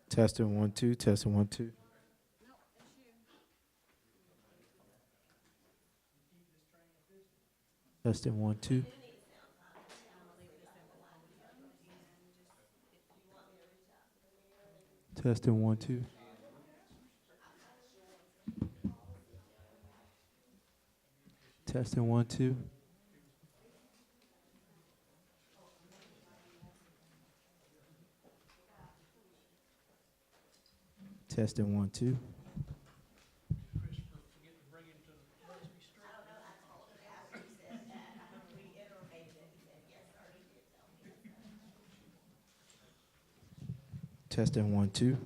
Testing 1 2. Testing 1 2. Testing 1 2. Testing 1 2. Testing 1 2. Testing 1 2. Testing 1 2.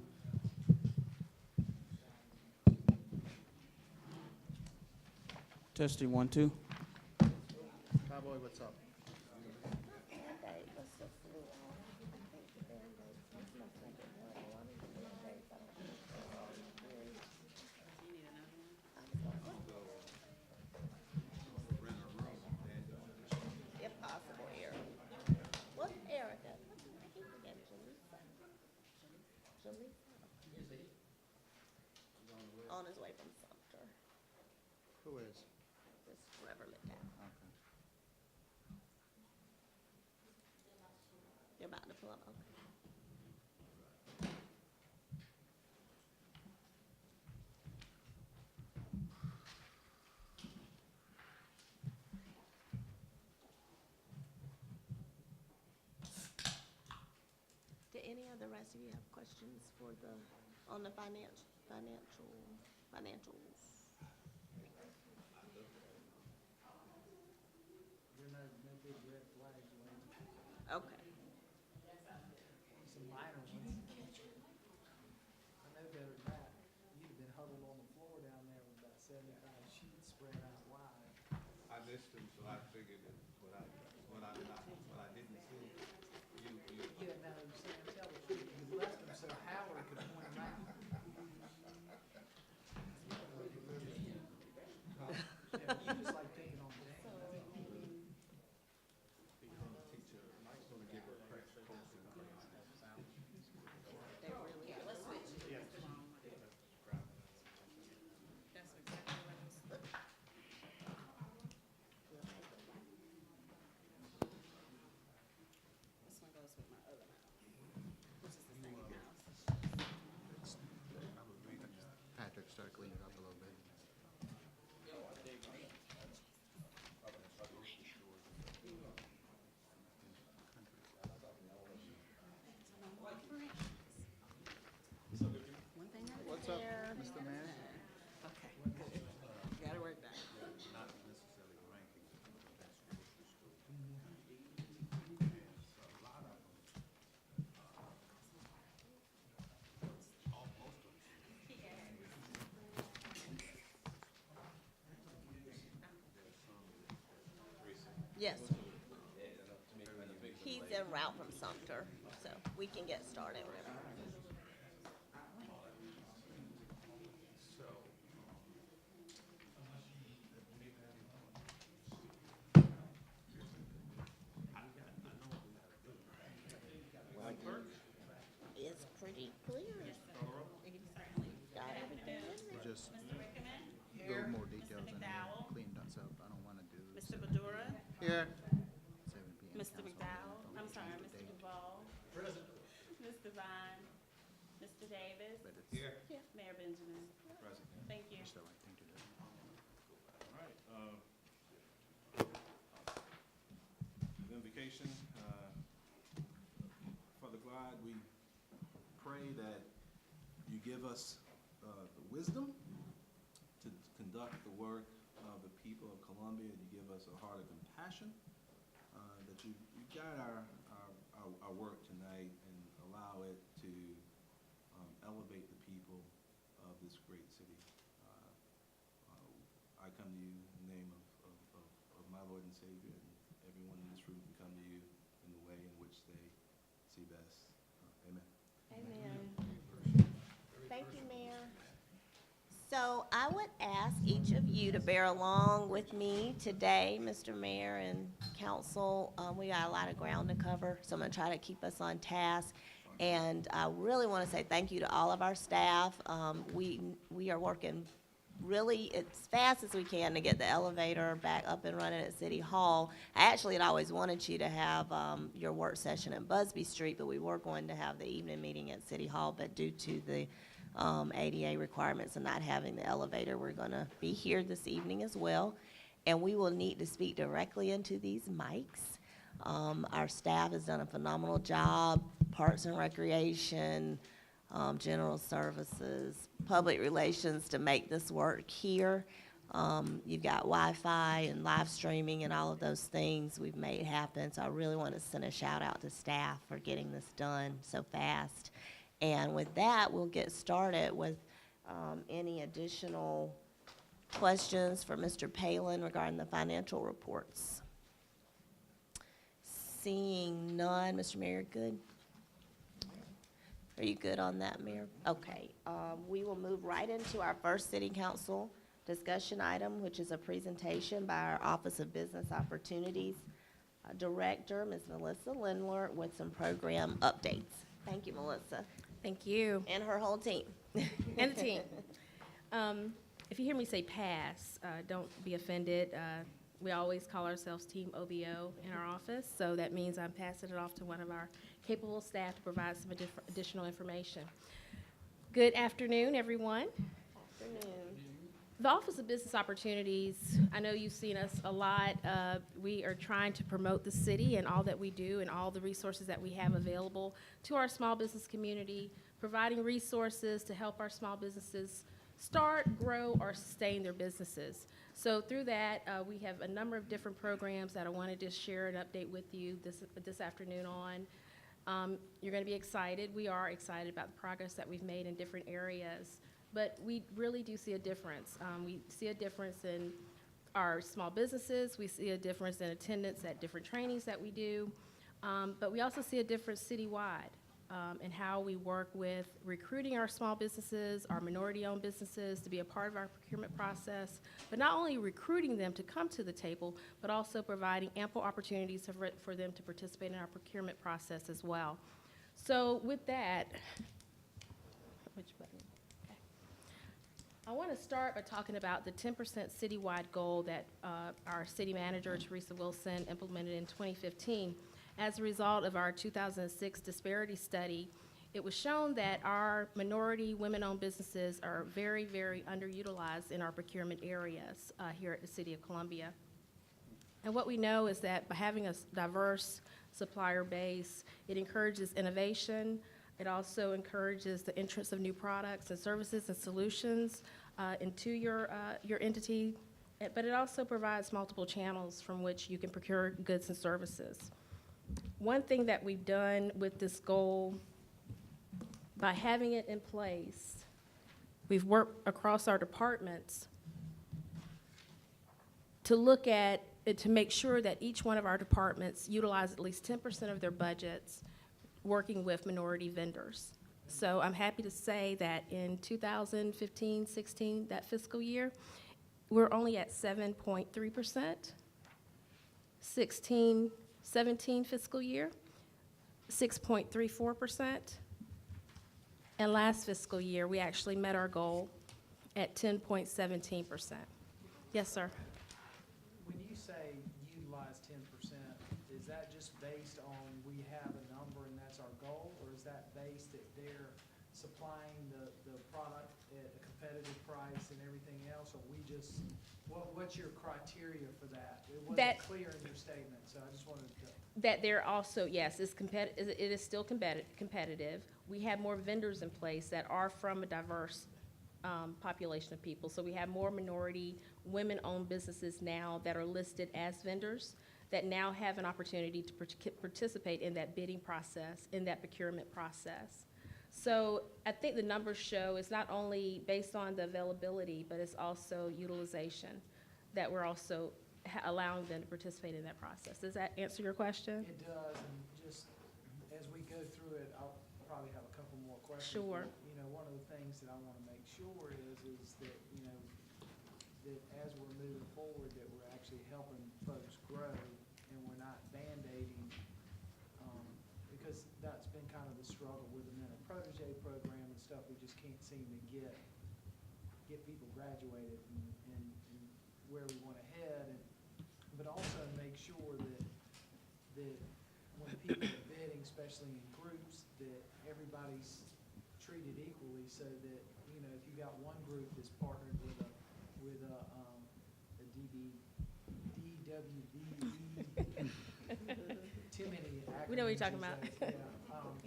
Testing 1 2. Cowboy, what's up? If possible, Eric. What, Erica? I keep forgetting Jaleesa. Jaleesa. On his way from Sumter, Who is? this Reverend town. Okay. You're about to pull up, okay. Do any of the rest of you have questions for the, on the financials? There are no big red flags, Wayne. Okay. Some minor ones. I know better than that. You'd have been huddled on the floor down there with about 75 sheets spread out wide. I missed him, so I figured that what I didn't see, you. Yeah, no, Sam, tell the truth. You left them so Howard could point them out. Yeah, you just like picking on Dan. Teacher, Mike's gonna give her a crash course in They really are. Let's switch. This one goes with my other house, which is the same house. Patrick started cleaning it up a little bit. One thing at a What's up, Mr. Mayor? Okay, good. Got it worked out. not necessarily ranking, but that's grocery store. So a lot of them, most of them. Yes. He's en route from Sumter, so we can get started whenever. It's pretty clear. Got everything in there. Just Mr. Rickman? a little more details Mr. and McDowell? cleaned us up. I don't wanna do. Mr. Badura? Here. 7 p.m. Mr. council McDowell? meeting. I'm sorry, Change the Mr. date, Duval? Mr. Vine? Mr. Davis? But it's Here, Mayor Benjamin? present. Thank you. just the right thing to do. All right, invocation, Father God, we pray that you give us, the wisdom to conduct the work of the people of Columbia, you give us a heart of compassion, that you guide our work tonight and allow it to, elevate the people of this great city. I come to you in the name of my Lord and Savior, and everyone in this room can come to you in the way in which they see best. Amen. Amen. Thank you, Mayor. So I would ask each of you to bear along with me today, Mr. Mayor and Council. We got a lot of ground to cover, so I'm gonna try to keep us on task. And I really want to say thank you to all of our staff. We are working really as fast as we can to get the elevator back up and running at City Hall. I actually had always wanted you to have your work session at Busby Street, but we were going to have the evening meeting at City Hall, but due to the ADA requirements and not having the elevator, we're going to be here this evening as well. And we will need to speak directly into these mics. Our staff has done a phenomenal job, Parks and Recreation, General Services, Public Relations, to make this work here. You've got Wi-Fi and live streaming and all of those things we've made happen. So I really want to send a shout out to staff for getting this done so fast. And with that, we'll get started with any additional questions for Mr. Palin regarding the financial reports. Seeing none, Mr. Mayor, good? Are you good on that, Mayor? Okay, we will move right into our first city council discussion item, which is a presentation by our Office of Business Opportunities Director, Ms. Melissa Lindler, with some program updates. Thank you, Melissa, Thank you, and her whole team. and the team. If you hear me say pass, don't be offended. We always call ourselves Team OBO in our office, so that means I'm passing it off to one of our capable staff to provide some additional information. Good afternoon, everyone. Afternoon. The Office of Business Opportunities, I know you've seen us a lot. We are trying to promote the city and all that we do and all the resources that we have available to our small business community, providing resources to help our small businesses start, grow, or sustain their businesses. So through that, we have a number of different programs that I wanted to share an update with you this afternoon on. You're going to be excited. We are excited about the progress that we've made in different areas. But we really do see a difference. We see a difference in our small businesses. We see a difference in attendance at different trainings that we do. But we also see a difference citywide in how we work with recruiting our small businesses, our minority-owned businesses to be a part of our procurement process, but not only recruiting them to come to the table, but also providing ample opportunities for them to participate in our procurement process as well. So with that, which button? I want to start by talking about the 10% citywide goal that our city manager, Teresa Wilson, implemented in 2015. As a result of our 2006 disparity study, it was shown that our minority women-owned businesses are very, very underutilized in our procurement areas here at the City of Columbia. And what we know is that by having a diverse supplier base, it encourages innovation. It also encourages the entrance of new products and services and solutions into your entity, but it also provides multiple channels from which you can procure goods and services. One thing that we've done with this goal, by having it in place, we've worked across our departments to look at it, to make sure that each one of our departments utilize at least 10% of their budgets working with minority vendors. So I'm happy to say that in 2015-16, that fiscal year, we're only at 7.3%. 16-17 fiscal year, 6.34%. And last fiscal year, we actually met our goal at 10.17%. Yes, sir. When you say utilize 10%, is that just based on we have a number and that's our goal, or is that based that they're supplying the product at a competitive price and everything else, or we just, what's your criteria for that? It wasn't clear in your statement, so I just wanted to. That they're also, yes, it is still competitive. We have more vendors in place that are from a diverse population of people. So we have more minority, women-owned businesses now that are listed as vendors that now have an opportunity to participate in that bidding process, in that procurement process. So I think the numbers show it's not only based on the availability, but it's also utilization that we're also allowing them to participate in that process. Does that answer your question? It does, and just as we go through it, I'll probably have a couple more questions. Sure. But, you know, one of the things that I want to make sure is that, you know, that as we're moving forward, that we're actually helping folks grow and we're not Band-Aiding, because that's been kind of the struggle with the mentor protege program and stuff. We just can't seem to get people graduated and where we want to head, but also make sure that when people are bidding, especially in groups, that everybody's treated equally, so that, you know, if you got one group that's partnered with a DWB, too many acronyms. We know what you're talking these about. days,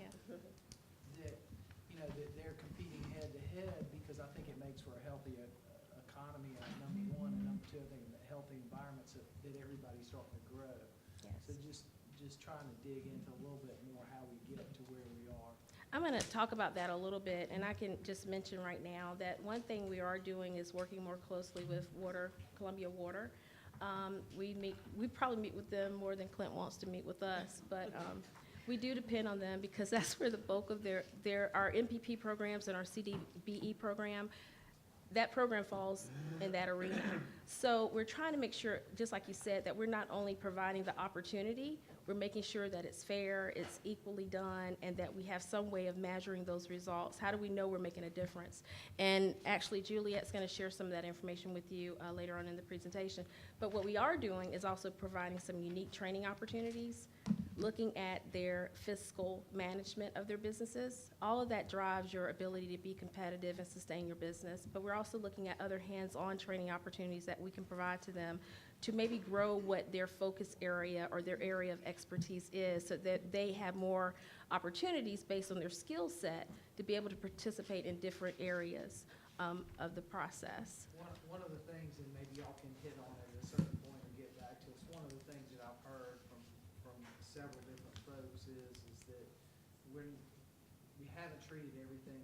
Yeah. that, you know, that they're competing head to head, because I think it makes for a healthy economy, number one, and number two, I think a healthy environment, so that everybody's starting to grow. So just trying to dig into a little bit more how we get to where we are. I'm going to talk about that a little bit, and I can just mention right now that one thing we are doing is working more closely with Columbia Water. We probably meet with them more than Clint wants to meet with us, but we do depend on them because that's where the bulk of our MPP programs and our CDBE program, that program falls in that arena. So we're trying to make sure, just like you said, that we're not only providing the opportunity, we're making sure that it's fair, it's equally done, and that we have some way of measuring those results. How do we know we're making a difference? And actually, Juliet's going to share some of that information with you later on in the presentation. But what we are doing is also providing some unique training opportunities, looking at their fiscal management of their businesses. All of that drives your ability to be competitive and sustain your business. But we're also looking at other hands-on training opportunities that we can provide to them to maybe grow what their focus area or their area of expertise is, so that they have more opportunities based on their skill set to be able to participate in different areas of the process. One of the things, and maybe y'all can hit on it at a certain point and get back to us, one of the things that I've heard from several different folks is that we haven't treated everything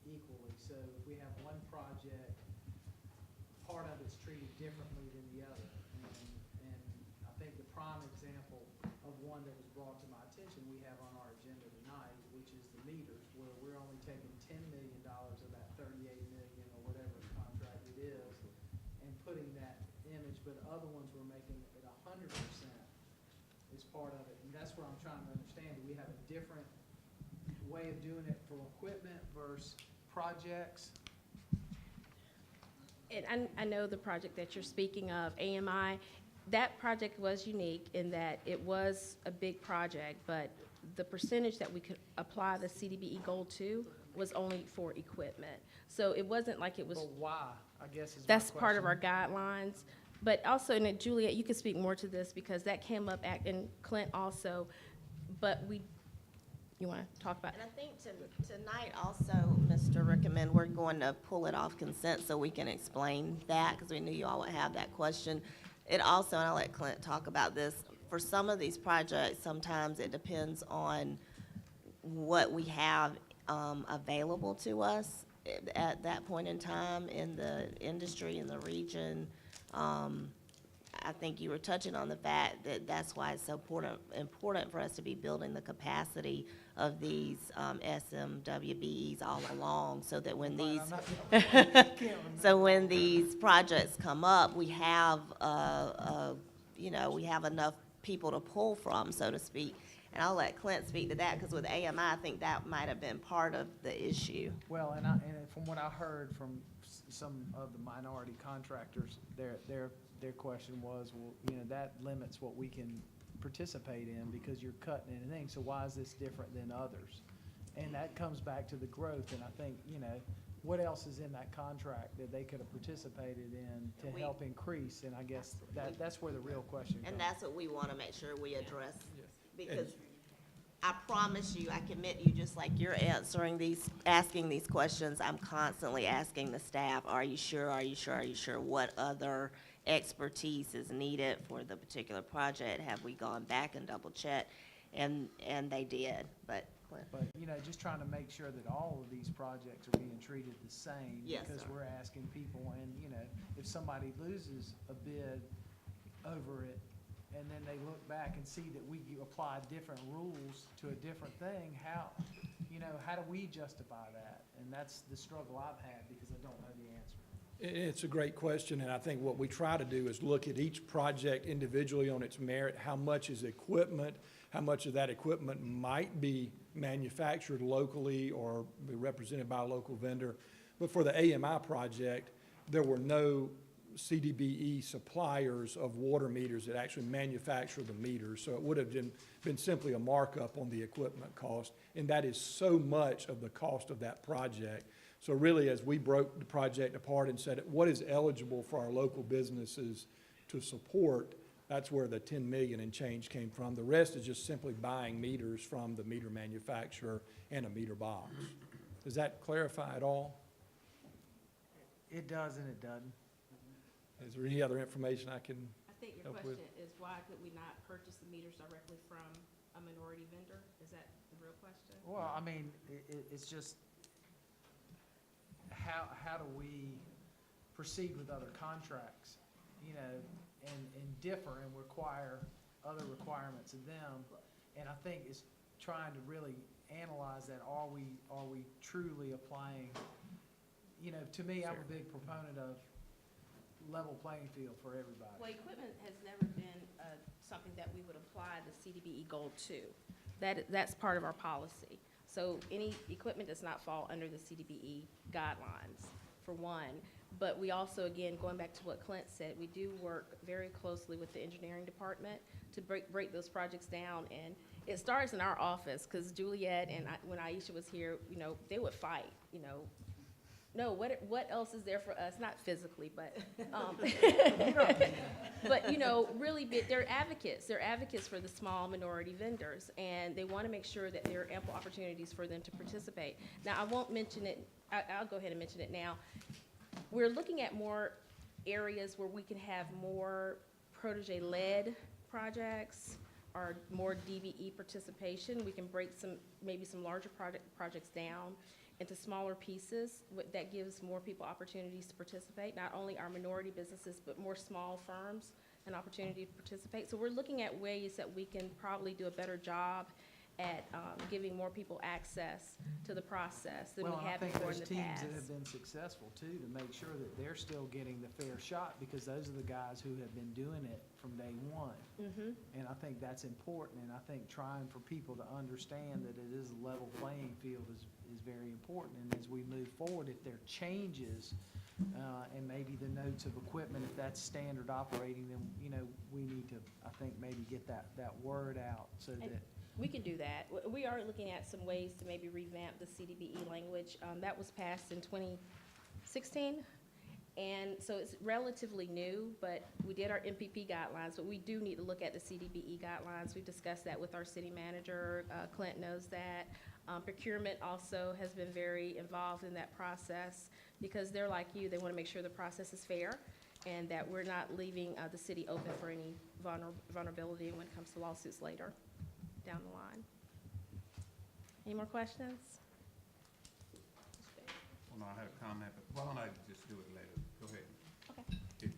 equally. So if we have one project, part of it's treated differently than the other. And I think the prime example of one that was brought to my attention we have on our agenda tonight, which is the meters, where we're only taking $10 million of that $38 million or whatever contract it is, and putting that image, but other ones we're making it 100% is part of it. And that's what I'm trying to understand. Do we have a different way of doing it for equipment versus projects? And I know the project that you're speaking of, AMI, that project was unique in that it was a big project, but the percentage that we could apply the CDBE goal to was only for equipment. So it wasn't like it was. But why, I guess is my That's part of our question. guidelines. But also, and Juliet, you can speak more to this because that came up, and Clint also, but you want to talk about? And I think tonight also, Mr. Rickman, we're going to pull it off consent so we can explain that, because we knew you all would have that question. It also, and I'll let Clint talk about this, for some of these projects, sometimes it depends on what we have available to us at that point in time in the industry, in the region. I think you were touching on the fact that that's why it's so important for us to be building the capacity of these SMWBEs all along, so that when these so when these projects come up, we have we have enough people to pull from, so to speak. And I'll let Clint speak to that, because with AMI, I think that might have been part of the issue. Well, and from what I heard from some of the minority contractors, their question was, well, that limits what we can participate in because you're cutting anything. So why is this different than others? And that comes back to the growth. And I think, what else is in that contract that they could have participated in to help increase? And I guess that's where the real question comes. And that's what we want to make sure we address. Because I promise you, I commit you, just like you're asking these questions, I'm constantly asking the staff, are you sure, are you sure, are you sure? What other expertise is needed for the particular project? Have we gone back and double checked? And they did, but Clint. But, just trying to make sure that all of these projects are being treated the same. Yes, because sir. we're asking people, and, if somebody loses a bid over it, and then they look back and see that we apply different rules to a different thing, how do we justify that? And that's the struggle I've had, because I don't know the answer. It's a great question, and I think what we try to do is look at each project individually on its merit. How much is equipment? How much of that equipment might be manufactured locally or be represented by a local vendor? But for the AMI project, there were no CDBE suppliers of water meters that actually manufacture the meters. So it would have been simply a markup on the equipment cost, and that is so much of the cost of that project. So really, as we broke the project apart and said, what is eligible for our local businesses to support, that's where the 10 million and change came from. The rest is just simply buying meters from the meter manufacturer and a meter box. Does that clarify at all? It does and it doesn't. Is there any other information I can I think your help with? question is why could we not purchase the meters directly from a minority vendor? Is that the real question? Well, I mean, it's just, how do we proceed with other contracts, you know, and differ and require other requirements of them? And I think it's trying to really analyze that. Are we truly applying, you know, to me, I'm a big proponent of level playing field for everybody. Well, equipment has never been something that we would apply the CDBE goal to. That's part of our policy. So any equipment does not fall under the CDBE guidelines, for one. But we also, again, going back to what Clint said, we do work very closely with the engineering department to break those projects down. And it starts in our office, because Juliet and when Aisha was here, you know, they would fight, you know. No, what else is there for us? Not physically, but, but, you know, really, they're advocates. They're advocates for the small minority vendors, and they want to make sure that there are ample opportunities for them to participate. Now, I won't mention it, I'll go ahead and mention it now. We're looking at more areas where we can have more protege-led projects or more DBE participation. We can break maybe some larger projects down into smaller pieces. That gives more people opportunities to participate, not only our minority businesses, but more small firms an opportunity to participate. So we're looking at ways that we can probably do a better job at giving more people access to the process than we have before in the past. Well, I think there's teams that have been successful too, to make sure that they're still getting the fair shot, because those are the guys who have been doing it from day one. And I think that's important, and I think trying for people to understand that it is a level playing field is very important. And as we move forward, if there are changes, and maybe the notes of equipment, if that's standard operating, then, you know, we need to, I think, maybe get that word out so that. We can do that. We are looking at some ways to maybe revamp the CDBE language. That was passed in 2016, and so it's relatively new, but we did our MPP guidelines, but we do need to look at the CDBE guidelines. We've discussed that with our city manager. Clint knows that. Procurement also has been very involved in that process, because they're like you, they want to make sure the process is fair and that we're not leaving the city open for any vulnerability when it comes to lawsuits later down the line. Any more questions? Well, no, I had a comment, but why don't I just do it later? Go ahead. Okay.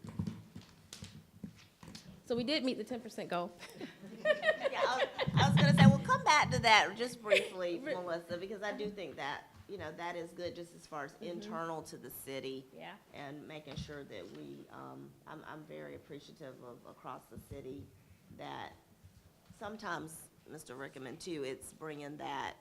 So we did meet the 10% goal. Yeah, I was gonna say, we'll come back to that just briefly, Melissa, because I do think that, you know, that is good just as far as internal to the city. Yeah. And making sure that we, I'm very appreciative of across the city that sometimes, Mr. Rickman too, it's bringing that,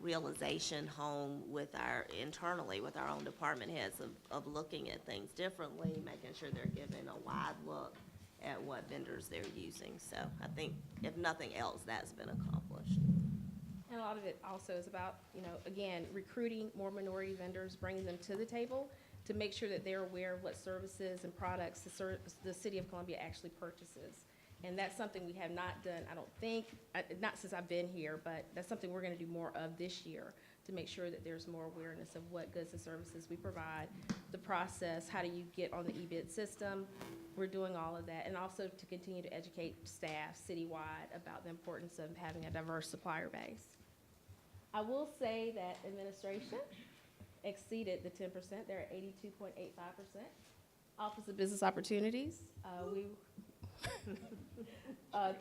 realization home with internally with our own department heads of looking at things differently, making sure they're given a wide look at what vendors they're using. So I think, if nothing else, that's been accomplished. And a lot of it also is about, you know, again, recruiting more minority vendors, bringing them to the table to make sure that they're aware of what services and products the City of Columbia actually purchases. And that's something we have not done, I don't think, not since I've been here, but that's something we're gonna do more of this year to make sure that there's more awareness of what goods and services we provide, the process, how do you get on the eBid system. We're doing all of that, and also to continue to educate staff citywide about the importance of having a diverse supplier base. I will say that administration exceeded the 10%. They're at 82.85%. Office of Business Opportunities,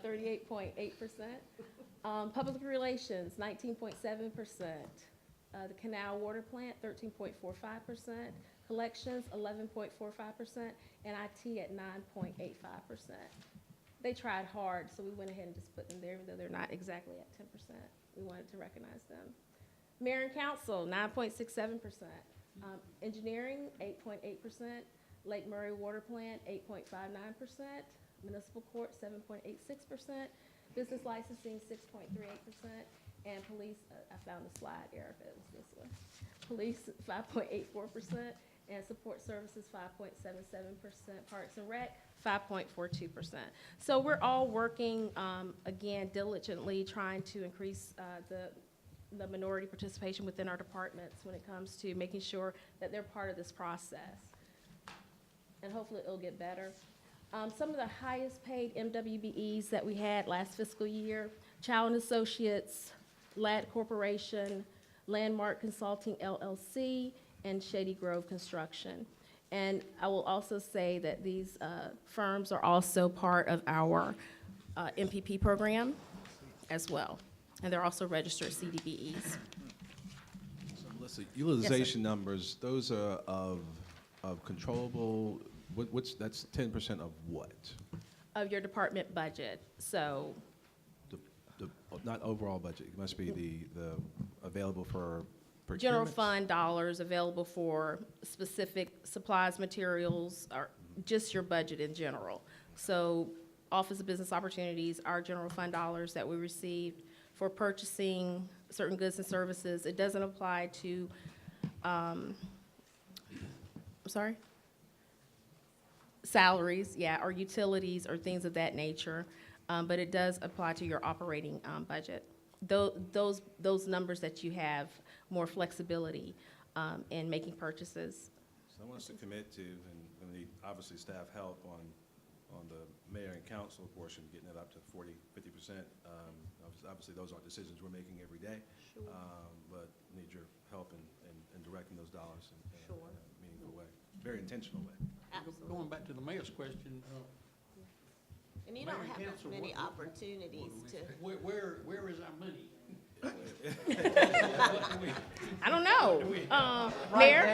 38.8%. Public Relations, 19.7%. The Canal Water Plant, 13.45%. Collections, 11.45%, and IT at 9.85%. They tried hard, so we went ahead and just put them there, even though they're not exactly at 10%. We wanted to recognize them. Mayor and council, 9.67%. Engineering, 8.8%. Lake Murray Water Plant, 8.59%. Municipal Court, 7.86%. Business licensing, 6.38%. And police, I found the slide, Erica, it was this one. Police, 5.84%. And support services, 5.77%. Parks and Rec, 5.42%. So we're all working, again, diligently trying to increase the minority participation within our departments when it comes to making sure that they're part of this process. And hopefully it'll get better. Some of the highest paid MWBEs that we had last fiscal year, Chow and Associates, LAD Corporation, Landmark Consulting LLC, and Shady Grove Construction. And I will also say that these firms are also part of our MPP program as well. And they're also registered CDBEs. So Melissa, utilization numbers, those are of controllable, that's 10% of what? Of your department budget. So Not overall budget, it must be the available for general procurement? fund dollars available for specific supplies, materials, or just your budget in general. So Office of Business Opportunities, our general fund dollars that we received for purchasing certain goods and services, it doesn't apply to, I'm sorry? Salaries, yeah, or utilities or things of that nature, but it does apply to your operating budget. Those numbers that you have more flexibility in making purchases. Someone wants to commit to, and we need obviously staff help on the mayor and council portion, getting it up to 40, 50%. Obviously, those aren't decisions we're making every day. Sure. But need your help in directing those dollars in Sure. a meaningful way, very intentional way. Absolutely. Going back to the mayor's question, And you Mayor don't and have council, many what opportunities to. where is our money? I don't know. Mayor?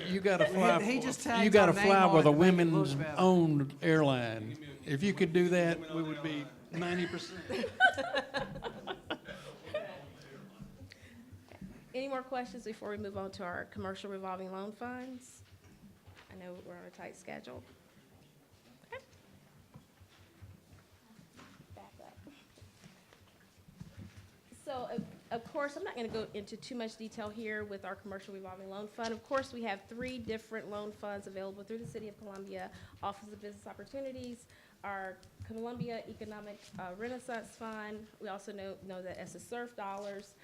You gotta fly, He just you tags gotta our name fly on with it a to make it look women's better. owned airline. If you could do that, we would be 90%. Any more questions before we move on to our commercial revolving loan funds? I know we're on a tight schedule. Okay. Back up. So, of course, I'm not going to go into too much detail here with our commercial revolving loan fund. Of course, we have 3 different loan funds available through the City of Columbia, Office of Business Opportunities, our Columbia Economic Renaissance Fund. We also know that as the SURF dollars.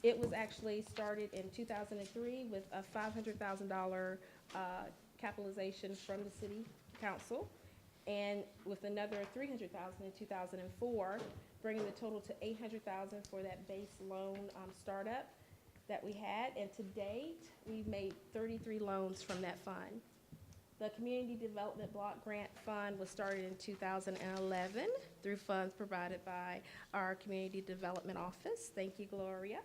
It was actually started in 2003 with a $500,000 capitalization from the city council, and with another $300,000 in 2004, bringing the total to $800,000 for that base loan startup that we had. And to date, we've made 33 loans from that fund. The Community Development Block Grant Fund was started in 2011 through funds provided by our Community Development Office. Thank you, Gloria.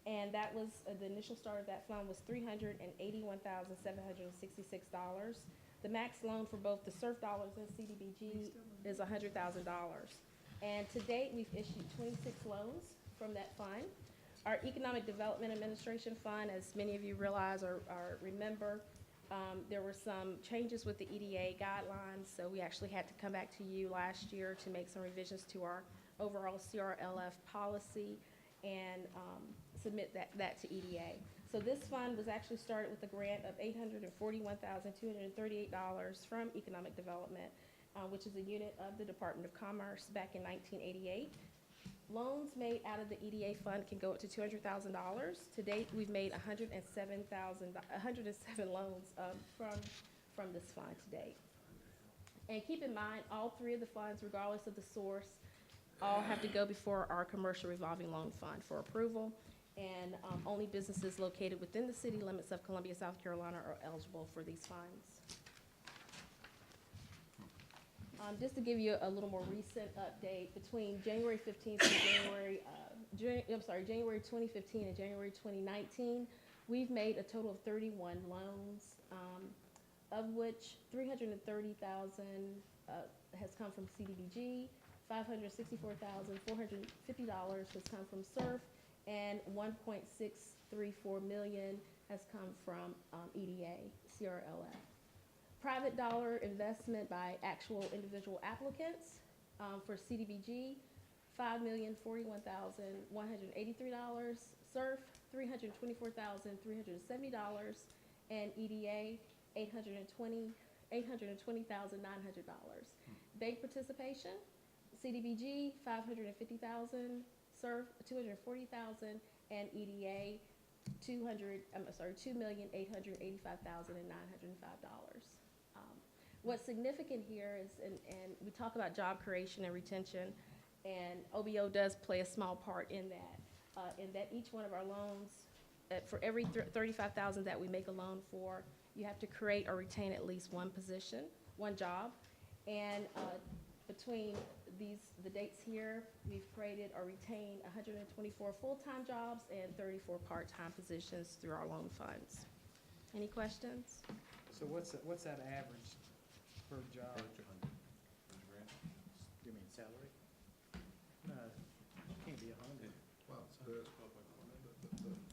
And that was, the initial start of that fund was $381,766. The max loan for both the SURF dollars and CDBG is $100,000. And to date, we've issued 26 loans from that fund. Our Economic Development Administration Fund, as many of you realize or remember, there were some changes with the EDA guidelines, so we actually had to come back to you last year to make some revisions to our overall CRLF policy and submit that to EDA. So this fund was actually started with a grant of $841,238 from Economic Development, which is a unit of the Department of Commerce back in 1988. Loans made out of the EDA fund can go up to $200,000. To date, we've made 107 loans from this fund to date. And keep in mind, all 3 of the funds, regardless of the source, all have to go before our commercial revolving loan fund for approval. And only businesses located within the city limits of Columbia, South Carolina are eligible for these funds. Just to give you a little more recent update, between January 15th and January 2015 and January 2019, we've made a total of 31 loans, of which 330,000 has come from CDBG, $564,450 has come from SURF, and 1.634 million has come from EDA, CRLF. Private dollar investment by actual individual applicants for CDBG, $5,041,183, SURF, $324,370, and EDA, $820,900. Bank participation, CDBG, $550,000, SURF, $240,000, and EDA, $2,885,905. What's significant here is, and we talk about job creation and retention, and OBO does play a small part in that each one of our loans, for every $35,000 that we make a loan for, you have to create or retain at least one position, one job. And between the dates here, we've created or retained 124 full-time jobs and 34 part-time positions through our loan funds. Any questions? So what's that average per job? You mean salary? No, it can't be 100. Well, the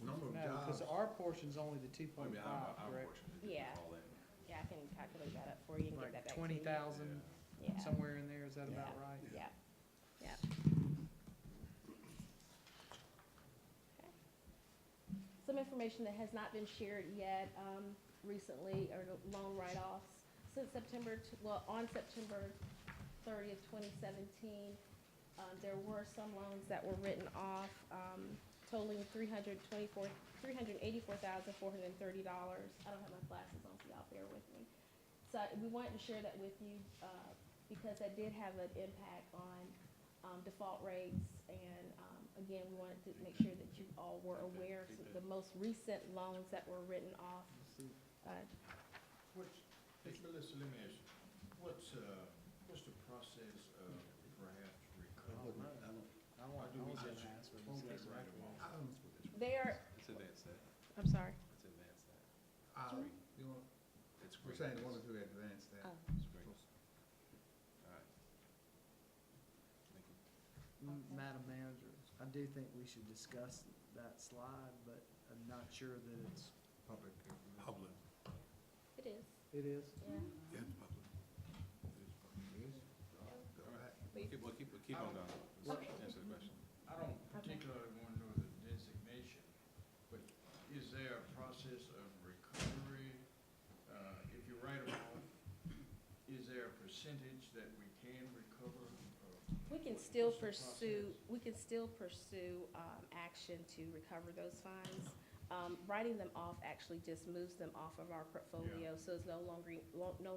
number of No, jobs. because our portion's only the 2.5, correct? Yeah. Yeah, I can calculate that up for you and get that back Like to you. 20,000, Yeah. somewhere in there, is that about Yeah. right? Yeah, yeah. Some information that has not been shared yet recently are the loan write-offs. Since on September 30th, 2017, there were some loans that were written off totaling $384,430. I don't have my glasses on, so y'all bear with me. So we wanted to share that with you because that did have an impact on default rates. And again, we wanted to make sure that you all were aware of the most recent loans that were written off. Ms. Melissa, let me ask you, what's the process of perhaps recovery? I don't want to ask, but Won't it's get right right along. They're, It's advanced that, I'm sorry. it's advanced that. You want, It's We're great. saying one or two advance that. Oh. It's great. All right. Thank you. Madam Manager, I do think we should discuss that slide, but I'm not sure that it's. public. Public. It is, It is? yeah. Yeah, it's public. Keep on going. Okay. Answer the question. I don't particularly want to know the designation, but is there a process of recovery? If you write them off, is there a percentage that we can recover? We can still What's the pursue action to recover those funds. Writing them off actually just moves them off of our portfolio, so it's no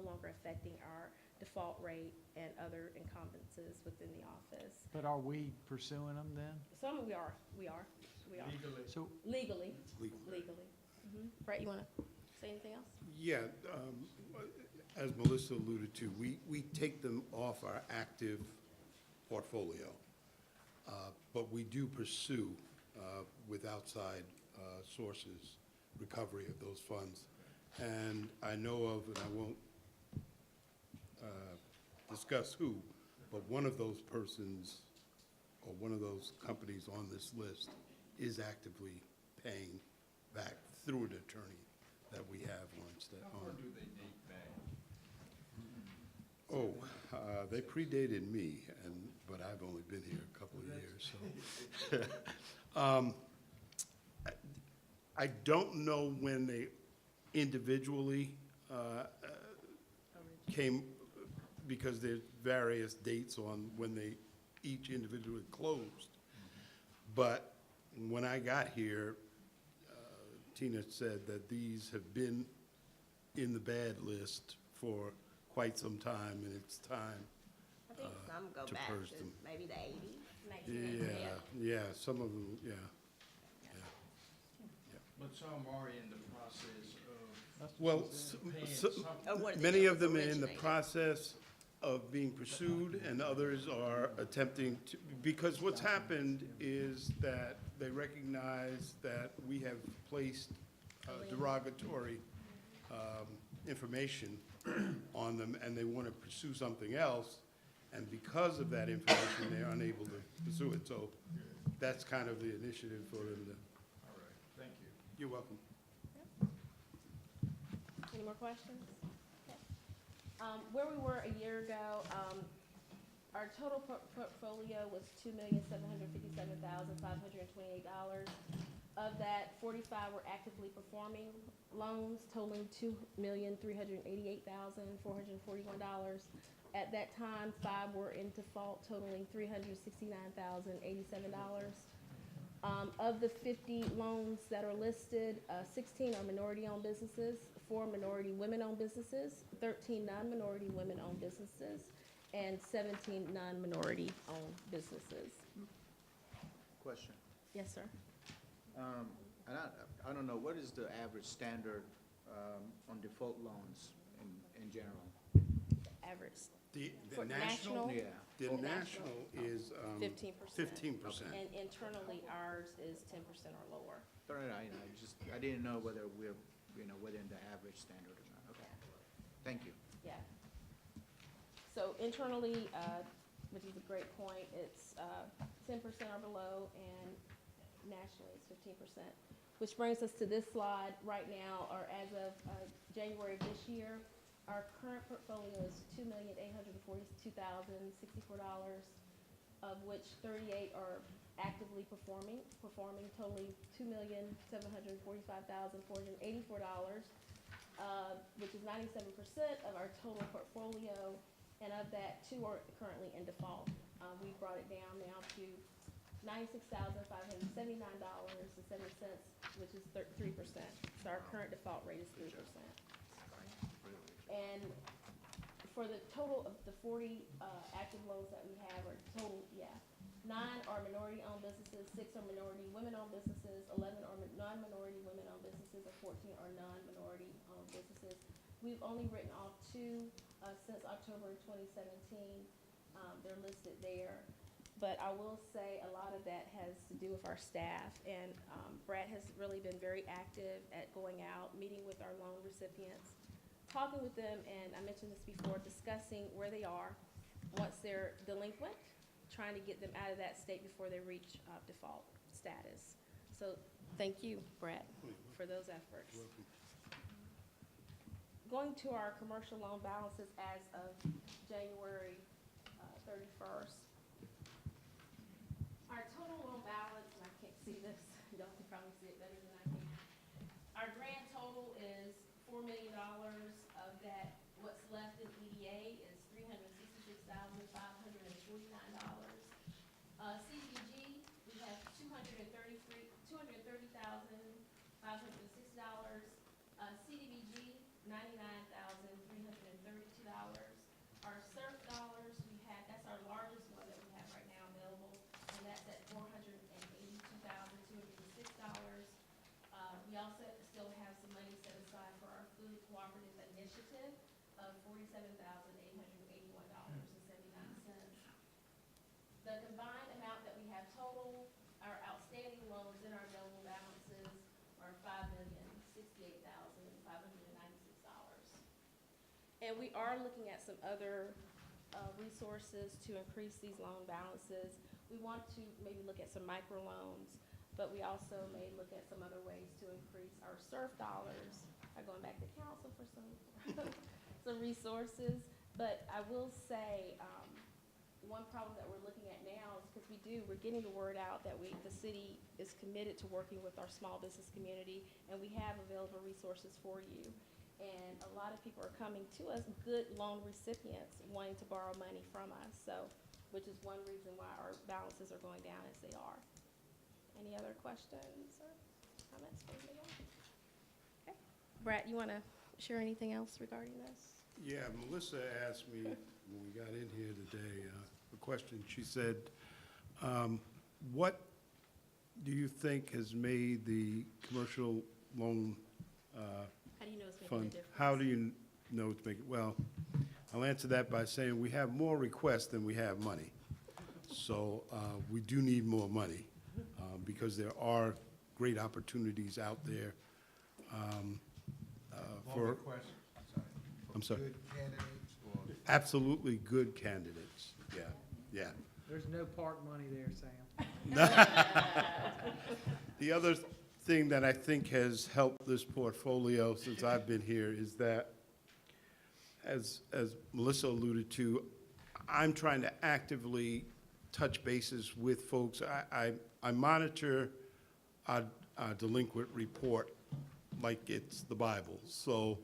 longer affecting our default rate and other encumbrances within the office. But are we pursuing them then? Some we are. Legally? So, Legally. Legal. Brett, you want to say anything else? Yeah, as Melissa alluded to, we take them off our active portfolio, but we do pursue with outside sources recovery of those funds. And I know of, and I won't discuss who, but one of those persons or one of those companies on this list is actively paying back through an attorney that we have on staff. How far do they date back? Oh, they predated me, but I've only been here a couple of years, so. I don't know when they individually came, because there's various dates on when they each individually closed. But when I got here, Tina said that these have been in the bad list for quite some time, and it's time. I think some go to back purge to them. maybe the 80s. 1988. Yeah, some of them, yeah. But some are in the process of Well, paying so- something. Or what they many did of them are in the originated. process. of being pursued, and others are attempting to, because what's happened is that they recognize that we have placed derogatory information on them, and they want to pursue something else, and because of that information, they're unable to pursue it. So that's kind of the initiative for them to. All right, thank you. You're welcome. Any more questions? Okay. Where we were a year ago, our total portfolio was $2,757,528. Of that, 45 were actively performing loans totaling $2,388,441. At that time, 5 were in default totaling $369,087. Of the 50 loans that are listed, 16 are minority-owned businesses, 4 minority women-owned businesses, 13 non-minority women-owned businesses, and 17 non-minority-owned businesses. Question. Yes, sir. And I don't know, what is the average standard on default loans in general? Average, The For national, Yeah. the For national is 15%. 15%. And internally, ours is 10% or lower. All right, I didn't know whether we're, within the average standard or not. Okay, thank you. Yeah. So internally, which is a great point, it's 10% or below, and nationally it's 15%. Which brings us to this slide right now, or as of January of this year, our current portfolio is $2,842,064, of which 38 are actively performing totaling $2,745,484, which is 97% of our total portfolio, and of that, 2 are currently in default. We brought it down now to $96,579.70, which is 3%. So our current default rate is 3%. And for the total of the 40 active loans that we have, or total, 9 are minority-owned businesses, 6 are minority women-owned businesses, 11 are non-minority women-owned businesses, and 14 are non-minority-owned businesses. We've only written off 2 since October 2017. They're listed there. But I will say a lot of that has to do with our staff, and Brad has really been very active at going out, meeting with our loan recipients, talking with them, and I mentioned this before, discussing where they are once they're delinquent, trying to get them out of that state before they reach default status. So thank you, Brad, for those efforts. Going to our commercial loan balances as of January 31st. Our total loan balance, and I can't see this, y'all can probably see it better than I can. Our grand total is $4 million. Of that, what's left in EDA is $366,549. CDBG, we have $230,560. CDBG, $99,332. Our SURF dollars, that's our largest one that we have right now available, and that's at $482,206. We also still have some money set aside for our food cooperative initiative of $47,881.79. The combined amount that we have total, our outstanding loans in our available balances are $5,068,596. And we are looking at some other resources to increase these loan balances. We want to maybe look at some microloans, but we also may look at some other ways to increase our SURF dollars. I'm going back to council for some some resources. But I will say, one problem that we're looking at now is because we're getting the word out that the city is committed to working with our small business community, and we have available resources for you. And a lot of people are coming to us, good loan recipients, wanting to borrow money from us. So, which is one reason why our balances are going down as they are. Any other questions or comments for me? Okay. Brad, you want to share anything else regarding this? Yeah, Melissa asked me when we got in here today a question. She said, what do you think has made the commercial loan How do you know it's making a fund? difference? How do you know it's making, well, I'll answer that by saying we have more requests than we have money. So we do need more money because there are great opportunities out there for, I'm sorry, Good candidates or? absolutely good candidates. Yeah, yeah. There's no park money there, Sam. The other thing that I think has helped this portfolio since I've been here is that, as Melissa alluded to, I'm trying to actively touch bases with folks. I monitor our delinquent report like it's the Bible. So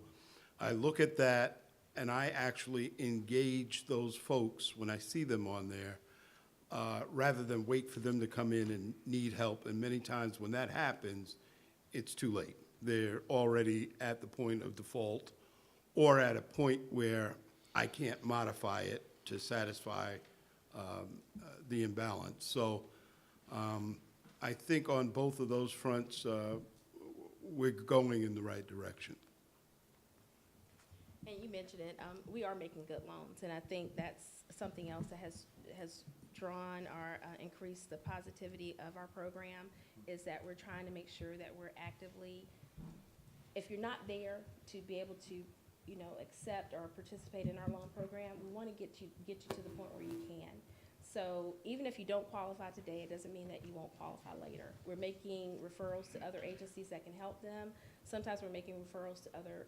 I look at that and I actually engage those folks when I see them on there, rather than wait for them to come in and need help. And many times when that happens, it's too late. They're already at the point of default or at a point where I can't modify it to satisfy the imbalance. So I think on both of those fronts, we're going in the right direction. And you mentioned it, we are making good loans, and I think that's something else that has drawn or increased the positivity of our program, is that we're trying to make sure that we're actively, if you're not there to be able to, you know, accept or participate in our loan program, we want to get you to the point where you can. So even if you don't qualify today, it doesn't mean that you won't qualify later. We're making referrals to other agencies that can help them. Sometimes we're making referrals to other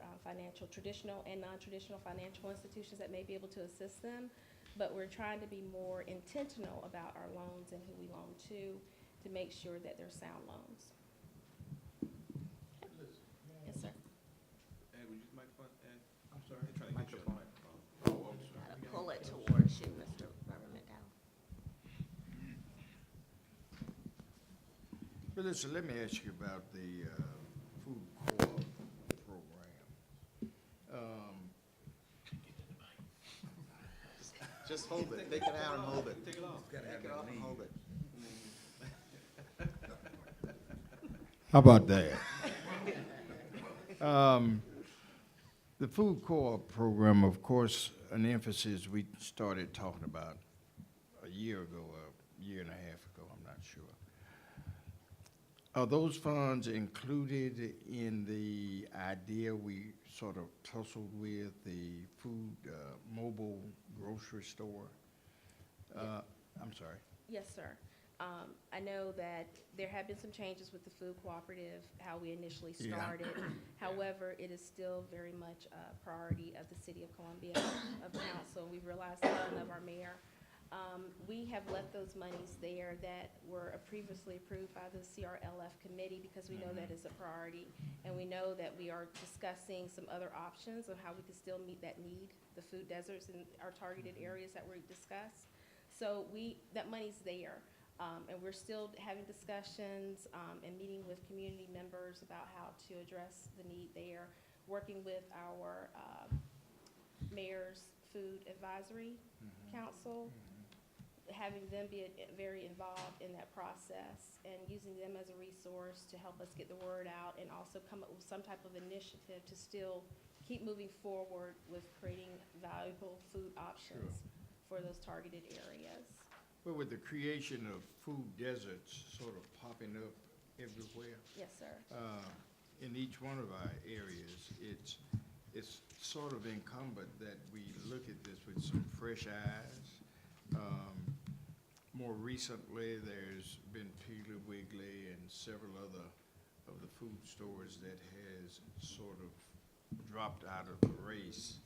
traditional and non-traditional financial institutions that may be able to assist them. But we're trying to be more intentional about our loans and who we loan to make sure that they're sound loans. Yes, sir. Ed, would you use the microphone, Ed? I'm sorry? They're trying to get you on the microphone. Oh, I'm sorry. Gotta pull it towards you, Mr. Reverend McDowell. Melissa, let me ask you about the food co-op program. Just hold it, take it out and hold it. Take it off. Take it off and hold it. How about that? The food co-op program, of course, an emphasis we started talking about a year ago, a year and a half ago, I'm not sure. Are those funds included in the idea we sort of tussled with, the food mobile grocery store? I'm sorry. Yes, sir. I know that there have been some changes with the food cooperative, how we initially Yeah. started. However, it is still very much a priority of the City of Columbia, of council. We realize that of our mayor. We have left those monies there that were previously approved by the CRLF committee because we know that is a priority. And we know that we are discussing some other options on how we can still meet that need, the food deserts in our targeted areas that were discussed. So that money's there. And we're still having discussions and meeting with community members about how to address the need there, working with our mayor's food advisory council, having them be very involved in that process and using them as a resource to help us get the word out and also come up with some type of initiative to still keep moving forward with creating valuable food options for those targeted areas. Well, with the creation of food deserts sort of popping up everywhere, Yes, sir. in each one of our areas, it's sort of incumbent that we look at this with some fresh eyes. More recently, there's been Piggly Wiggly and several other of the food stores that has sort of dropped out of the race.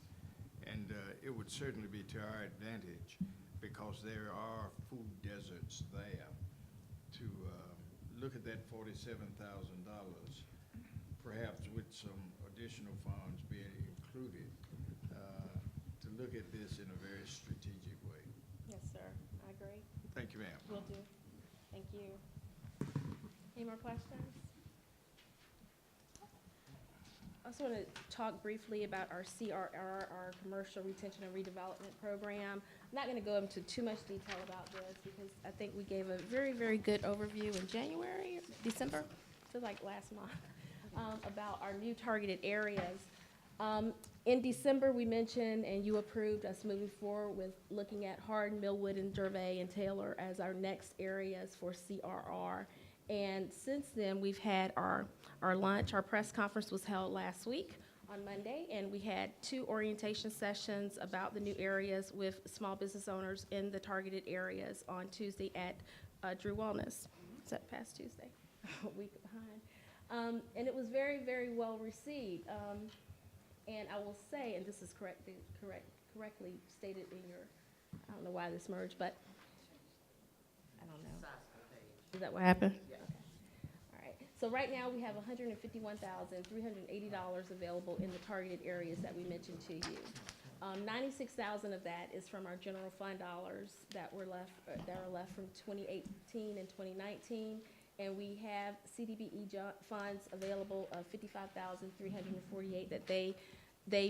And it would certainly be to our advantage because there are food deserts there to look at that $47,000, perhaps with some additional funds being included, to look at this in a very strategic way. Yes, sir. I agree. Thank you, ma'am. Will do. Thank you. Any more questions? I also want to talk briefly about our CRR, our Commercial Retention and Redevelopment Program. I'm not going to go into too much detail about this because I think we gave a very, very good overview in January, or December, feels like last month, about our new targeted areas. In December, we mentioned, and you approved us moving forward with looking at Hardin, Millwood, and Gervais and Taylor as our next areas for CRR. And since then, we've had our lunch. Our press conference was held last week on Monday, and we had 2 orientation sessions about the new areas with small business owners in the targeted areas on Tuesday at Drew Wellness. Is that past Tuesday? A week behind. And it was very, very well received. And I will say, and this is correctly stated in your, I don't know why this merged, but I don't know. Is that what happened? Yeah. Okay. All right. So right now, we have $151,380 available in the targeted areas that we mentioned to you. 96,000 of that is from our general fund dollars that are left from 2018 and 2019. And we have CDBG funds available of $55,348 that they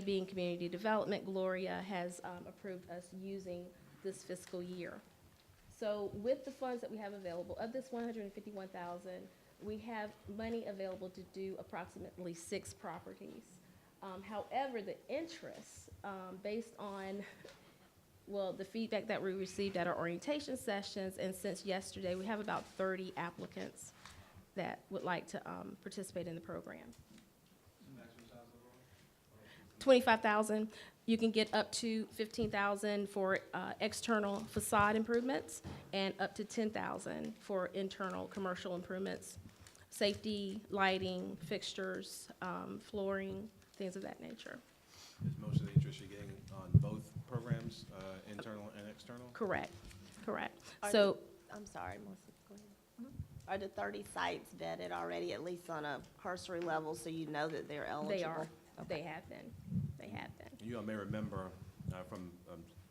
being community development, Gloria has approved us using this fiscal year. So with the funds that we have available, of this $151,000, we have money available to do approximately 6 properties. However, the interest, based on, well, the feedback that we received at our orientation sessions, and since yesterday, we have about 30 applicants that would like to participate in the program. 25,000. You can get up to 15,000 for external facade improvements and up to 10,000 for internal commercial improvements, safety, lighting, fixtures, flooring, things of that nature. Is most of the interest you're getting on both programs, internal and external? Correct, correct. Are So, I'm sorry, Melissa, go ahead. Are the 30 sites vetted already, at least on a cursory level, so you know that they're eligible? they are, Okay. they have been, they have been. You all may remember from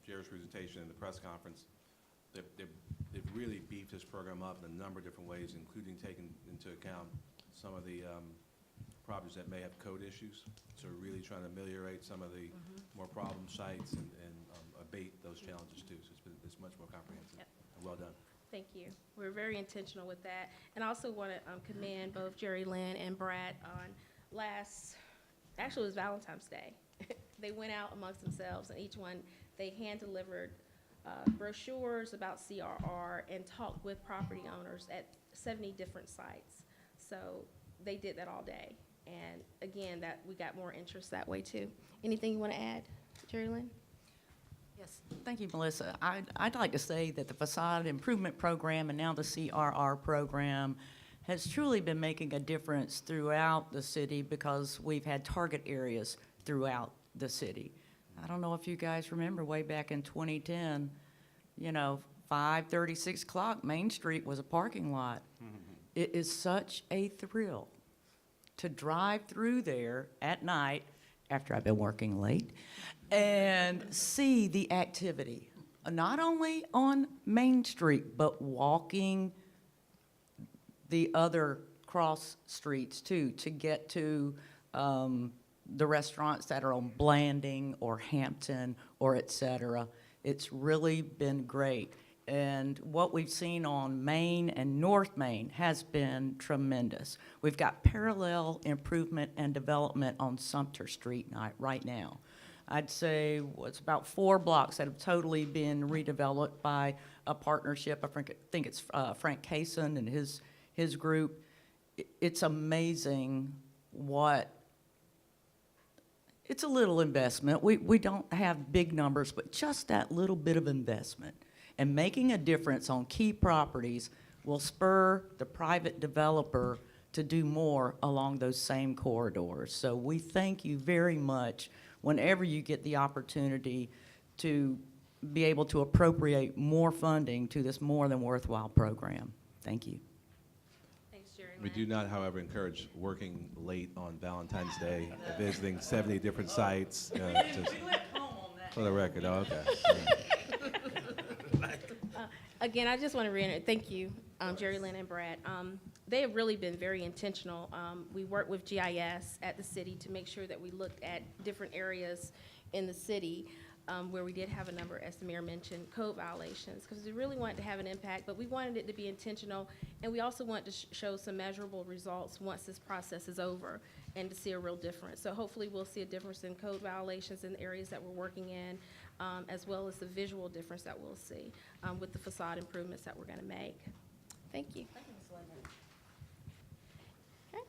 Jerry's presentation in the press conference, they've really beefed this program up in a number of different ways, including taking into account some of the properties that may have code issues. So we're really trying to ameliorate some of the more problem sites and abate those challenges too. So it's much more comprehensive. Yep. And well done. Thank you. We're very intentional with that. And I also want to commend both Jerry Lynn and Brad on actually it was Valentine's Day. They went out amongst themselves, and each one, they hand-delivered brochures about CRR and talked with property owners at 70 different sites. So they did that all day. And again, that we got more interest that way too. Anything you want to add, Jerry Lynn? Yes, thank you, Melissa. I'd like to say that the facade improvement program and now the CRR program has truly been making a difference throughout the city because we've had target areas throughout the city. I don't know if you guys remember way back in 2010, 5:30, 6 o'clock, Main Street was a parking lot. It is such a thrill to drive through there at night after I've been working late and see the activity, not only on Main Street, but walking the other cross streets too, to get to the restaurants that are on Blanding or Hampton or et cetera. It's really been great. And what we've seen on Main and North Main has been tremendous. We've got parallel improvement and development on Sumter Street right now. I'd say it's about 4 blocks that have totally been redeveloped by a partnership. I think it's Frank Kaysen and his group. It's amazing what, it's a little investment. We don't have big numbers, but just that little bit of investment and making a difference on key properties will spur the private developer to do more along those same corridors. So we thank you very much whenever you get the opportunity to be able to appropriate more funding to this more than worthwhile program. Thank you. Thanks, Jerry We do not, however, encourage working late on Valentine's Day, visiting 70 different sites. For the record, oh, okay. Again, I just want to reiterate, thank you, Jerry Lynn and Brad. They have really been very intentional. We worked with GIS at the city to make sure that we looked at different areas in the city where we did have a number, as the mayor mentioned, code violations, because we really wanted to have an impact, but we wanted it to be intentional, and we also wanted to show some measurable results once this process is over. and to see a real difference. So hopefully we'll see a difference in code violations in the areas that we're working in, as well as the visual difference that we'll see with the facade improvements that we're going to make. Thank you. Okay.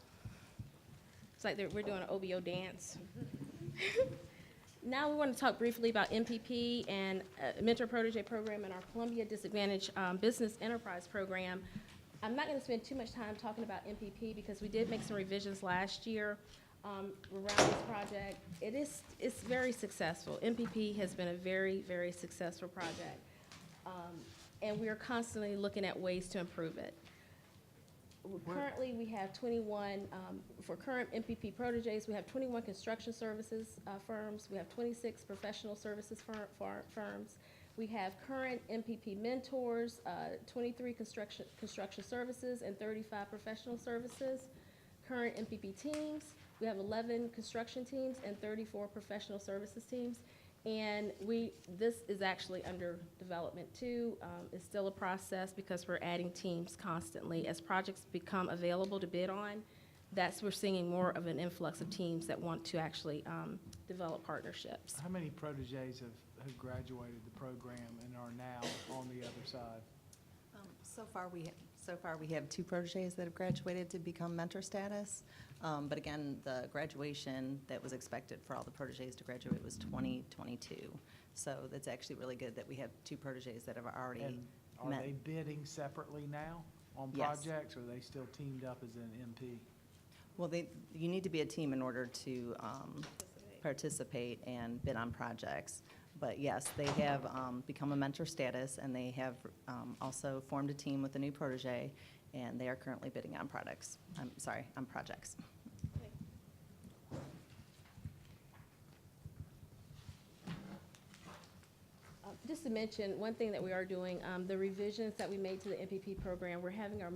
It's like we're doing an OBO dance. Now we want to talk briefly about MPP and Mentor Protege Program and our Columbia Disadvantaged Business Enterprise Program. I'm not going to spend too much time talking about MPP because we did make some revisions last year around this project. It's very successful. MPP has been a very, very successful project. And we are constantly looking at ways to improve it. Currently, we have 21, for current MPP proteges, we have 21 construction services firms. We have 26 professional services firms. We have current MPP mentors, 23 construction services, and 35 professional services. Current MPP teams, we have 11 construction teams and 34 professional services teams. And this is actually under development too. It's still a process because we're adding teams constantly. As projects become available to bid on, we're seeing more of an influx of teams that want to actually develop partnerships. How many proteges have graduated the program and are now on the other side? So far, we have 2 proteges that have graduated to become mentor status. But again, the graduation that was expected for all the proteges to graduate was 2022. So that's actually really good that we have 2 proteges that have already And are met. they bidding separately now on Yes. projects, or are they still teamed up as an MP? Well, you need to be a team in order to participate and bid on projects. But yes, they have become a mentor status, and they have also formed a team with a new protege, and they are currently bidding on projects. Just to mention, one thing that we are doing, the revisions that we made to the MPP program, we're having our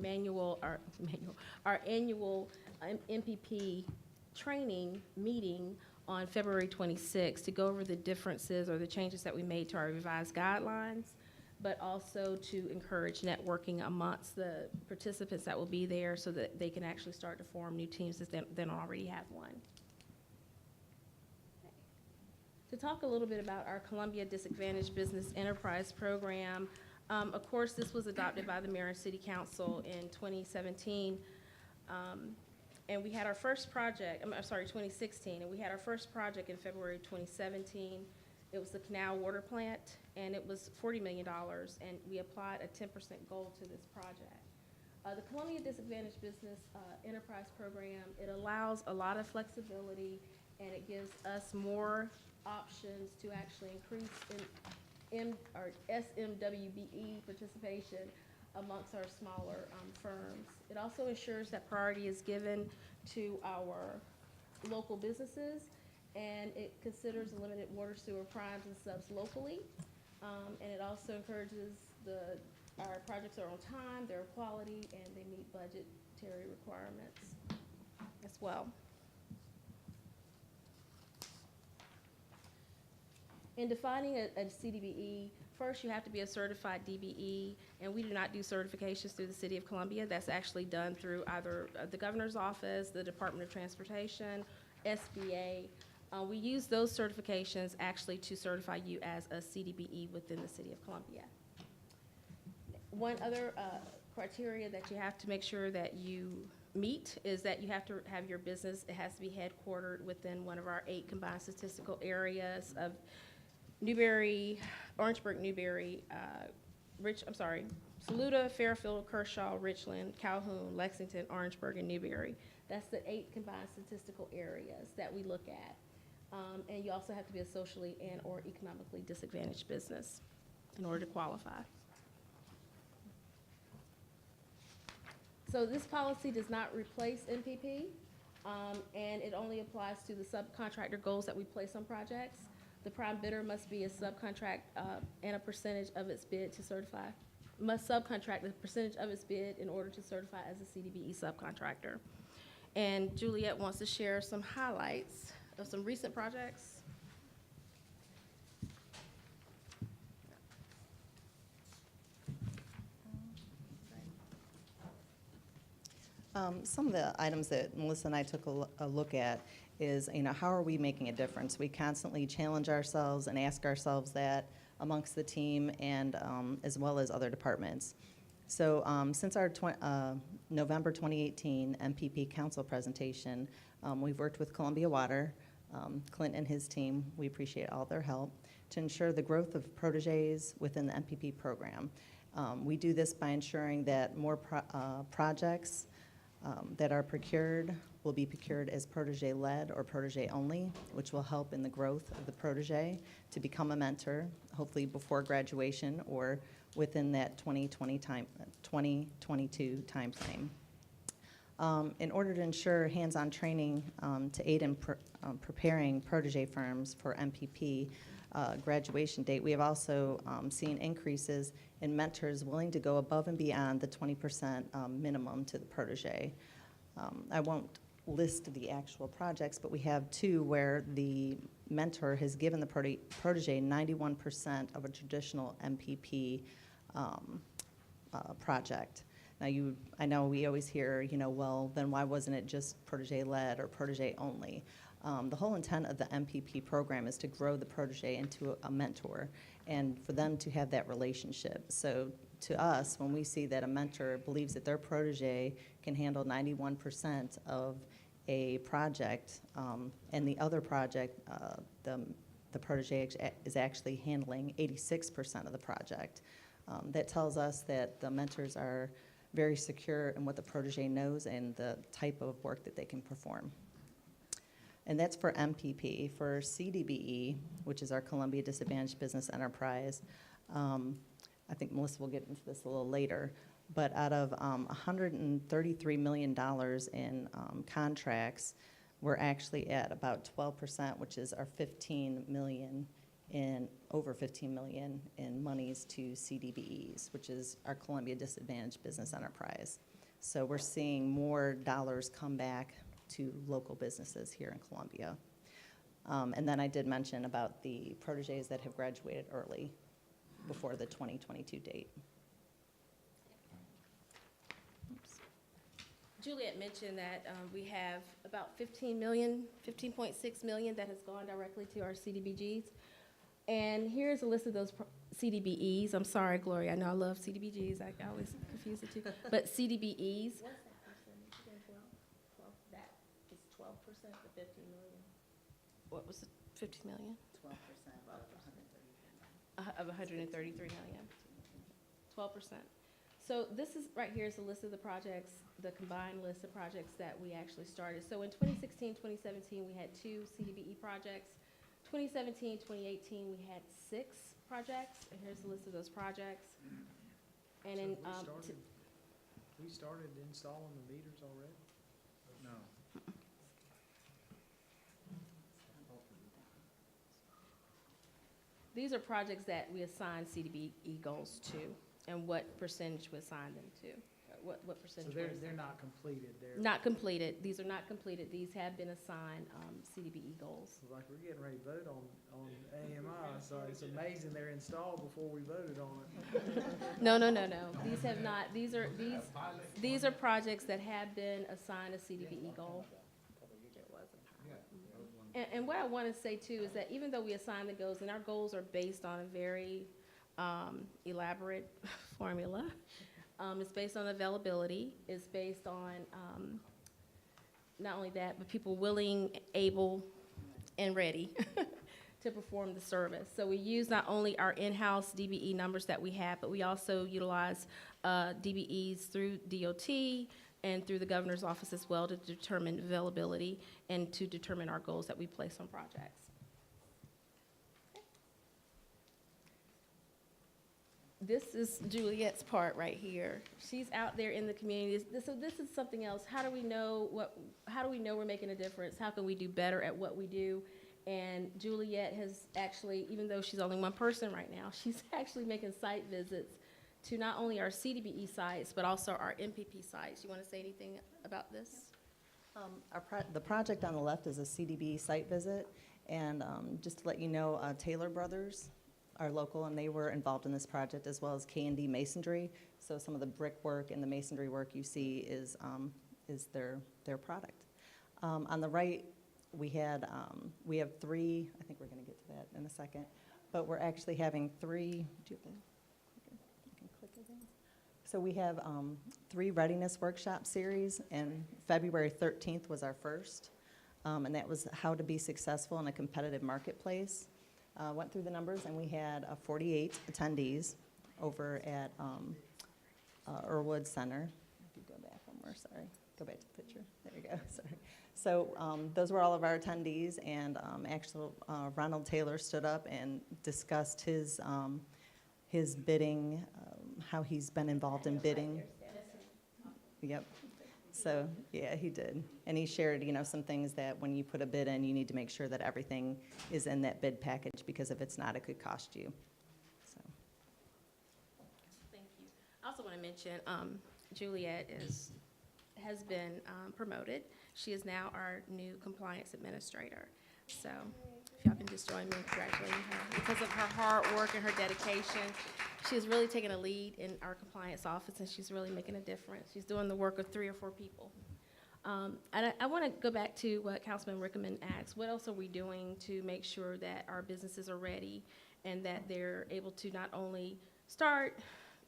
annual MPP training meeting on February 26th to go over the differences or the changes that we made to our revised guidelines, but also to encourage networking amongst the participants that will be there so that they can actually start to form new teams if they don't already have one. To talk a little bit about our Columbia Disadvantaged Business Enterprise Program, of course, this was adopted by the Mayor and City Council in 2017. And we had our first project, 2016, and we had our first project in February 2017. It was the Canal Water Plant, and it was $40 million, and we applied a 10% goal to this project. The Columbia Disadvantaged Business Enterprise Program, it allows a lot of flexibility, and it gives us more options to actually increase our SMWBE participation amongst our smaller firms. It also ensures that priority is given to our local businesses, and it considers limited water, sewer, primes, and subs locally. And it also encourages our projects are on time, they're quality, and they meet budgetary requirements as well. In defining a CDBE, first you have to be a certified DBE, and we do not do certifications through the City of Columbia. That's actually done through either the Governor's Office, the Department of Transportation, SBA. We use those certifications actually to certify you as a CDBE within the City of Columbia. One other criteria that you have to make sure that you meet is that you have to have your business, it has to be headquartered within one of our 8 combined statistical areas of Newberry, Orangeburg, Newberry, Saluda, Fairfield, Kershaw, Richland, Calhoun, Lexington, Orangeburg, and Newberry. That's the 8 combined statistical areas that we look at. And you also have to be a socially and or economically disadvantaged business in order to qualify. So this policy does not replace MPP, and it only applies to the subcontractor goals that we place on projects. The prime bidder must be a subcontract and a percentage of its bid to certify, must subcontract a percentage of its bid in order to certify as a CDBE subcontractor. And Juliet wants to share some highlights of some recent projects. Some of the items that Melissa and I took a look at is, how are we making a difference? We constantly challenge ourselves and ask ourselves that amongst the team and as well as other departments. So since our November 2018 MPP Council presentation, we've worked with Columbia Water, Clint and his team, we appreciate all their help, to ensure the growth of proteges within the MPP program. We do this by ensuring that more projects that are procured will be procured as protege-led or protege-only, which will help in the growth of the protege to become a mentor, hopefully before graduation or within that 2022 timeframe. In order to ensure hands-on training to aid in preparing protege firms for MPP graduation date, we have also seen increases in mentors willing to go above and beyond the 20% minimum to the protege. I won't list the actual projects, but we have two where the mentor has given the protege 91% of a traditional MPP project. Now, I know we always hear, well, then why wasn't it just protege-led or protege-only? The whole intent of the MPP program is to grow the protege into a mentor and for them to have that relationship. So to us, when we see that a mentor believes that their protege can handle 91% of a project and the other project, the protege is actually handling 86% of the project, that tells us that the mentors are very secure in what the protege knows and the type of work that they can perform. And that's for MPP. For CDBE, which is our Columbia Disadvantaged Business Enterprise, I think Melissa will get into this a little later, but out of $133 million in contracts, we're actually at about 12%, which is our over $15 million in monies to CDBEs, which is our Columbia Disadvantaged Business Enterprise. So we're seeing more dollars come back to local businesses here in Columbia. And then I did mention about the proteges that have graduated early before the 2022 date. Juliet mentioned that we have about 15 million, 15.6 million that has gone directly to our CDBGs. And here's a list of those CDBEs. I'm sorry, Gloria, I know I love CDBGs. I always confuse the two. But CDBEs. What's that percentage again, 12? That is 12% of 50 million. What was it, 50 million? 12% of 133 million. 12%. So this is, right here is a list of the projects, the combined list of projects that we actually started. So in 2016, 2017, we had 2 CDBE projects. 2017, 2018, we had 6 projects, and here's the list of those projects. And in, we started installing the meters already? No. these are projects that we assign CDBE goals to, and what percentage we assign them to. What percentage? So they're not completed, they're. Not completed. These are not completed. These have been assigned CDBE goals. Like, we're getting ready to vote on AMI, so it's amazing they're installed before we voted on it. No. These have not. These are projects that have been assigned a CDBE goal. And what I want to say too is that even though we assign the goals, and our goals are based on a very elaborate formula. It's based on availability. It's based on not only that, but people willing, able, and ready to perform the service. So we use not only our in-house DBE numbers that we have, but we also utilize DBEs through DOT and through the governor's office as well to determine availability and to determine our goals that we place on projects. This is Juliet's part right here. She's out there in the community. So this is something else. How do we know we're making a difference? How can we do better at what we do? And Juliet has actually, even though she's only one person right now, she's actually making site visits to not only our CDBE sites, but also our MPP sites. You want to say anything about this? The project on the left is a CDBE site visit, and just to let you know, Taylor Brothers are local, and they were involved in this project, as well as K&D Masonry. So some of the brickwork and the masonry work you see is is their product. On the right, we have 3, I think we're going to get to that in a second, but we're actually having 3, do you have the, I can click it in. So we have 3 readiness workshop series, and February 13th was our first, and that was how to be successful in a competitive marketplace. Went through the numbers, and we had 48 attendees over at Irwood Center. If you go back one more, sorry. Go back to the picture. There you go, sorry. So those were all of our attendees, and Ronald Taylor stood up and discussed his bidding, how he's been involved in bidding. Yep. So, yeah, he did. And he shared, some things that when you put a bid in, you need to make sure that everything is in that bid package, because if it's not, it could cost you. So. Thank you. I also want to mention Juliet has been promoted. She is now our new compliance administrator. So if y'all can just join me in congratulating her. Because of her hard work and her dedication, she has really taken a lead in our compliance office, and she's really making a difference. She's doing the work of 3 or 4 people. And I want to go back to what Councilman Rickman asked. What else are we doing to make sure that our businesses are ready and that they're able to not only start,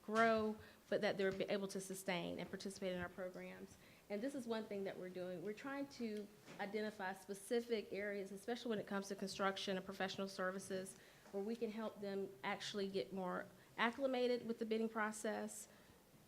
grow, but that they're able to sustain and participate in our programs? And this is one thing that we're doing. We're trying to identify specific areas, especially when it comes to construction and professional services, where we can help them actually get more acclimated with the bidding process,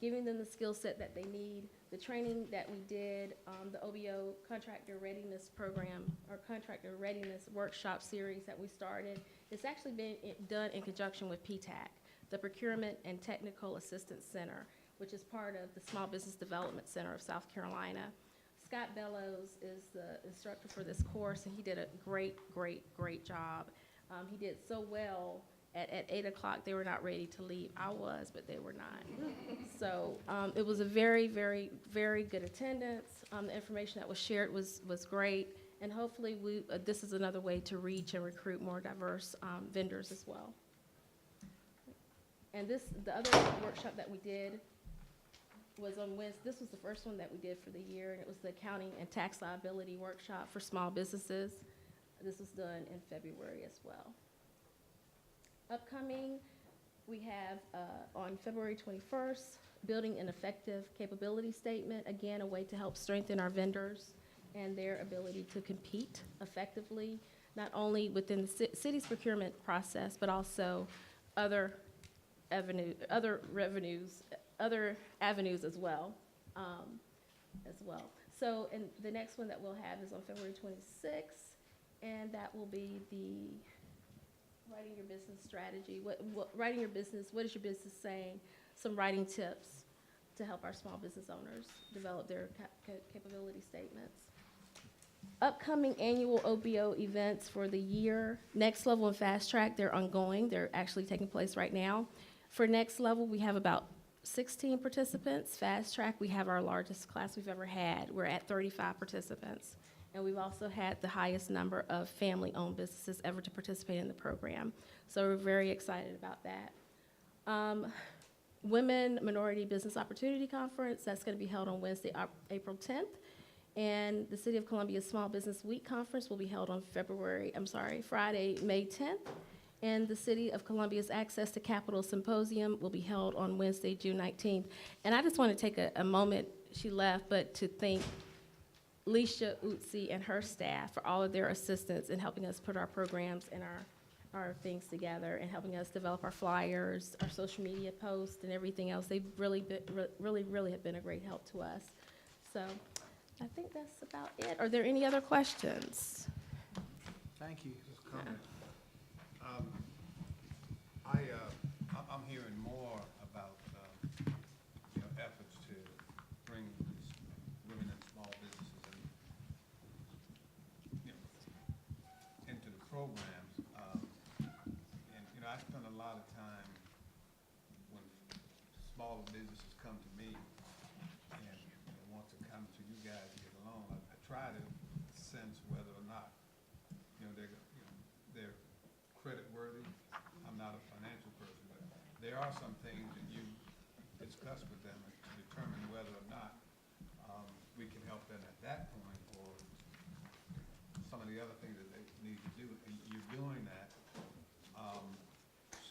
giving them the skill set that they need. The training that we did, the OBO Contractor Readiness Program, or Contractor Readiness Workshop Series that we started, it's actually been done in conjunction with PTAC, the Procurement and Technical Assistance Center, which is part of the Small Business Development Center of South Carolina. Scott Bellows is the instructor for this course, and he did a great, great, great job. He did so well. At 8 o'clock, they were not ready to leave. I was, but they were not. So it was a very, very, very good attendance. The information that was shared was great. And hopefully this is another way to reach and recruit more diverse vendors as well. And the other workshop that we did was on Wednesday. This was the first one that we did for the year, and it was the Accounting and Tax Liability Workshop for small businesses. This was done in February as well. Upcoming, we have on February 21st, building an effective capability statement. Again, a way to help strengthen our vendors and their ability to compete effectively, not only within the city's procurement process, but also other avenues as well. So, and the next one that we'll have is on February 26th, and that will be the writing your business strategy. Writing your business, what is your business saying? Some writing tips to help our small business owners develop their capability statements. Upcoming annual OBO events for the year. Next Level and Fast Track, they're ongoing. They're actually taking place right now. For Next Level, we have about 16 participants. Fast Track, we have our largest class we've ever had. We're at 35 participants. And we've also had the highest number of family-owned businesses ever to participate in the program. So we're very excited about that. Women Minority Business Opportunity Conference, that's going to be held on Wednesday, April 10th. And the City of Columbia's Small Business Week Conference will be held on Friday, May 10th. And the City of Columbia's Access to Capital Symposium will be held on Wednesday, June 19th. And I just want to take a moment, she left, but to thank Leisha Utsi and her staff for all of their assistance in helping us put our programs and our things together and helping us develop our flyers, our social media posts, and everything else. They've really have been a great help to us. So I think that's about it. Are there any other questions? Thank you. Just a comment. I'm hearing more about, efforts to bring these women and small businesses into the programs. And, I spend a lot of time when small businesses come to me and want to come to you guys to get a loan. I try to sense whether or not, they're credit worthy. I'm not a financial person, but there are some things that you discuss with them to determine whether or not we can of the other things that they need to do, and you're doing that.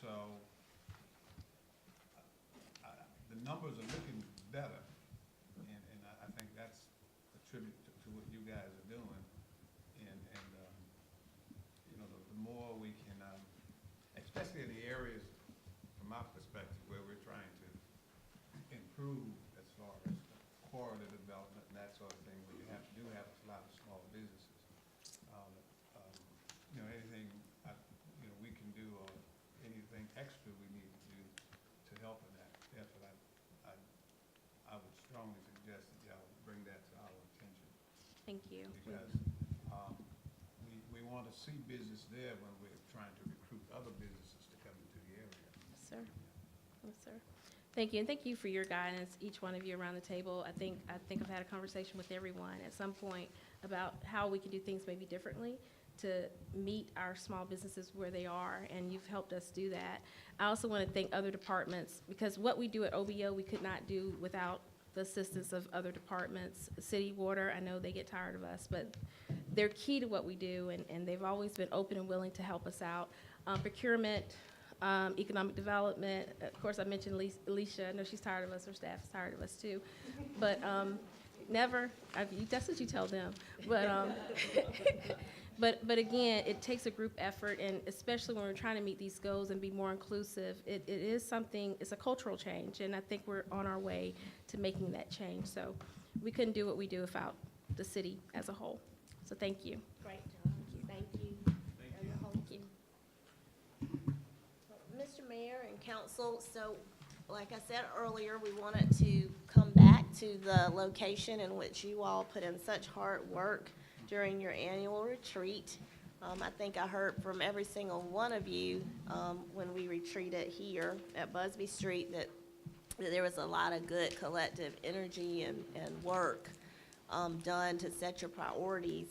So, the numbers are looking better, and I think that's a tribute to what you guys are doing. And you know, the more we can, especially in the areas, from my perspective, where we're trying to improve as far as corridor development and that sort of thing, where you do have a lot of small businesses. You know, anything, you know, we can do, or anything extra we need to do to help in that effort, I would strongly suggest that y'all bring that to our attention. Thank you. Because we want to see business there when we're trying to recruit other businesses to come into the area. Yes, sir. Yes, sir. Thank you, and thank you for your guidance, each one of you around the table. I think I've had a conversation with everyone at some point about how we can do things maybe differently to meet our small businesses where they are, and you've helped us do that. I also want to thank other departments, because what we do at OBO, we could not do without the assistance of other departments. City Water, I know they get tired of us, but they're key to what we do, and they've always been open and willing to help us out. Procurement, economic development, of course, I mentioned Alicia. I know she's tired of us, her staff is tired of us too. But that's what you tell them. But again, it takes a group effort, and especially when we're trying to meet these goals and be more inclusive, it is something, it's a cultural change, and I think we're on our way to making that change. So we couldn't do what we do without the city as a whole. So thank you. Great job. Thank you. Thank you. Mr. Mayor and council, so like I said earlier, we wanted to come back to the location in which you all put in such hard work during your annual retreat. I think I heard from every single one of you when we retreated here at Busby Street that there was a lot of good collective energy and work done to set your priorities.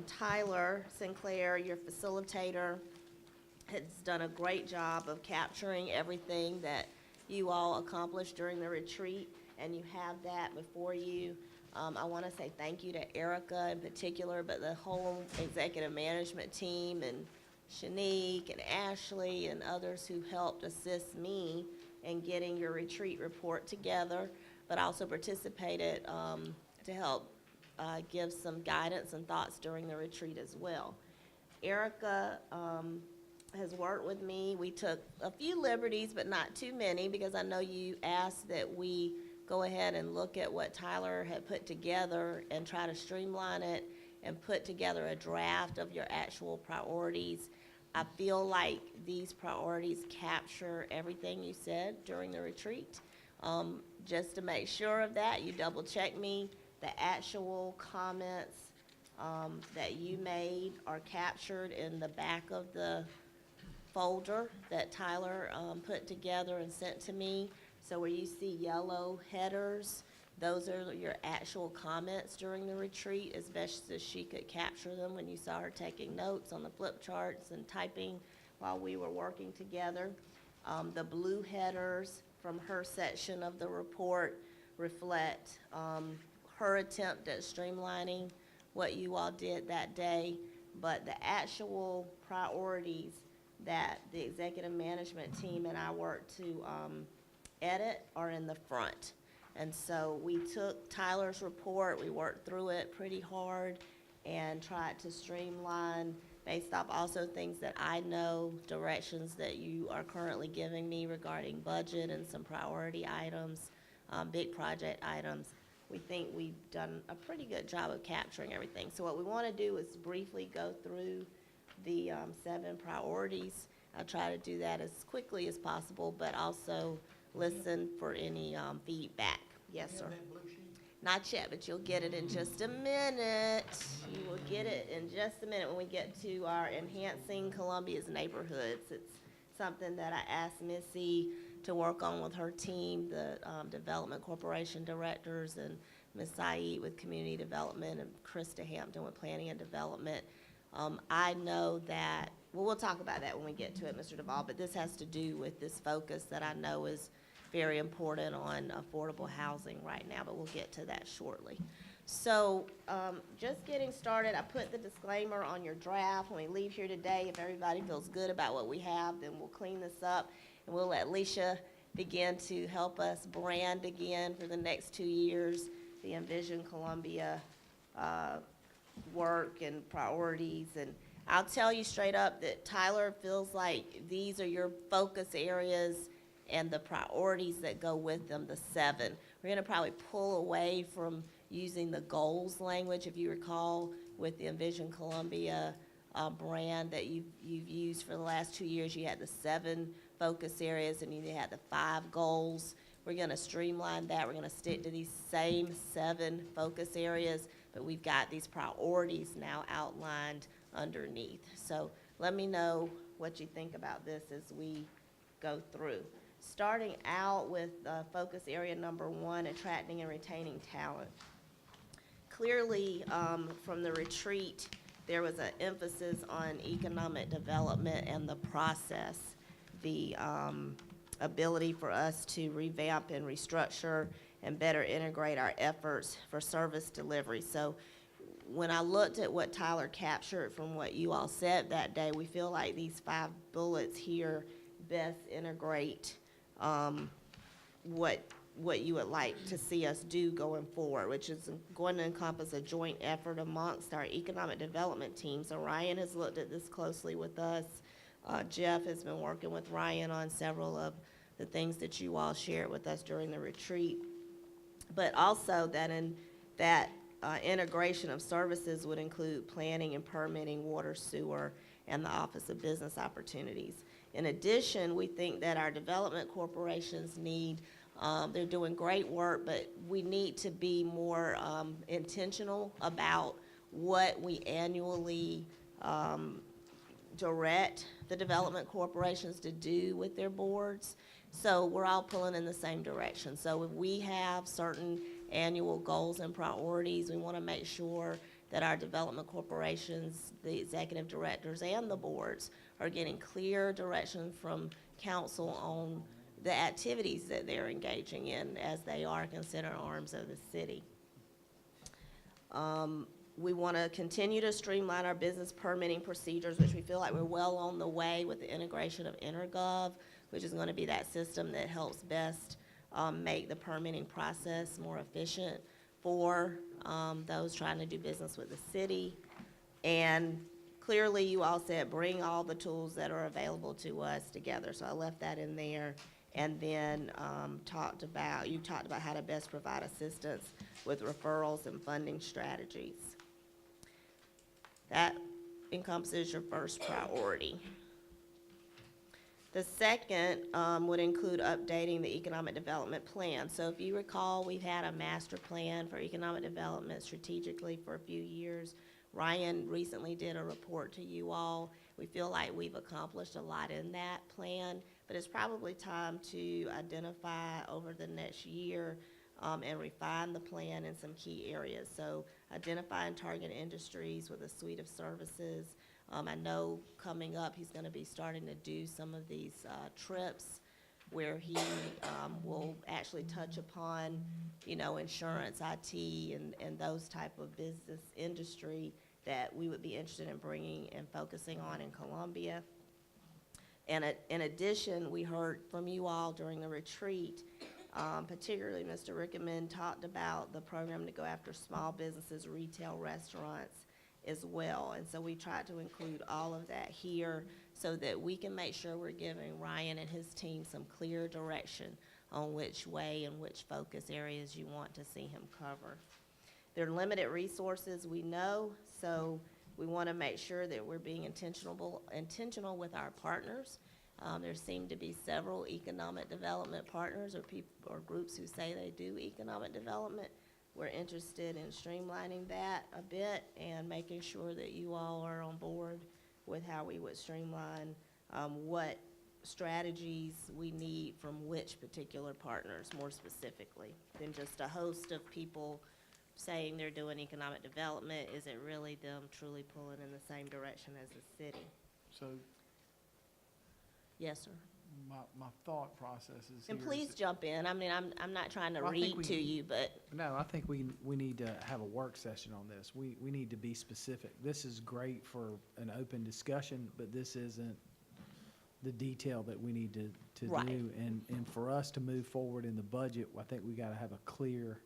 Tyler Sinclair, your facilitator, has done a great job of capturing everything that you all accomplished during the retreat, and you have that before you. I want to say thank you to Erica in particular, but the whole executive management team, and Shanique and Ashley and others who helped assist me in getting your retreat report together, but also participated to help give some guidance and thoughts during the retreat as well. Erica has worked with me. We took a few liberties, but not too many, because I know you asked that we go ahead and look at what Tyler had put together and try to streamline it and put together a draft of your actual priorities. I feel like these priorities capture everything you said during the retreat. Just to make sure of that, you double check me. The actual comments that you made are captured in the back of the folder that Tyler put together and sent to me. So where you see yellow headers, those are your actual comments during the retreat, as best as she could capture them when you saw her taking notes on the flip charts and typing while we were working together. The blue headers from her section of the report reflect her attempt at streamlining what you all did that day, but the actual priorities that the executive management team and I worked to edit are in the front. And so we took Tyler's report, we worked through it pretty hard and tried to streamline based off also things that I know, directions that you are currently giving me regarding budget and some priority items, big project items. We think we've done a pretty good job of capturing everything. So what we want to do is briefly go through the 7 priorities. I'll try to do that as quickly as possible, but also listen for any feedback. Yes, sir. Not yet, but you'll get it in just a minute. You will get it in just a minute when we get to our Enhancing Columbia's Neighborhoods. It's something that I asked Missy to work on with her team, the Development Corporation directors, and Ms. Saeed with Community Development, and Krista Hampton with Planning and Development. I know that, well, we'll talk about that when we get to it, Mr. Duvall, but this has to do with this focus that I know is very important on affordable housing right now, but we'll get to that shortly. So, just getting started, I put the disclaimer on your draft. When we leave here today, if everybody feels good about what we have, then we'll clean this up, and we'll let Leisha begin to help us brand again for the next 2 years, the Envision Columbia work and priorities. And I'll tell you straight up that Tyler feels like these are your focus areas and the priorities that go with them, the 7. We're gonna probably pull away from using the goals language, if you recall, with the Envision Columbia brand that you've used for the last 2 years. You had the 7 focus areas and you had the 5 goals. We're gonna streamline that. We're gonna stick to these same 7 focus areas, but we've got these priorities now outlined underneath. So let me know what you think about this as we go through. Starting out with focus area number 1, attracting and retaining talent. Clearly, from the retreat, there was an emphasis on economic development and the process, the ability for us to revamp and restructure and better integrate our efforts for service delivery. So when I looked at what Tyler captured from what you all said that day, we feel like these 5 bullets here best integrate what you would like to see us do going forward, which is going to encompass a joint effort amongst our economic development team. So Ryan has looked at this closely with us. Jeff has been working with Ryan on several of the things that you all shared with us during the retreat. But also that integration of services would include planning and permitting, water, sewer, and the Office of Business Opportunities. In addition, we think that our development corporations need, they're doing great work, but we need to be more intentional about what we annually direct the development corporations to do with their boards. So we're all pulling in the same direction. So if we have certain annual goals and priorities, we want to make sure that our development corporations, the executive directors and the boards are getting clear direction from council on the activities that they're engaging in as they are considered arms of the city. We want to continue to streamline our business permitting procedures, which we feel like we're well on the way with the integration of InterGov, which is going to be that system that helps best make the permitting process more efficient for those trying to do business with the city. And clearly, you all said bring all the tools that are available to us together. So I left that in there. And then you talked about how to best provide assistance with referrals and funding strategies. That encompasses your first priority. The second would include updating the economic development plan. So if you recall, we've had a master plan for economic development strategically for a few years. Ryan recently did a report to you all. We feel like we've accomplished a lot in that plan, but it's probably time to identify over the next year and refine the plan in some key areas. So identifying target industries with a suite of services. I know coming up, he's going to be starting to do some of these trips where he will actually touch upon, insurance, IT, and those type of business industry that we would be interested in bringing and focusing on in Columbia. And in addition, we heard from you all during the retreat, particularly Mr. Rickaman talked about the program to go after small businesses, retail, restaurants as well. And so we tried to include all of that here so that we can make sure we're giving Ryan and his team some clear direction on which way and which focus areas you want to see him cover. There are limited resources, we know, so we want to make sure that we're being intentional with our partners. There seem to be several economic development partners or groups who say they do economic development. We're interested in streamlining that a bit and making sure that you all are on board with how we would streamline what strategies we need from which particular partners more specifically than just a host of people saying they're doing economic development. Is it really them truly pulling in the same direction as the city? So Yes, sir. my thought processes here. And is please that- jump in. I mean, I'm not trying to Well, I think read to you, but No, I think we need to have a work session on this. We need to be specific. This is great for an open discussion, but this isn't the detail that we need to Right. do. And for us to move forward in the budget, I think we gotta have a clear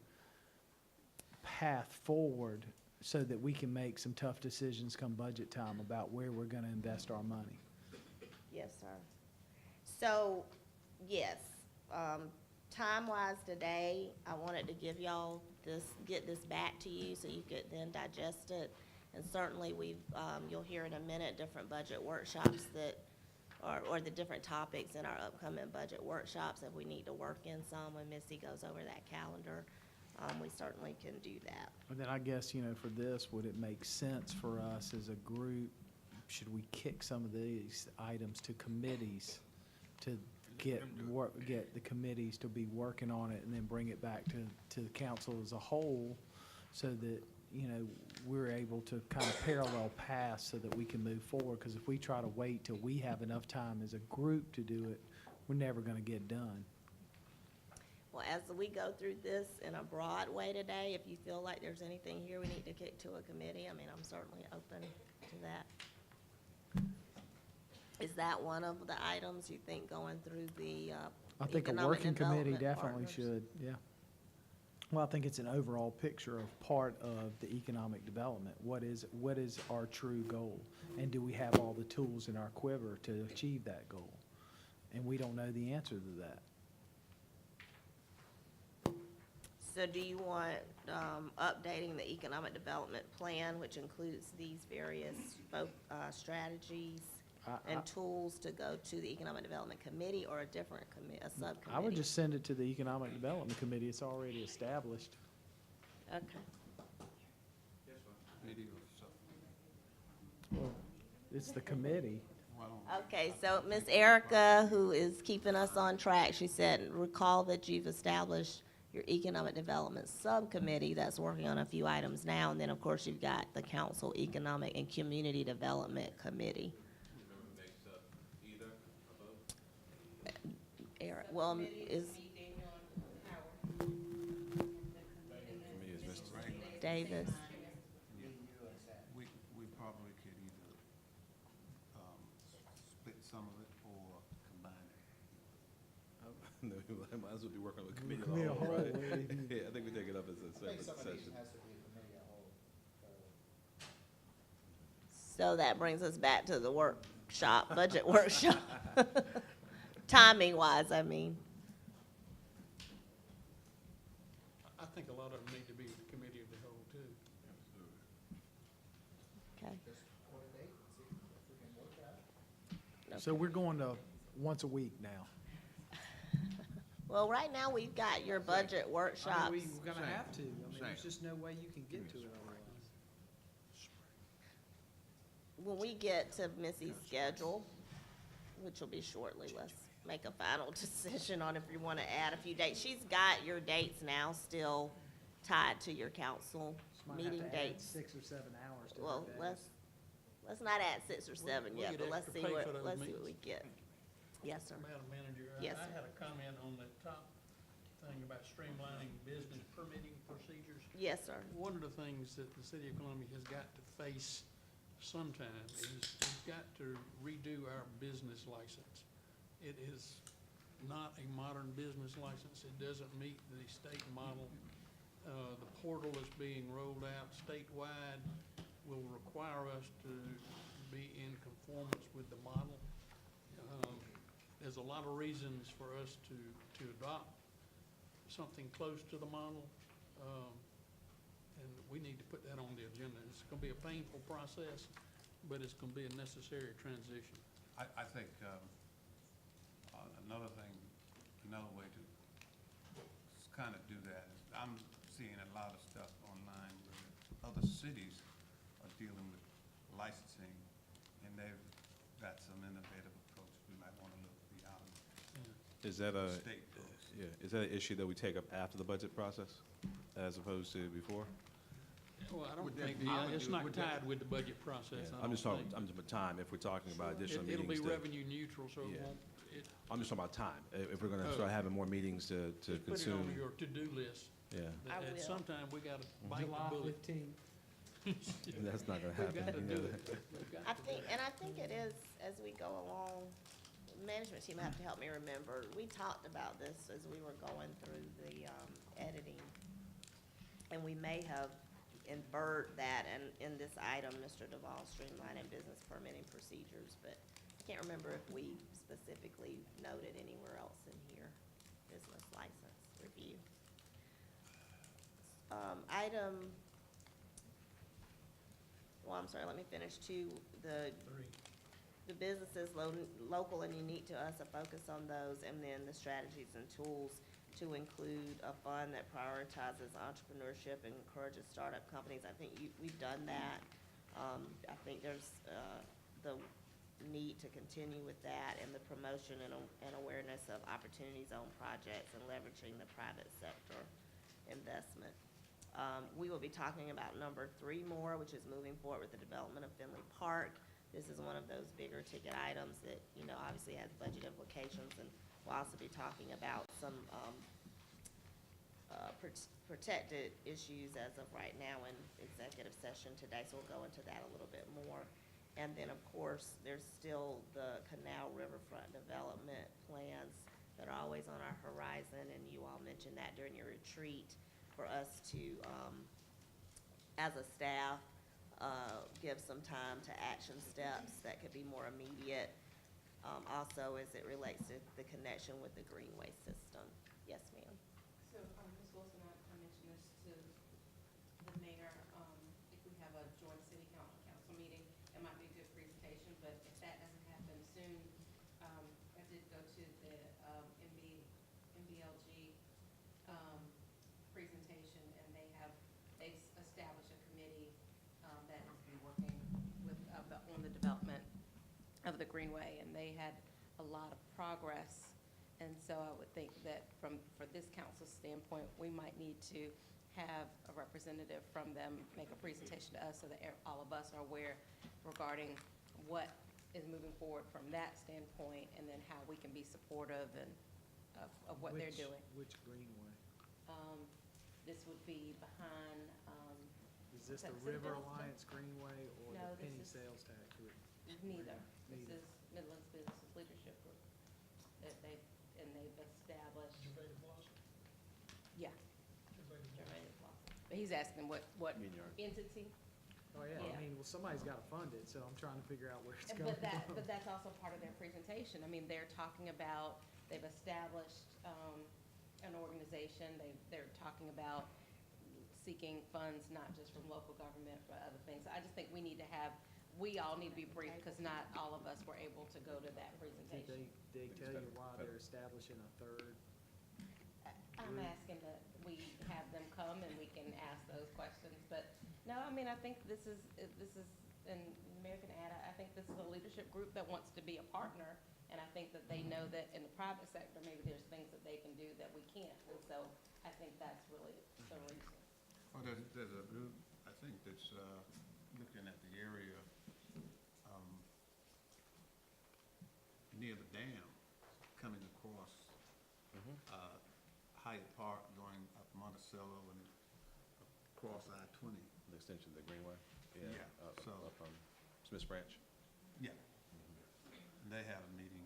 path forward so that we can make some tough decisions come budget time about where we're gonna invest our money. yes, sir. So, yes, time-wise today, I wanted to give y'all this, get this back to you so you could then digest it. And certainly you'll hear in a minute different budget workshops that, or the different topics in our upcoming budget workshops. If we need to work in some, when Missy goes over that calendar, we certainly can do that. And then I guess, for this, would it make sense for us as a group, should we kick some of these items to committees to get the committees to be working on it and then bring it back to the council as a whole so that, we're able to kind of parallel paths so that we can move forward? Because if we try to wait till we have enough time as a group to do it, we're never going to get done. Well, as we go through this in a broad way today, if you feel like there's anything here we need to kick to a committee, I mean, I'm certainly open to that. Is that one of the items you think going through the I think a economic working committee development definitely partners? should, yeah. Well, I think it's an overall picture of part of the economic development. What is our true goal? And do we have all the tools in our quiver to achieve that goal? And we don't know the answer to that. So do you want updating the economic development plan, which includes these various strategies and tools to go to the Economic Development Committee, or a different a subcommittee? I would just send it to the Economic Development Committee. It's already established. Okay. Well, it's the committee. Okay, so Miss Erica, who is keeping us on track, she said, recall that you've established your Economic Development Subcommittee that's working on a few items now, and then, of course, you've got the Council Economic and Community Development Committee. Eric, well, is Davis? We probably could either, split some of it or combine it. No, we might as well be working on the committee Committee of the whole, of right? the whole, Yeah, I think we take it up as a I think separate some of these session. has to be a committee of whole. So that brings us back to the workshop, budget workshop. Timing-wise, I mean. I think a lot of them need to be the committee of the whole, too. Okay. Just for a date, see if we can work out. So we're going to once a week now. Well, right now, we've got your budget Oh, workshops. we're gonna Same. have to. I mean, there's Same. just no way you can get to it otherwise. When we get to Missy's schedule, which will be shortly, let's make a final decision on if you want to add a few dates. She's got your dates now still tied to your council meeting dates. 6 or 7 hours to Well, let's not add 6 or 7 we yet, could but let's extra see pay what, for those let's see what meetings. we get. Yes, sir. Madam Manager, Yes, I sir. had a comment on the top thing about streamlining business permitting procedures. Yes, sir. One of the things that the city of Columbia has got to face sometime is we've got to redo our business license. It is not a modern business license. It doesn't meet the state model. The portal is being rolled out statewide will require us to be in conformance with the model. There's a lot of reasons for us to adopt something close to the model, and we need to put that on the agenda. It's gonna be a painful process, but it's gonna be a necessary transition. I think, another thing, another way to kind of do that is, I'm seeing a lot of stuff online where other cities are dealing with licensing, and they've got some innovative approach. We might want to look beyond Is that a, state folks. yeah, is that an issue that we take up after the budget process as opposed to before? Well, I don't Would that think, be- it's would not that- tied with the budget process, I I'm don't just talking, think. I'm just about time, if we're talking about additional It'll be meetings to. revenue neutral, so Yeah. I'm just talking about time, if we're gonna Oh. start having more meetings to Just put it consume. on your to-do list. Yeah, I At will. some time, we gotta bite the bullet. that's not gonna We happen. gotta you do know it. that. We've got I to do think, it. and I think it is, as we go along, the management team have to help me remember, we talked about this as we were going through the, editing. And we may have invert that in this item, Mr. Duval, streamlining business permitting procedures, but I can't remember if we specifically noted anywhere else in here, business license review. Item, well, I'm sorry, let me finish too, the businesses local and unique to us, a focus on those, and then the strategies and tools to include a fund that prioritizes entrepreneurship and encourages startup companies. I think we've done that. I think there's, the need to continue with that and the promotion and awareness of opportunity zone projects and leveraging the private sector investment. We will be talking about number 3 more, which is moving forward with the development of Finley Park. This is one of those bigger ticket items that, you know, obviously has budget implications, and we'll also be talking about some, protected issues as of right now in executive session today, so we'll go into that a little bit more. And then, of course, there's still the Canal Riverfront development plans that are always on our horizon, and you all mentioned that during your retreat, for us to, as a staff, give some time to action steps that could be more immediate, also as it relates to the connection with the Greenway system. Yes, ma'am. So, Ms. Wilson, I mentioned this to the mayor, if we have a joint city council meeting, it might be a good presentation, but if that doesn't happen soon, I did go to the, MBLG, presentation, and they've established a committee, that has been working with, on the development of the Greenway, and they had a lot of progress. And so I would think that for this council standpoint, we might need to have a representative from them make a presentation to us so that all of us are aware regarding what is moving forward from that standpoint, and then how we can be supportive and of what they're doing. Which Greenway? This would be behind, Is this Is the that River City Business Alliance Greenway or No, the this penny is- sales tax route? neither. This Neither. is Midlands Business Leadership Group. That they've established. Yeah. Gervais Blossom. But he's asking what entity? Oh, yeah, Yeah. I mean, well, somebody's gotta fund it, so I'm trying to figure out where it's But going. but that's also part of their presentation. I mean, they're talking about, they've established, an organization. They're talking about seeking funds, not just from local government, but other things. I just think we all need to be briefed, because not all of us were able to go to that Did presentation. they tell you why they're establishing a third? I'm asking that we have them come and we can ask those questions, but, no, I mean, I think this is, and Mayor can add, I think this is a leadership group that wants to be a partner, and I think that they know that in the private sector, maybe there's things that they can do that we can't, and so I think that's really the reason. Oh, there's a group, I think, that's, looking at the area, near the dam, coming across, Hyatt Park, going up Monticello and across I-20. The extension of the Greenway? Yeah, so- Up on Smith's Branch? Yeah. And they had a meeting,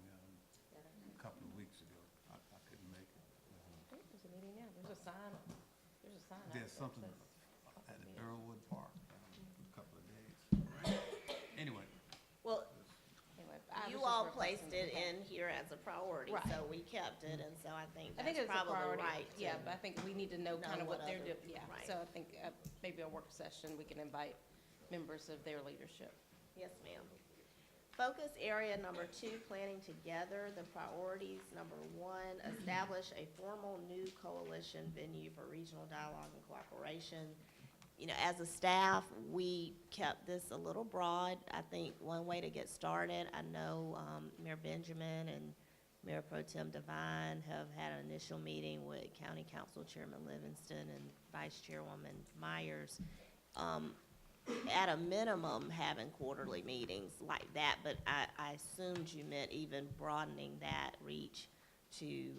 a couple of weeks ago. I couldn't make it. I think there's a meeting now, there's a sign up There's that something says- at the Durwood Park, a couple of days. Anyway, Well, Anyway, I you was just all referencing placed it that. in here as a priority, Right. so we kept it, and so I think I think that's it's a probably priority. right. Yeah, to- but I think we need to know kind of know what what they're other- doing, yeah. right. So I think maybe a work session, we can invite members of their leadership. Yes, ma'am. Focus area number 2, planning together, the priorities. Number 1, establish a formal new coalition venue for regional dialogue and cooperation. You know, as a staff, we kept this a little broad. I think one way to get started, I know Mayor Benjamin and Mayor Pro Tem Devine have had an initial meeting with County Council Chairman Livingston and Vice Chairwoman Myers. at a minimum, having quarterly meetings like that, but I assumed you meant even broadening that reach to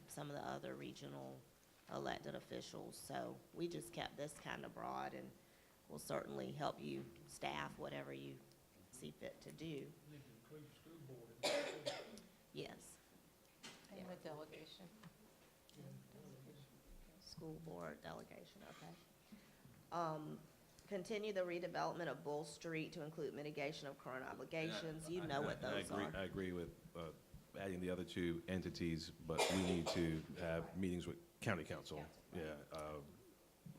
some of the other regional elected officials. So we just kept this kind of broad, and we'll certainly help you staff whatever you see fit to do. Need to include school board in that. Yes, And the delegation. school board delegation, okay. Continue the redevelopment of Bull Street to include mitigation of current obligations. You know what those are. I agree with adding the other two entities, but we need to have meetings with county council, yeah,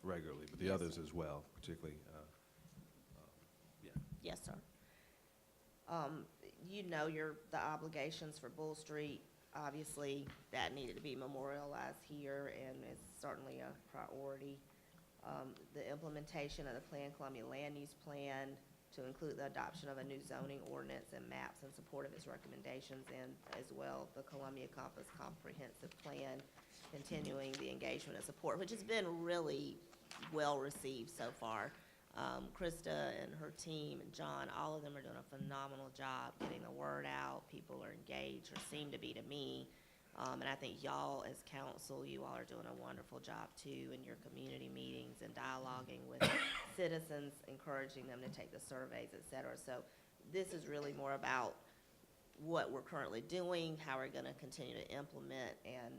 regularly, but the Yes, others sir. as well, particularly, yeah. Yes, sir. You know the obligations for Bull Street. Obviously, that needed to be memorialized here, and it's certainly a priority. The implementation of the Plan Columbia Land Use Plan to include the adoption of a new zoning ordinance and maps in support of its recommendations, and as well, the Columbia Compass Comprehensive Plan, continuing the engagement and support, which has been really well-received so far. Krista and her team and John, all of them are doing a phenomenal job getting the word out. People are engaged, or seem to be to me. And I think y'all as council, you all are doing a wonderful job too in your community meetings and dialoguing with citizens, encouraging them to take the surveys, et cetera. So this is really more about what we're currently doing, how we're gonna continue to implement and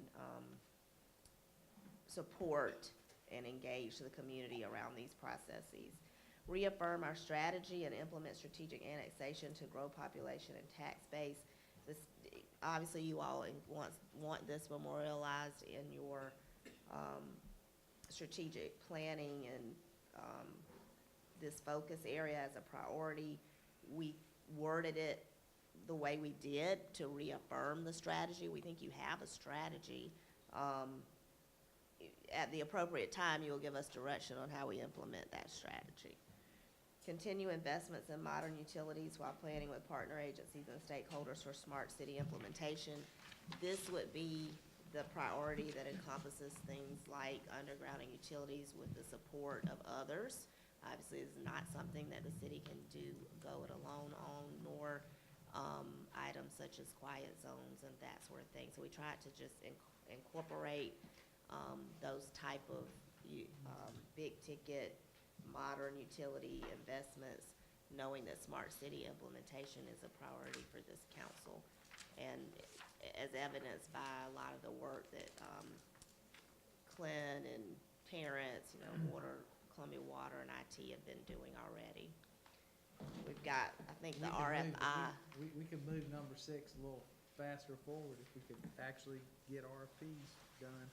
support and engage the community around these processes. Reaffirm our strategy and implement strategic annexation to grow population and tax base. This, obviously, you all want this memorialized in your strategic planning and this focus area as a priority. We worded it the way we did to reaffirm the strategy. We think you have a strategy. At the appropriate time, you will give us direction on how we implement that strategy. Continue investments in modern utilities while planning with partner agencies and stakeholders for smart city implementation. This would be the priority that encompasses things like undergrounding utilities with the support of others. Obviously, it's not something that the city can go it alone on, nor items such as quiet zones and that sort of thing. So we tried to just incorporate those type of big-ticket, modern utility investments, knowing that smart city implementation is a priority for this council. And as evidenced by a lot of the work that Clint and Terrence, Columbia Water and IT have been doing already. We've got, I think, the RFI. We could move number 6 a little faster forward if we could actually get RFPs done.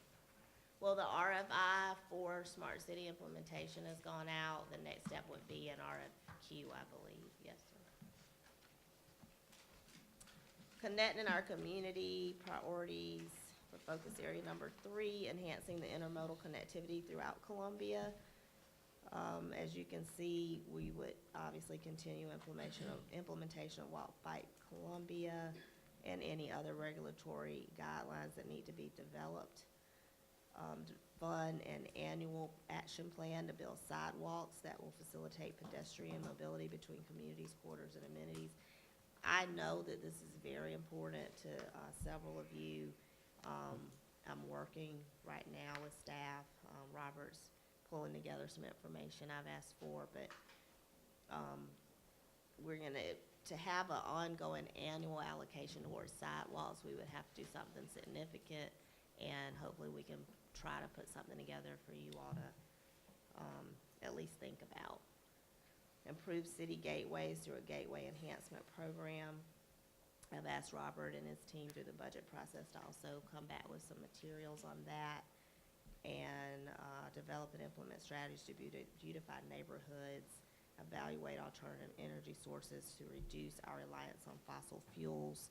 Well, the RFI for smart city implementation has gone out. The next step would be an RFQ, I believe. Yes, sir. Connecting our community priorities for focus area number 3, enhancing the intermodal connectivity throughout Columbia. As you can see, we would obviously continue implementation of Walk Bike Columbia and any other regulatory guidelines that need to be developed. Fund an annual action plan to build sidewalks that will facilitate pedestrian mobility between communities, quarters, and amenities. I know that this is very important to several of you. I'm working right now with staff. Robert's pulling together some information I've asked for, but we're to have an ongoing annual allocation towards sidewalks, we would have to do something significant, and hopefully we can try to put something together for you all to at least think about. Improve city gateways through a gateway enhancement program. I've asked Robert and his team through the budget process to also come back with some materials on that, and develop and implement strategies to beautify neighborhoods, evaluate alternative energy sources to reduce our reliance on fossil fuels.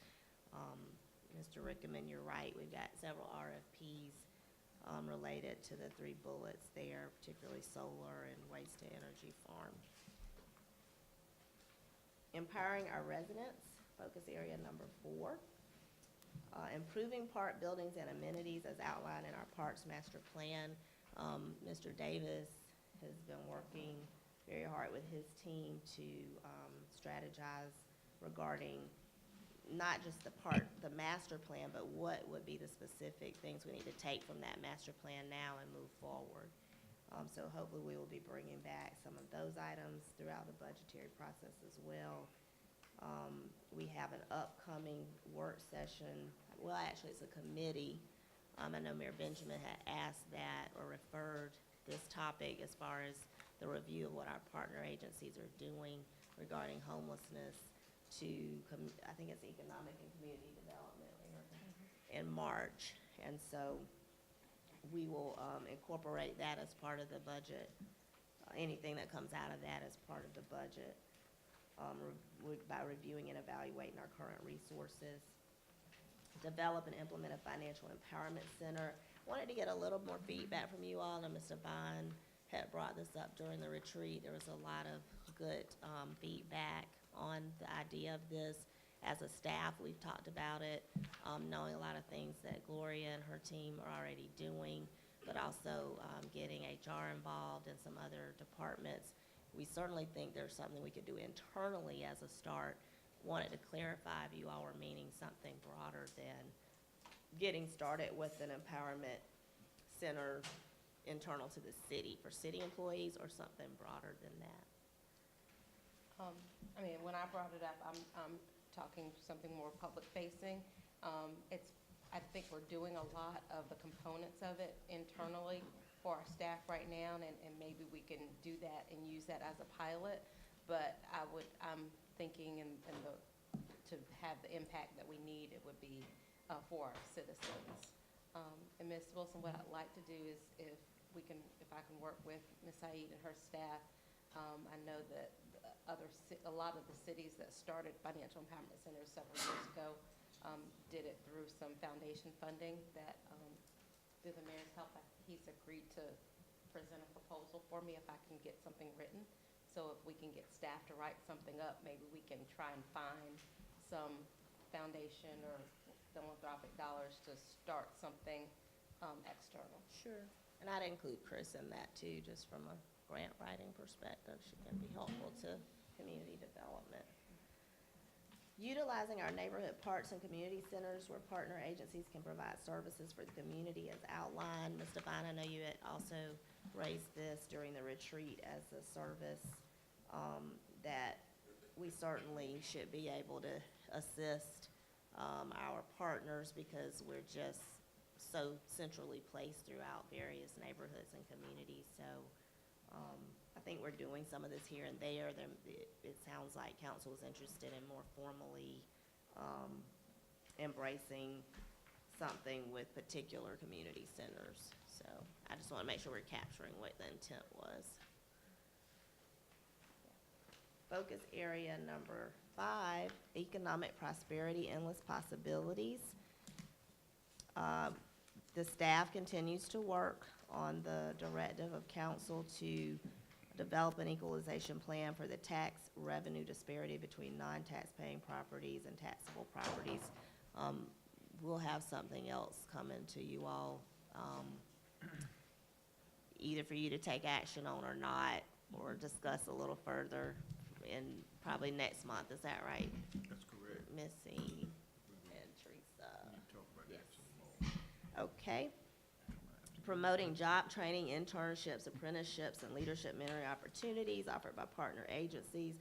Mr. Rickman, you're right, we've got several RFPs related to the 3 bullets there, particularly solar and waste-to-energy farm. Empowering our residents, focus area number 4. Improving park buildings and amenities as outlined in our Parks Master Plan. Mr. Davis has been working very hard with his team to strategize regarding not just the master plan, but what would be the specific things we need to take from that master plan now and move forward. So hopefully we will be bringing back some of those items throughout the budgetary process as well. We have an upcoming work session, well, actually, it's a committee. I know Mayor Benjamin had asked that or referred this topic as far as the review of what our partner agencies are doing regarding homelessness to, I think it's economic and community development in March. And so we will incorporate that as part of the budget, anything that comes out of that as part of the budget, by reviewing and evaluating our current resources. Develop and implement a financial empowerment center. Wanted to get a little more feedback from you all, and Mr. Vine had brought this up during the retreat. There was a lot of good feedback on the idea of this. As a staff, we've talked about it, knowing a lot of things that Gloria and her team are already doing, but also getting HR involved and some other departments. We certainly think there's something we could do internally as a start. Wanted to clarify if you all were meaning something broader than getting started with an empowerment center internal to the city for city employees, or something broader than that. I mean, when I brought it up, I'm talking something more public-facing. I think we're doing a lot of the components of it internally for our staff right now, and maybe we can do that and use that as a pilot. But I'm thinking to have the impact that we need, it would be for our citizens. And Ms. Wilson, what I'd like to do is if I can work with Ms. Saeed and her staff. I know that a lot of the cities that started financial empowerment centers several years ago did it through some foundation funding that, through the mayor's help, he's agreed to present a proposal for me if I can get something written. So if we can get staff to write something up, maybe we can try and find some foundation or philanthropic dollars to start something external. Sure. And I'd include Chris in that too, just from a grant writing perspective. She can be helpful to community development. Utilizing our neighborhood parks and community centers where partner agencies can provide services for the community as outlined. Mr. Vine, I know you had also raised this during the retreat as a service that we certainly should be able to assist our partners, because we're just so centrally placed throughout various neighborhoods and communities. So I think we're doing some of this here and there. It sounds like council is interested in more formally embracing something with particular community centers. So I just want to make sure we're capturing what the intent was. Focus area number 5, economic prosperity, endless possibilities. The staff continues to work on the directive of council to develop an equalization plan for the tax revenue disparity between non-tax paying properties and taxable properties. We'll have something else coming to you all, either for you to take action on or not, or discuss a little further in probably next month. Is that right? That's correct. Missy and Teresa. You talk about that some more. Okay. Promoting job training, internships, apprenticeships, and leadership mentoring opportunities offered by partner agencies.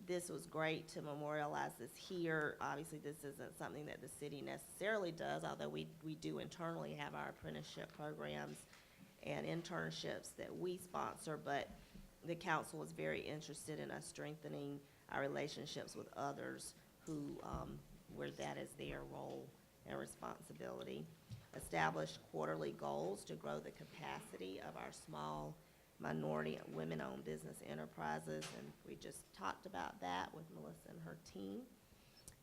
This was great to memorialize this here. Obviously, this isn't something that the city necessarily does, although we do internally have our apprenticeship programs and internships that we sponsor, but the council was very interested in us strengthening our relationships with others who, where that is their role and responsibility. Establish quarterly goals to grow the capacity of our small minority and women-owned business enterprises, and we just talked about that with Melissa and her team.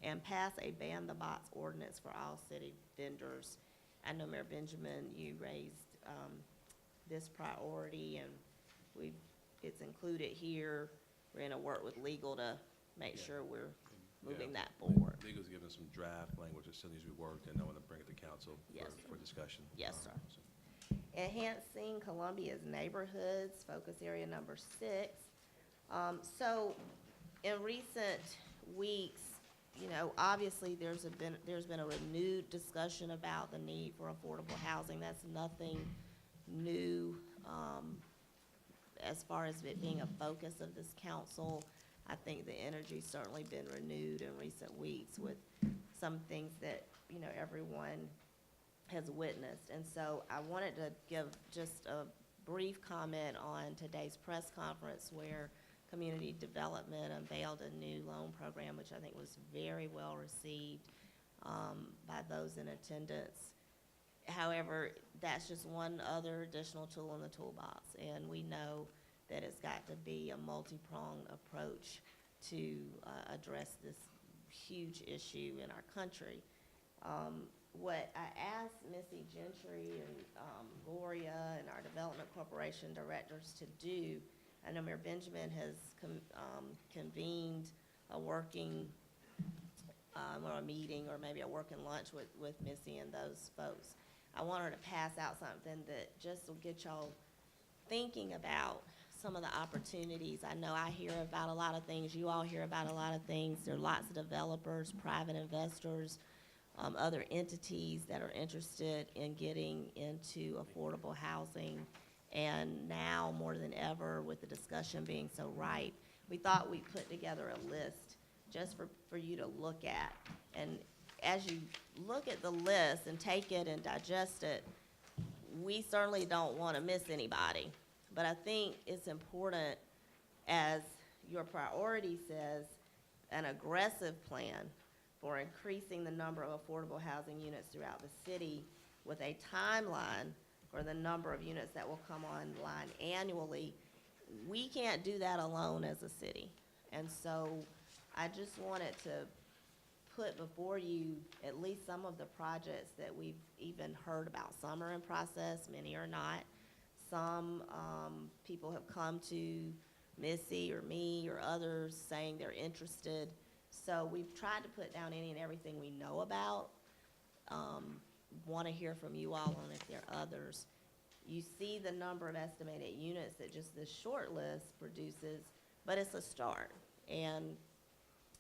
And pass a ban the box ordinance for all city vendors. I know Mayor Benjamin, you raised this priority, and it's included here. We're gonna work with legal to make sure we're moving that forward. Legal's given some draft language that still needs to be worked, and I want to bring it to council Yes, for discussion. Yes, sir. Enhancing Columbia's neighborhoods, focus area number 6. So in recent weeks, obviously there's been a renewed discussion about the need for affordable housing. That's nothing new, as far as it being a focus of this council. I think the energy's certainly been renewed in recent weeks with some things that, everyone has witnessed. And so I wanted to give just a brief comment on today's press conference where Community Development unveiled a new loan program, which I think was very well received by those in attendance. However, that's just one other additional tool in the toolbox, and we know that it's got to be a multi-pronged approach to address this huge issue in our country. What I asked Missy Gentry and Gloria and our Development Corporation directors to do, I know Mayor Benjamin has convened a working or a meeting or maybe a working lunch with Missy and those folks. I want her to pass out something that just will get y'all thinking about some of the opportunities. I know I hear about a lot of things. You all hear about a lot of things. There are lots of developers, private investors, other entities that are interested in getting into affordable housing. And now more than ever, with the discussion being so ripe, we thought we'd put together a list just for you to look at. And as you look at the list and take it and digest it, we certainly don't want to miss anybody. But I think it's important, as your priority says, an aggressive plan for increasing the number of affordable housing units throughout the city with a timeline for the number of units that will come online annually. We can't do that alone as a city. And so I just wanted to put before you at least some of the projects that we've even heard about. Some are in process, many are not. Some people have come to Missy or me or others saying they're interested. So we've tried to put down any and everything we know about. Want to hear from you all on if there are others. You see the number of estimated units that just this short list produces, but it's a start. And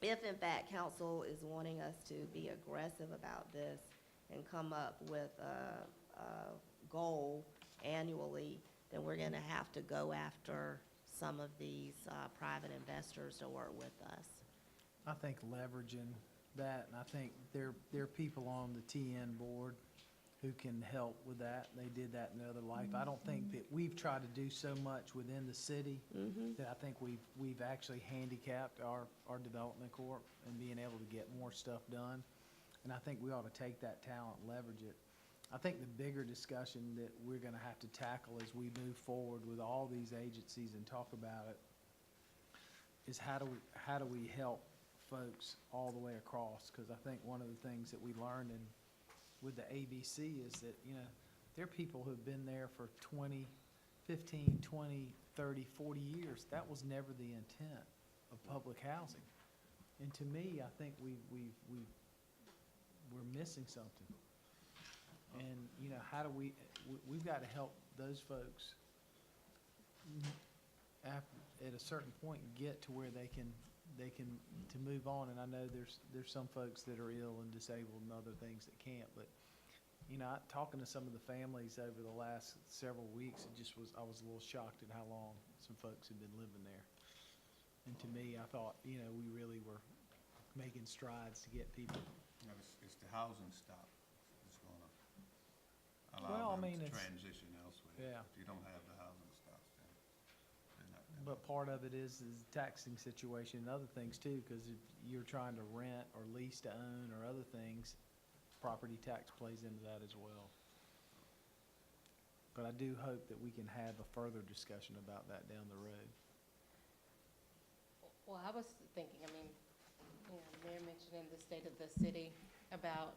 if in fact council is wanting us to be aggressive about this and come up with a goal annually, then we're going to have to go after some of these private investors to work with us. I think leveraging that, and I think there are people on the TN board who can help with that. They did that in their other life. I don't think that we've tried to do so much within the city that I think we've actually handicapped our development corp and being able to get more stuff done. And I think we ought to take that talent, leverage it. I think the bigger discussion that we're going to have to tackle as we move forward with all these agencies and talk about it is how do we help folks all the way across? Because I think one of the things that we learned with the ABC is that, there are people who've been there for 15, 20, 30, 40 years. That was never the intent of public housing. And to me, I think we're missing something. And, how do we've got to help those folks at a certain point get to where they can to move on. And I know there's some folks that are ill and disabled and other things that can't, but talking to some of the families over the last several weeks, I was a little shocked at how long some folks have been living there. And to me, I thought, we really were making strides to get people. It's the housing stock that's gonna allow them to transition elsewhere. Yeah. If you don't have the housing stocks, then they're not gonna. But part of it is taxing situation and other things too, because if you're trying to rent or lease to own or other things, property tax plays into that as well. But I do hope that we can have a further discussion about that down the road. Well, I was thinking, the mayor mentioned in the state of the city about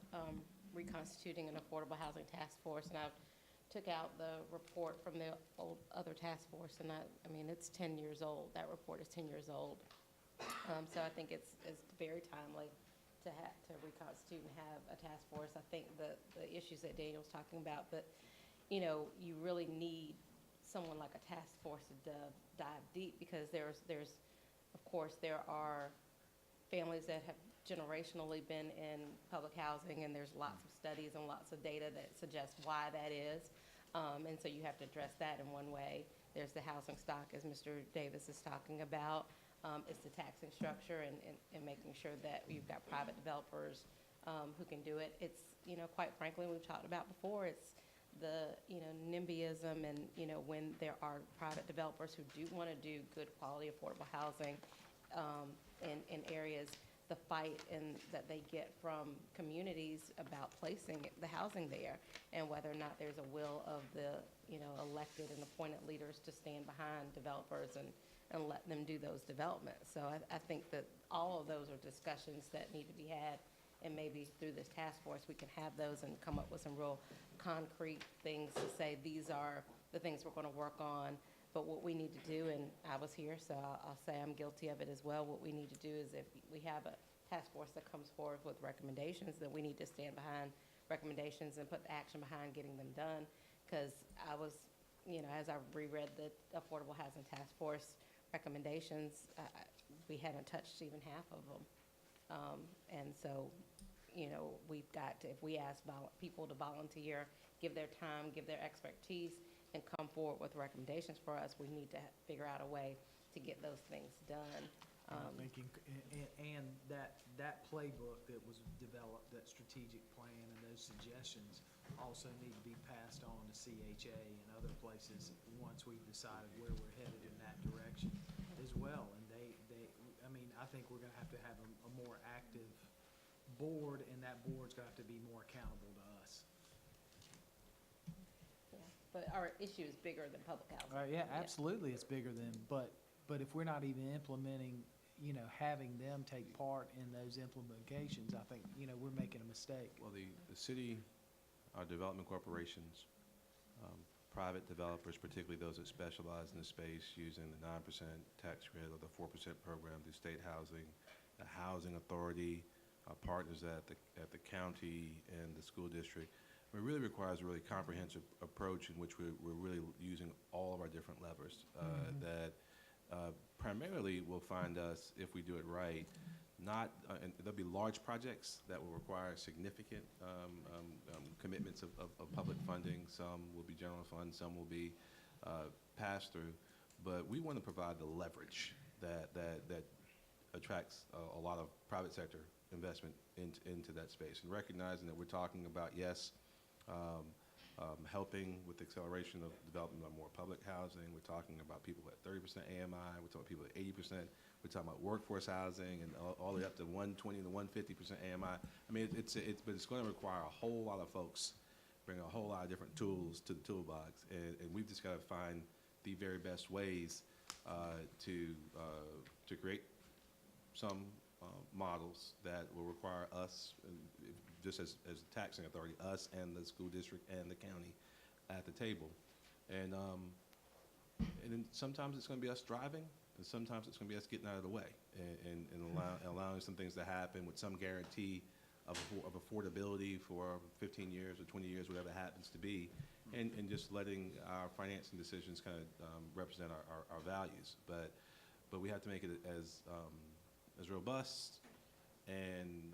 reconstituting an affordable housing task force, and I took out the report from the old other task force, and it's 10 years old. That report is 10 years old. So I think it's very timely to reconstitute and have a task force. I think the issues that Daniel's talking about, but you really need someone like a task force to dive deep, because of course, there are families that have generationally been in public housing, and there's lots of studies and lots of data that suggest why that is. And so you have to address that in one way. There's the housing stock, as Mr. Davis is talking about. It's the taxing structure and making sure that you've got private developers who can do it. It's, quite frankly, we've talked about before, it's the, NIMBYism, and, when there are private developers who do want to do good quality affordable housing in areas, the fight that they get from communities about placing the housing there, and whether or not there's a will of the, elected and appointed leaders to stand behind developers and let them do those developments. So I think that all of those are discussions that need to be had, and maybe through this task force, we can have those and come up with some real concrete things to say, these are the things we're gonna work on. But what we need to do, and I was here, so I'll say I'm guilty of it as well, what we need to do is, if we have a task force that comes forward with recommendations, then we need to stand behind recommendations and put the action behind getting them done. Because I was, as I reread the Affordable Housing Task Force recommendations, we haven't touched even half of them. And so, we've got to, if we ask people to volunteer, give their time, give their expertise, and come forward with recommendations for us, we need to figure out a way to get those things done. I'm thinking, and that playbook that was developed, that strategic plan and those suggestions also need to be passed on to CHA and other places once we've decided where we're headed in that direction as well. And I think we're gonna have to have a more active board, and that board's gonna have to be more accountable to us. Yeah, but our issue is bigger than public housing. Yeah, absolutely, it's bigger than, but if we're not even implementing, having them take part in those implementations, I think, we're making a mistake. Well, the city, our development corporations, private developers, particularly those that specialize in the space, using the 9% tax credit or the 4% program through state housing, the housing authority, our partners at the county and the school district. It really requires a really comprehensive approach in which we're really using all of our different levers that primarily will find us, if we do it right, and there'll be large projects that will require significant commitments of public funding. Some will be general funds, some will be passed through. But we want to provide the leverage that attracts a lot of private sector investment into that space, and recognizing that we're talking about, yes, helping with the acceleration of development of more public housing. We're talking about people at 30% AMI. We're talking about people at 80%. We're talking about workforce housing, and all the way up to 120 to 150% AMI. I mean, but it's going to require a whole lot of folks bring a whole lot of different tools to the toolbox, and we've just got to find the very best ways to create some models that will require us, just as the taxing authority, us and the school district and the county at the table. And then sometimes it's going to be us driving, and sometimes it's going to be us getting out of the way and allowing some things to happen with some guarantee of affordability for 15 years or 20 years, whatever it happens to be, and just letting our financing decisions kind of represent our values. But we have to make it as robust and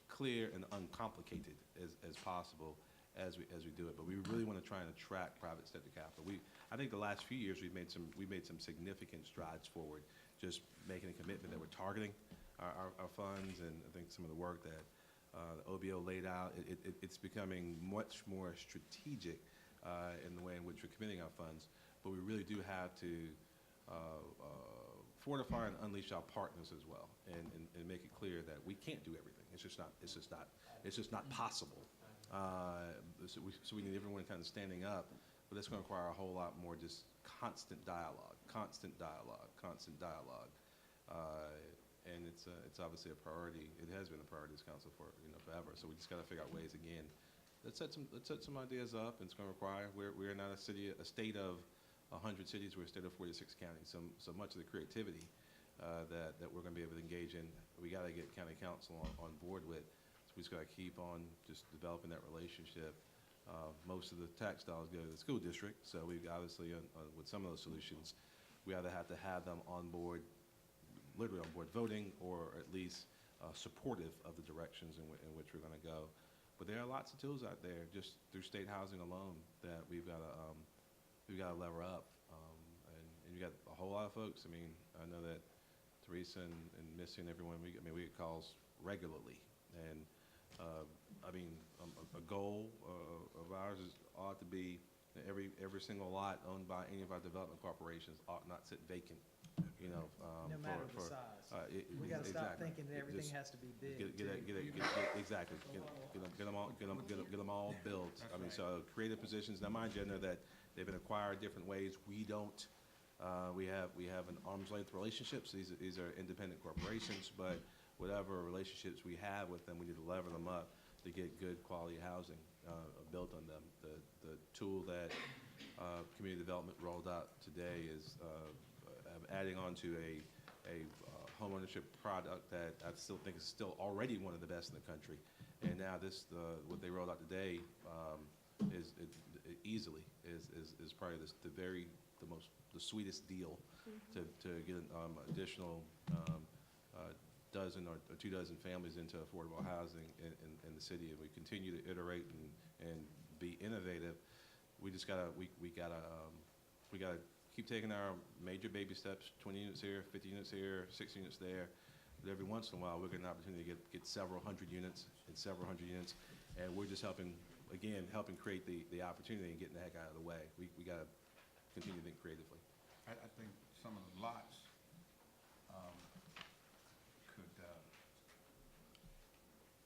clear and uncomplicated as possible as we do it. But we really want to try and attract private sector capital. I think the last few years we've made some significant strides forward, just making a commitment that we're targeting our funds, and I think some of the work that the OBO laid out, it's becoming much more strategic in the way in which we're committing our funds. But we really do have to fortify and unleash our partners as well, and make it clear that we can't do everything. It's just not possible. So we need everyone kind of standing up, but that's going to require a whole lot more just constant dialogue. And it's obviously a priority. It has been a priority of this council for forever. So we just got to figure out ways again. Let's set some ideas up, and it's going to require. We're not a state of 100 cities. We're a state of 46 counties. So much of the creativity that we're going to be able to engage in, we got to get county council on board with. So we just got to keep on just developing that relationship most of the tax dollars go to the school district, so we obviously, with some of those solutions, we either have to have them on board, literally on board voting, or at least supportive of the directions in which we're going to go. But there are lots of tools out there, just through state housing alone, that we've got to lever up. And you got a whole lot of folks. I mean, I know that Teresa and Missy and everyone, we get calls regularly. And I mean, a goal of ours ought to be that every single lot owned by any of our development corporations ought not sit vacant. You know, No matter the size. We gotta stop thinking that everything has to be big. Exactly. Get them all built. I mean, so creative positions. Now, mind you, I know that they've been acquired different ways. We don't. We have an arm's length relationships. These are independent corporations, but whatever relationships we have with them, we need to lever them up to get good quality housing built on them. The tool that community development rolled out today is adding on to a homeownership product that I still think is still already one of the best in the country. And now what they rolled out today is probably the sweetest deal to get additional dozen or 2 dozen families into affordable housing in the city. And we continue to iterate and be innovative. We just gotta keep taking our major baby steps, 20 units here, 50 units here, 60 units there. But every once in a while, we're getting an opportunity to get several hundred units, and we're just helping create the opportunity and getting the heck out of the way. We got to continue to think creatively. I think some of the lots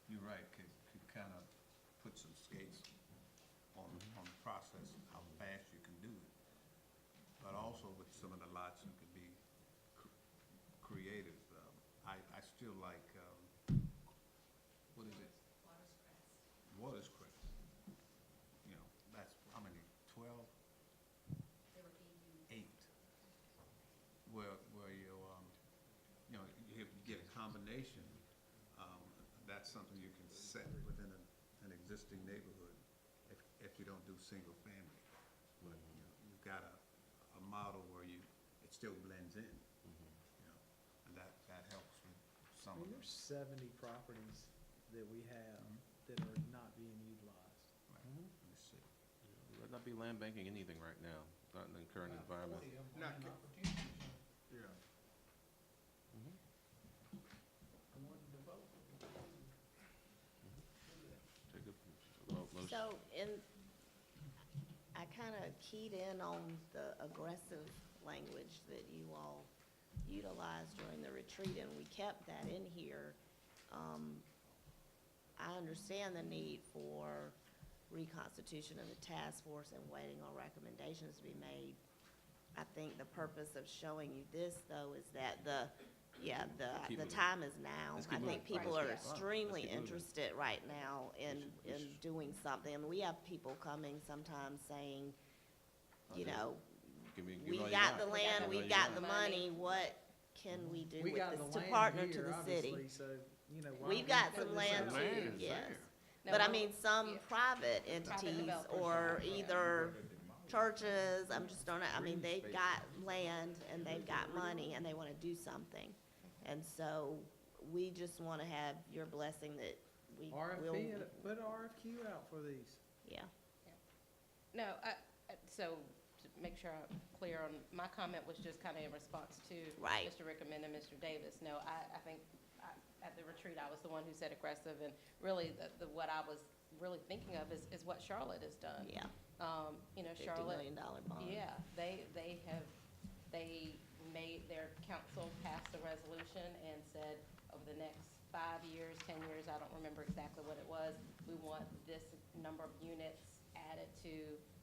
you're right, could kind of put some skates on the process, how fast you can do it. But also with some of the lots, you could be creative. I still like, what is it? Water's Crest. You know, that's how many, 12? There were 8. 8. Where you get a combination. That's something you can set within an existing neighborhood if you don't do single family. But you've got a model where it still blends in. And that helps with some I mean, of there's 70 properties that we have that are not being utilized. Right. Let me see. Let not be land banking anything right now, not in the current environment. Yeah. So I kind of keyed in on the aggressive language that you all utilized during the retreat, and we kept that in here. I understand the need for reconstitution of the task force and waiting on recommendations to be made. I think the purpose of showing you this, though, is that the time is now. I think people are extremely interested right now in doing something. I mean, we have people coming sometimes saying, you know, we got the land, we got the money, what can we do with this to partner to the city? We've got some land too, yes. But I mean, some private entities or either churches, I mean, they've got land and they've got money and they want to do something. And so we just want to have your blessing that we will. Put an RFQ out for these. Yeah. No, so to make sure I'm clear on, my comment was just kind of in response to Right. Mr. Rickman and Mr. Davis. No, I think at the retreat, I was the one who said aggressive, and really what I was really thinking of is what Charlotte has done. Yeah. Charlotte. $50 million bond. Yeah, they made their council pass a resolution and said over the next 5 years, 10 years, I don't remember exactly what it was, we want this number of units added to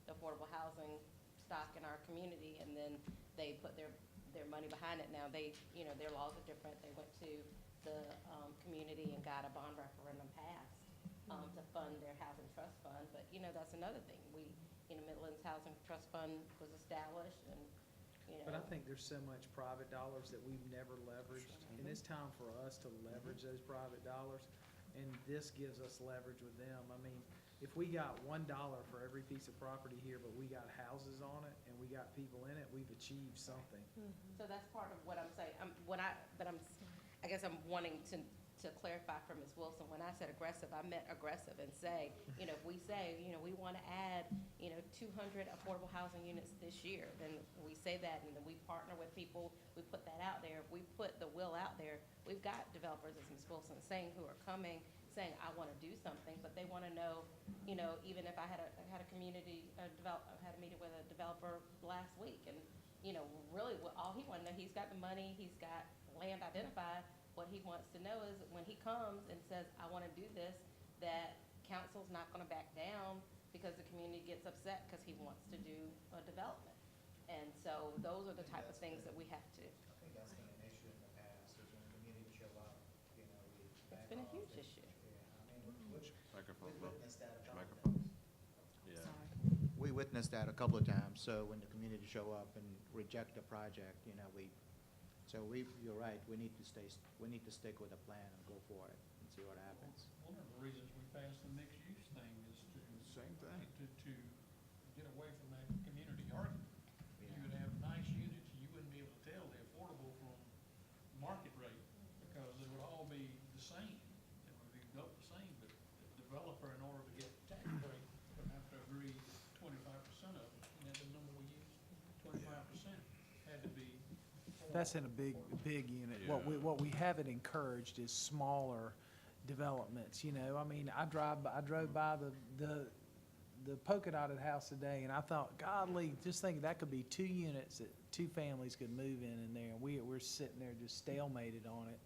the affordable housing stock in our community, and then they put their money behind it. Now their laws are different. They went to the community and got a bond referendum passed to fund their housing trust fund. But that's another thing. Midland's Housing Trust Fund was established, and But I think there's so much private dollars that we've never leveraged, and it's time for us to leverage those private dollars, and this gives us leverage with them. I mean, if we got $1 for every piece of property here, but we got houses on it and we got people in it, we've achieved something. So that's part of what I'm saying, I guess I'm wanting to clarify for Ms. Wilson, when I said aggressive, I meant aggressive and say, if we say, we want to add, 200 affordable housing units this year, then we say that and then we partner with people, we put that out there. If we put the will out there, we've got developers, as Ms. Wilson is saying, who are coming, saying, I want to do something, but they want to know, even if I had a community, I had a meeting with a developer last week, and, really, all he wanted to know, he's got the money, he's got land identified. What he wants to know is when he comes and says, I want to do this, that council's not going to back down because the community gets upset because he wants to do a development. And so those are the type of things that we have to. I think that's been an issue in the past, is when the community show up, we It's been a huge issue. Yeah, I mean, Microphone, we Bo. witnessed that a couple of Microphone. times. Yeah. We witnessed that a couple of times, so when the community show up and reject the project, you're right, we need to stick with the plan and go for it and see what happens. One of the reasons we passed the mixed use thing is to. Same thing. To get away from that community argument. You would have nice units, you wouldn't be able to tell the affordable from market rate, because they would all be the same. It would be built the same, but the developer, in order to get the tax break, would have to agree 25% of it. And that's the number we used, 25% had to be. That's in a big unit. What we haven't encouraged is smaller developments, I mean, I drove by the polka dotted house today, and I thought, golly, just think that could be 2 units that 2 families could move in there, and we're sitting there just stalemated on it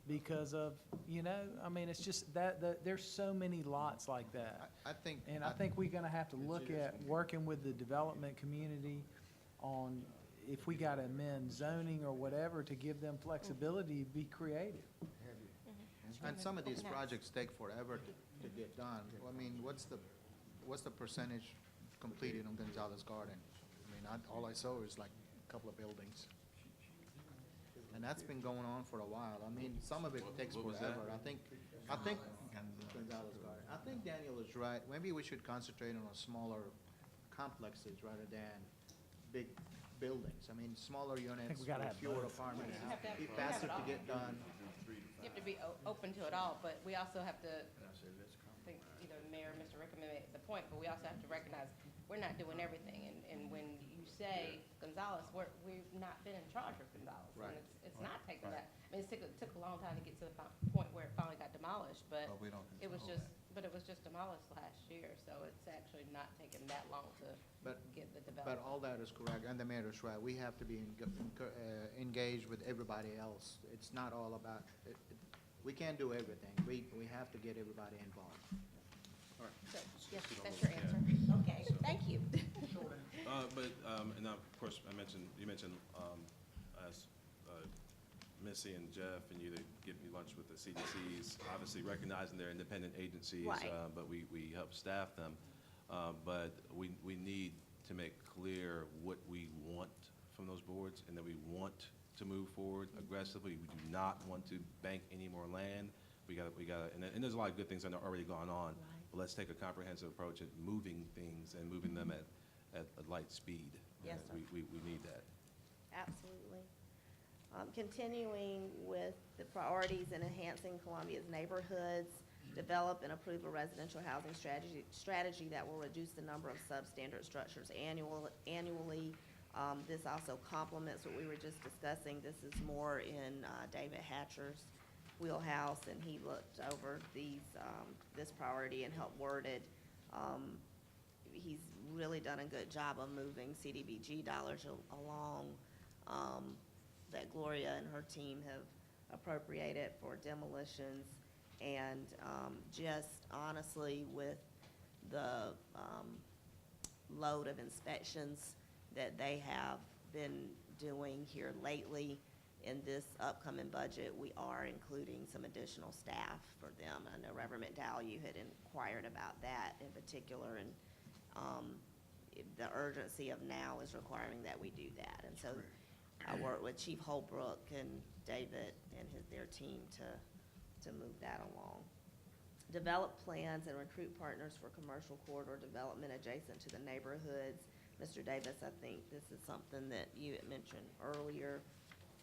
because of, I mean, it's just there's so many lots like that. I think. And I think we're gonna have to look at working with the development community on if we gotta amend zoning or whatever to give them flexibility to be creative. And some of these projects take forever to get done. I mean, what's the percentage completed on Gonzalez Garden? I mean, all I saw is like a couple of buildings. And that's been going on for a while. I mean, some of it takes What was that? forever. I think Gonzalez Garden. I think Daniel is right. Maybe we should concentrate on smaller complexes rather than big buildings. I mean, smaller units, we gotta with have fewer both. apartments, You have to have- be you have faster it to all. get done. You have to be open to it all, but we also have to, I think either the mayor or Mr. Rickham made the point, but we also have to recognize we're not doing everything. And when you say Gonzalez, we've not been in charge of Gonzalez. Right. And it's not taking that, I mean, it took a long time to get to the point where it finally got demolished, but But we don't it was control just demolished last year, so it's actually not taking that long to But, get the but development. all that is correct, and the mayor is right. We have to be engaged with everybody else. It's not all about, we can't do everything. We have to get everybody involved. So, yes, that's your answer. Okay, thank you. And now, of course, you mentioned, as Missy and Jeff and you to get me lunch with the CDCs, obviously recognizing they're independent agencies, Right. but we help staff them. But we need to make clear what we want from those boards and that we want to move forward aggressively. We do not want to bank any more land. We gotta, and there's a lot of good things that are already gone on. But let's take a comprehensive approach at moving things and moving them at a light speed. Yes, sir. We need that. Absolutely. Continuing with the priorities in enhancing Columbia's neighborhoods, develop and approve a residential housing strategy that will reduce the number of substandard structures annually. This also complements what we were just discussing. This is more in David Hatcher's wheelhouse, and he looked over this priority and helped word it. He's really done a good job of moving CDBG dollars along that Gloria and her team have appropriated for demolitions. And just honestly, with the load of inspections that they have been doing here lately, in this upcoming budget, we are including some additional staff for them. I know Reverend McDowell, you had inquired about that in particular, and the urgency of now is requiring that we do that. And so I work with Chief Holbrook and David and their team to move that along. develop plans and recruit partners for commercial corridor development adjacent to the neighborhoods. Mr. Davis, I think this is something that you had mentioned earlier,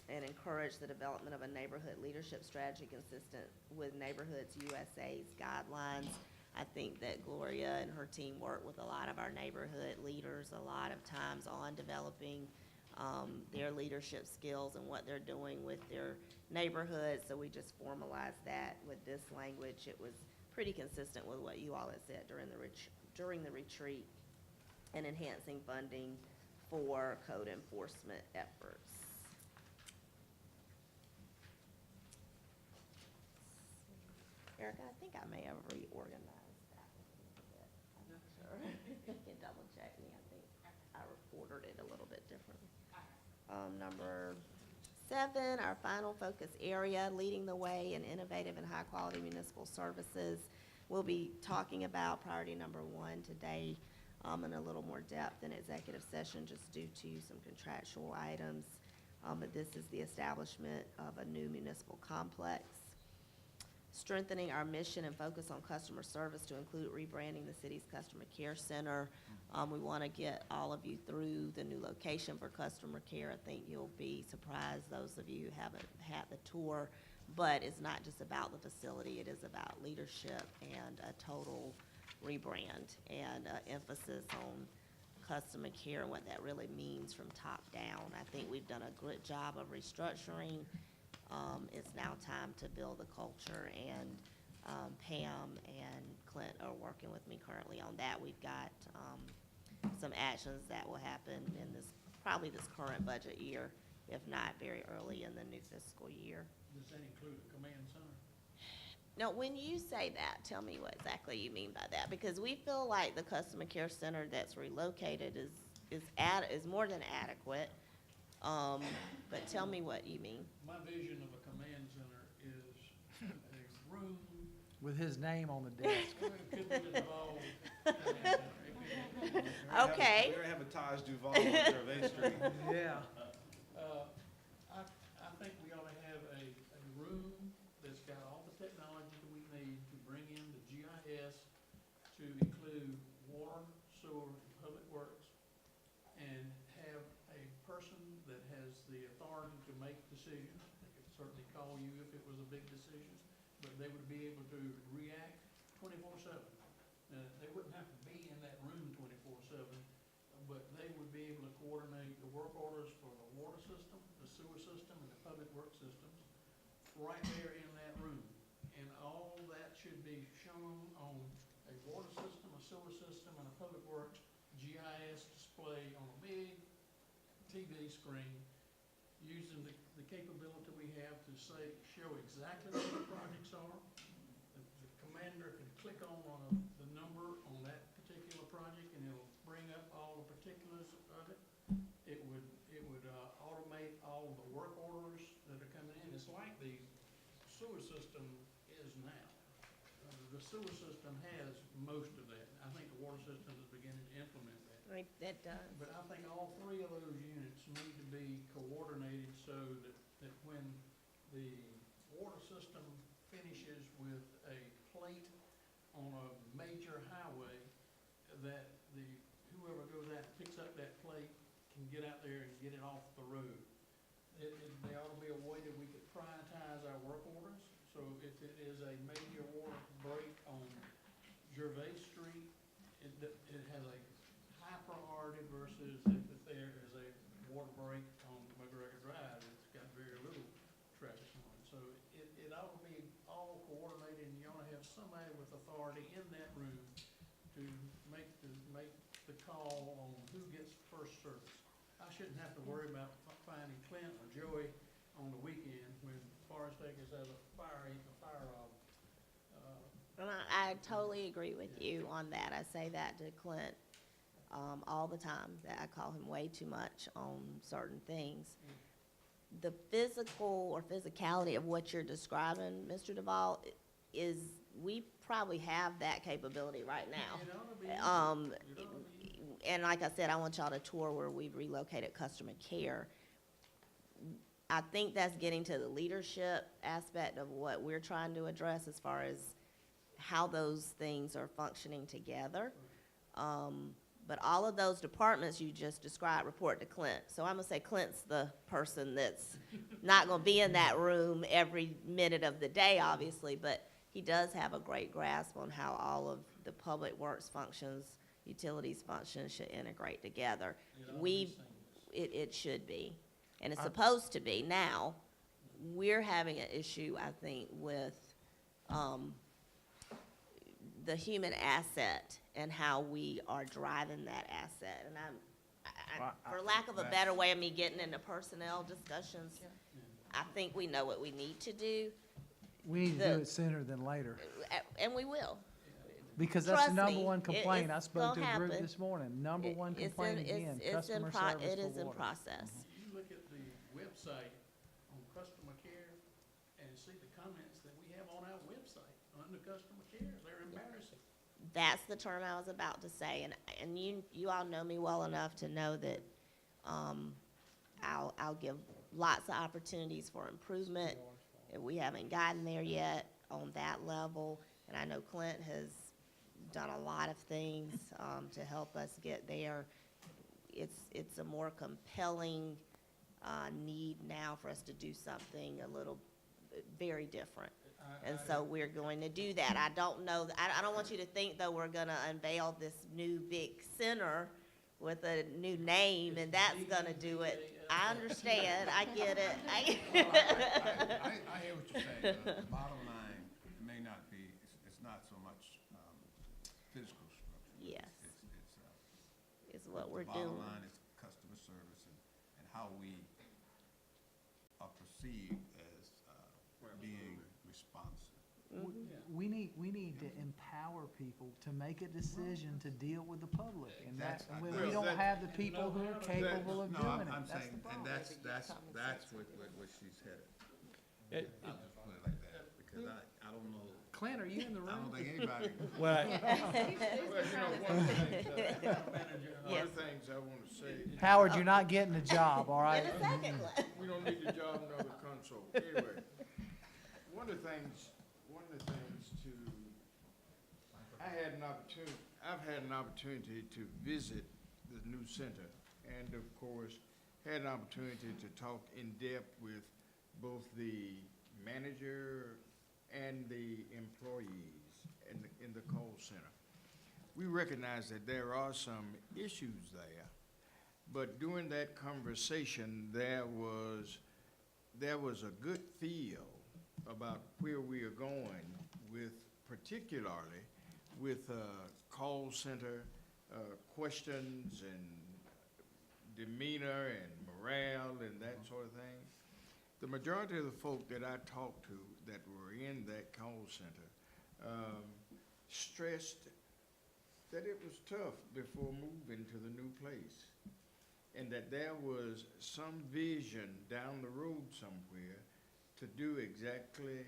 and encourage the development of a neighborhood leadership strategy consistent with Neighborhoods USA's guidelines. I think that Gloria and her team work with a lot of our neighborhood leaders a lot of times on developing their leadership skills and what they're doing with their neighborhoods. So we just formalized that with this language. It was pretty consistent with what you all had said during the retreat, and enhancing funding for code enforcement efforts. Erica, I think I may have reorganized that a little bit. I'm not sure. You can double check me. I think I ordered it a little bit differently. Number 7, our final focus area, leading the way in innovative and high-quality municipal services. We'll be talking about priority number 1 today in a little more depth in executive session, just due to some contractual items. But this is the establishment of a new municipal complex. Strengthening our mission and focus on customer service to include rebranding the city's customer care center. We want to get all of you through the new location for customer care. I think you'll be surprised, those of you who haven't had the tour, but it's not just about the facility, it is about leadership and a total rebrand and emphasis on customer care and what that really means from top down. I think we've done a good job of restructuring. It's now time to build the culture, and Pam and Clint are working with me currently on that. We've got some actions that will happen in probably this current budget year, if not very early in the new fiscal year. Does that include a command center? Now, when you say that, tell me what exactly you mean by that, because we feel like the customer care center that's relocated is more than adequate. But tell me what you mean. My vision of a command center is a room. With his name on the desk. It could be involved. Okay. We already have a Taj Duval on Gervais Street. Yeah. I think we ought to have a room that's got all the technology that we need to bring in the GIS to include water, sewer, and public works, and have a person that has the authority to make decisions. They could certainly call you if it was a big decision, but they would be able to react 24/7. They wouldn't have to be in that room 24/7, but they would be able to coordinate the work orders for the water system, the sewer system, and the public work systems right there in that room. And all that should be shown on a water system, a sewer system, and a public works GIS display on a big TV screen, using the capability we have to show exactly what the projects are. The commander can click on the number on that particular project, and it'll bring up all the particulars of it. It would automate all the work orders that are coming in. It's like the sewer system is now. The sewer system has most of that. I think the water system is beginning to implement that. Right, that does. But I think all 3 of those units need to be coordinated so that when the water system finishes with a plate on a major highway, that whoever goes out and picks up that plate can get out there and get it off the road. There ought to be a way that we could prioritize our work orders. So if it is a major water break on Gervais Street, it has a high priority versus if there is a water break on McGregor Drive, it's got very little traffic on it. So it ought to be all coordinated, and you ought to have somebody with authority in that room to make the call on who gets first service. I shouldn't have to worry about finding Clint or Joey on the weekend when Forest Acres has a fire. And I totally agree with you on that. I say that to Clint all the time, that I call him way too much on certain things. The physical or physicality of what you're describing, Mr. Duval, is we probably have that capability right now. And like I said, I want y'all to tour where we've relocated customer care. I think that's getting to the leadership aspect of what we're trying to address as far as how those things are functioning together. But all of those departments you just described report to Clint. So I'm gonna say Clint's the person that's not gonna be in that room every minute of the day, obviously, but he does have a great grasp on how all of the public works functions, utilities functions should integrate together. It should be, and it's supposed to be. Now, we're having an issue, I think, with, the human asset and how we are driving that asset. And for lack of a better way of me getting into personnel discussions, I think we know what we need to do, We need to do it sooner than later, and we will. because that's the Trust number me, one complaint. I it's spoke to gonna a group happen. this morning. Number one It's in- complaint it's- again, it's in customer pro- service It is for in water. process. You look at the website on customer care and see the comments that we have on our website under customer care, they're embarrassing. That's the term I was about to say, and you all know me well enough to know that, I'll give lots of opportunities for improvement. If we haven't gotten there yet on that level, and I know Clint has done a lot of things, to help us get there. It's a more compelling, need now for us to do something a little, very different. And so we're going to do that. I don't know, I don't want you to think, though, we're gonna unveil this new big center with a new name, and that's gonna do it. I understand, I get it. I hear what you're saying. The bottom line may not be, it's not so much physical structure. Yes, It's is what we're the doing. bottom line is customer service and how we are perceived as being responsive. We need to empower people to make a decision to deal with the public, and That's- that, when well, we don't that- have the people who are capable of No, doing I'm it. That's saying, the and problem. that's what she's headed. It- I'll just put it like that, because I don't know, Clint, are you in the I don't room? think anybody. Well, Well, you know, one of the things, one Yes. of the things I want to say. Howard, you're not getting the job, all In right? a second, Glenn. We don't need the job nor the console. Anyway, one of the things to, I've had an opportunity to visit the new center, and of course, had an opportunity to talk in depth with both the manager and the employees in the call center. We recognize that there are some issues there, but during that conversation, there was a good feel about where we are going with, particularly with call center questions and demeanor and morale and that sort of thing. The majority of the folk that I talked to that were in that call center stressed that it was tough before moving to the new place, and that there was some vision down the road somewhere to do exactly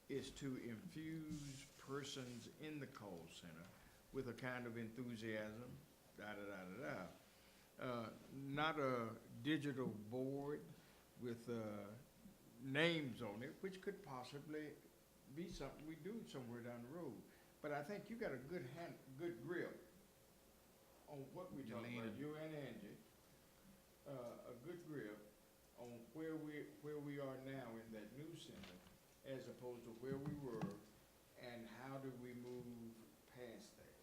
is to infuse persons in the call center with a kind of enthusiasm, not a digital board with names on it, which could possibly be something we do somewhere down the road. But I think you got a good grip on what we talk about, you and Angie, a good grip on where we are now in that new center, as opposed to where we were, and how do we move past that?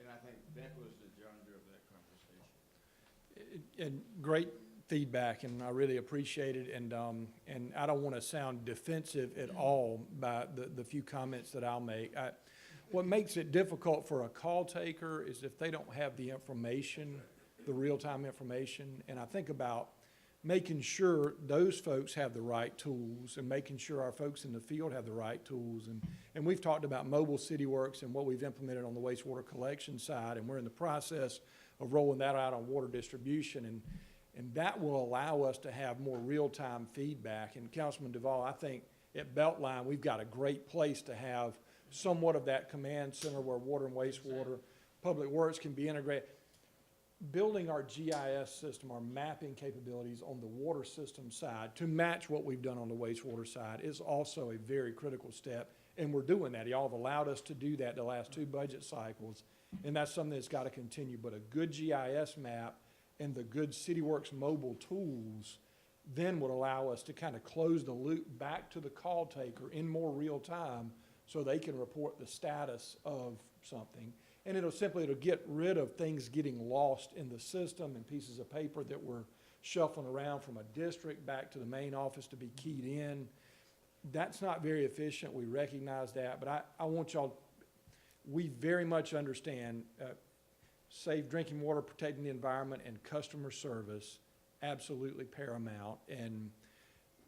And I think that was the genre of that conversation. And great feedback, and I really appreciate it, and I don't want to sound defensive at all by the few comments that I'll make. What makes it difficult for a call taker is if they don't have the information, the real-time information, and I think about making sure those folks have the right tools and making sure our folks in the field have the right tools. And we've talked about Mobile City Works and what we've implemented on the wastewater collection side, and we're in the process of rolling that out on water distribution, and that will allow us to have more real-time feedback. And Councilman Duvall, I think at Beltline, we've got a great place to have somewhat of that command center where water and wastewater, public works can be integrated. Building our GIS system, our mapping capabilities on the water system side to match what we've done on the wastewater side is also a very critical step. And we're doing that. Y'all have allowed us to do that the last 2 budget cycles, and that's something that's got to continue. But a good GIS map and the good CityWorks mobile tools then would allow us to kind of close the loop back to the call taker in more real time so they can report the status of something. And it'll get rid of things getting lost in the system and pieces of paper that were shuffling around from a district back to the main office to be keyed in. That's not very efficient. We recognize that, but I want y'all, we very much understand safe drinking water, protecting the environment, and customer service, absolutely paramount. And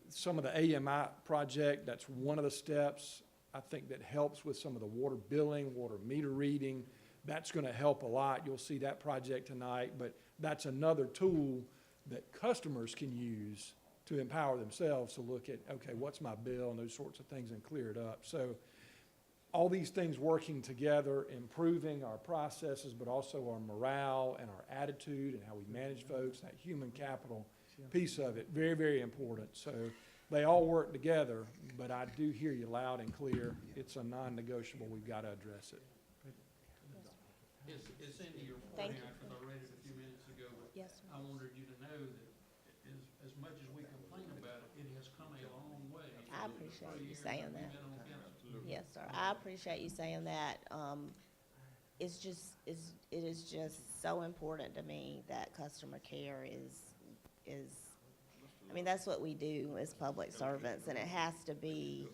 some of the AMI project, that's one of the steps, I think, that helps with some of the water billing, water meter reading. That's going to help a lot. You'll see that project tonight, but that's another tool that customers can use to empower themselves to look at, okay, what's my bill, and those sorts of things, and clear it up. So all these things working together, improving our processes, but also our morale and our attitude and how we manage folks, that human capital piece of it, very, very important. So they all work together, but I do hear you loud and clear. It's a non-negotiable. We've got to address it. It's into your Thank report, you. because I read it a few minutes ago, but Yes, sir. I wanted you to know that as much as we complain about it, it has come a long way. I In the appreciate 3 you years saying we've that. been on council. Yes, sir. I appreciate you saying that. It is just so important to me that customer care is, I mean, that's what we do as public servants, and it has to be,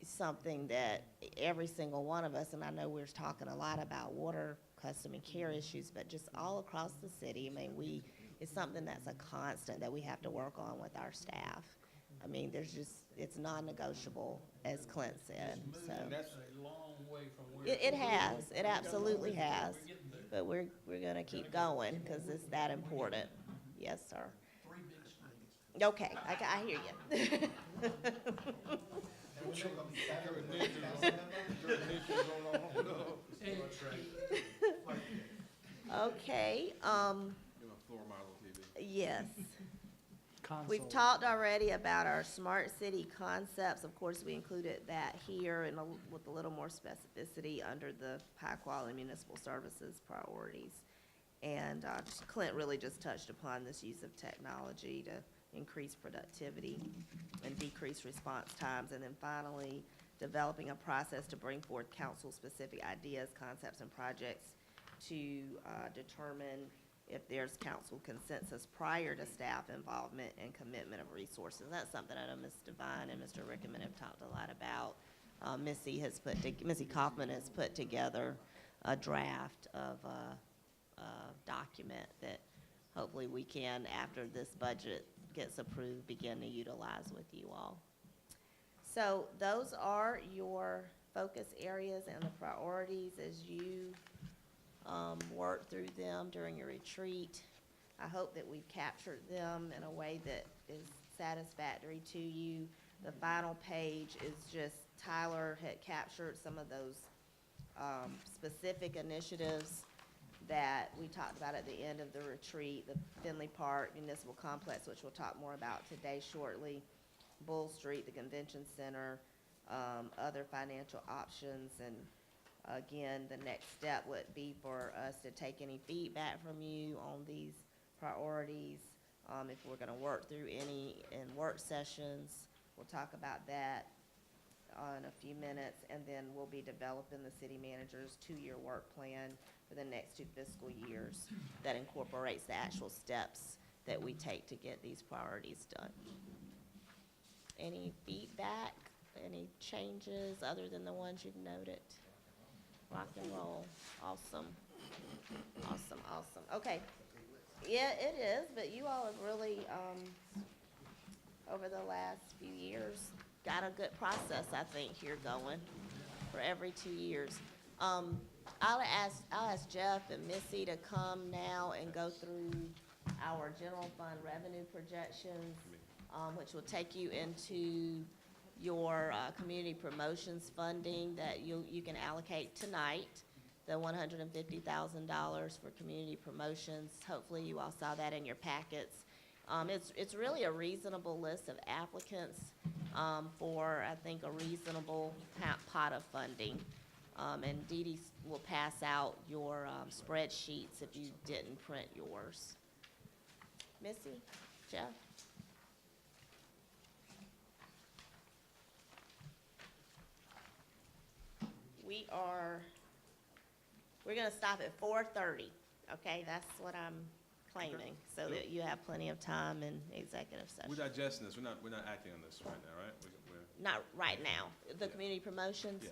something that every single one of us, and I know we're talking a lot about water, customer care issues, but just all across the city, I mean, it's something that's a constant that we have to work on with our staff. I mean, it's non-negotiable, as Clint said, so. That's a long way from where. It has, it absolutely has, but we're gonna keep going, because it's that important. Yes, sir. 3 big screens. Okay, I hear you. Okay, You know, floor model TV. yes. Console. We've talked already about our smart city concepts. Of course, we included that here and with a little more specificity under the high-quality municipal services priorities. And Clint really just touched upon this use of technology to increase productivity and decrease response times. And then finally, developing a process to bring forth council-specific ideas, concepts, and projects to determine if there's council consensus prior to staff involvement and commitment of resources. And that's something I know Ms. Devine and Mr. Rickman have talked a lot about. Missy Kaufman has put together a draft of a document that hopefully we can, after this budget gets approved, begin to utilize with you all. So those are your focus areas and the priorities as you work through them during your retreat. I hope that we've captured them in a way that is satisfactory to you. The final page is just, Tyler had captured some of those specific initiatives that we talked about at the end of the retreat, the Finley Park Municipal Complex, which we'll talk more about today shortly, Bull Street, the Convention Center, other financial options, and again, the next step would be for us to take any feedback from you on these priorities. If we're gonna work through any in work sessions, we'll talk about that in a few minutes, and then we'll be developing the city manager's 2-year work plan for the next 2 fiscal years that incorporates the actual steps that we take to get these priorities done. Any feedback, any changes other than the ones you've noted? Rock and roll, awesome, awesome, awesome. Okay, yeah, it is, but you all have really, over the last few years, got a good process, I think, here going for every 2 years. I'll ask Jeff and Missy to come now and go through our general fund revenue projections, which will take you into your community promotions funding that you can allocate tonight, the $150,000 for community promotions. Hopefully you all saw that in your packets. It's really a reasonable list of applicants, for, I think, a reasonable pot of funding. And Dee Dee will pass out your spreadsheets if you didn't print yours. Missy, Jeff? We're gonna stop at 4:30, okay? That's what I'm claiming, so that you have plenty of time in executive session. We're digesting this, we're not acting on this right now, right? Not right now. The Yeah. community promotions? Yeah.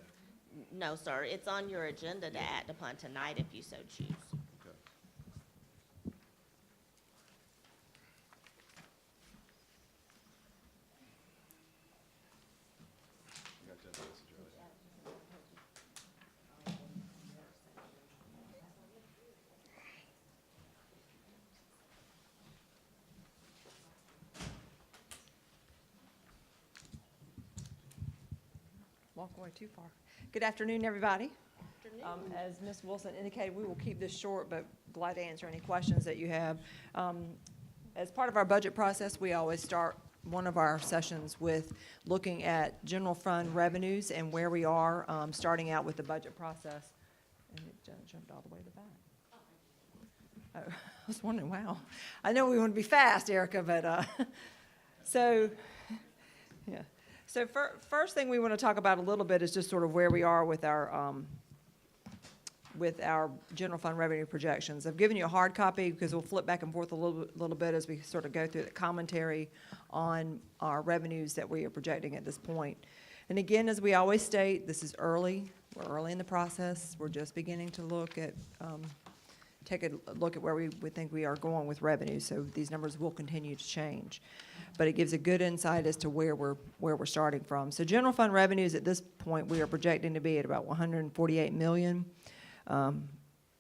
No, sir. It's on your agenda to act upon tonight if you so choose. Okay. You got that message earlier. Walk away too far. Good afternoon, everybody. As Ms. Wilson indicated, we will keep this short, but glad to answer any questions that you have. As part of our budget process, we always start one of our sessions with looking at general fund revenues and where we are, starting out with the budget process. And it jumped all the way to the back. Oh, I was wondering, wow. I know we want to be fast, Erica, but, so, yeah. So first thing we want to talk about a little bit is just sort of where we are with our general fund revenue projections. I've given you a hard copy because we'll flip back and forth a little bit as we sort of go through the commentary on our revenues that we are projecting at this point. And again, as we always state, this is early. We're early in the process. We're just beginning to look at, take a look at where we think we are going with revenue. So these numbers will continue to change. But it gives a good insight as to where we're starting from. So general fund revenues at this point, we are projecting to be at about $148 million.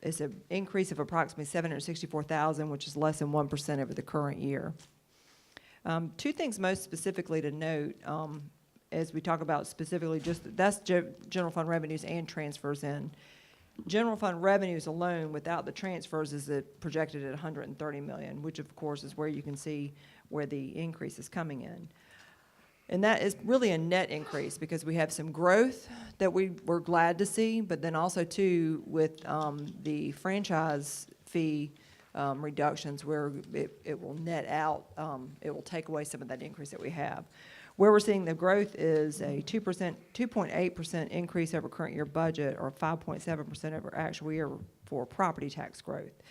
It's an increase of approximately $764,000, which is less than 1% over the current year. Two things most specifically to note, as we talk about specifically that's general fund revenues and transfers in. General fund revenues alone, without the transfers, is projected at $130 million, which of course is where you can see where the increase is coming in. And that is really a net increase because we have some growth that we're glad to see, but then also too with the franchise fee reductions where it will net out, it will take away some of that increase that we have. Where we're seeing the growth is a 2.8% increase over current year budget, or 5.7% over actual year for property tax growth.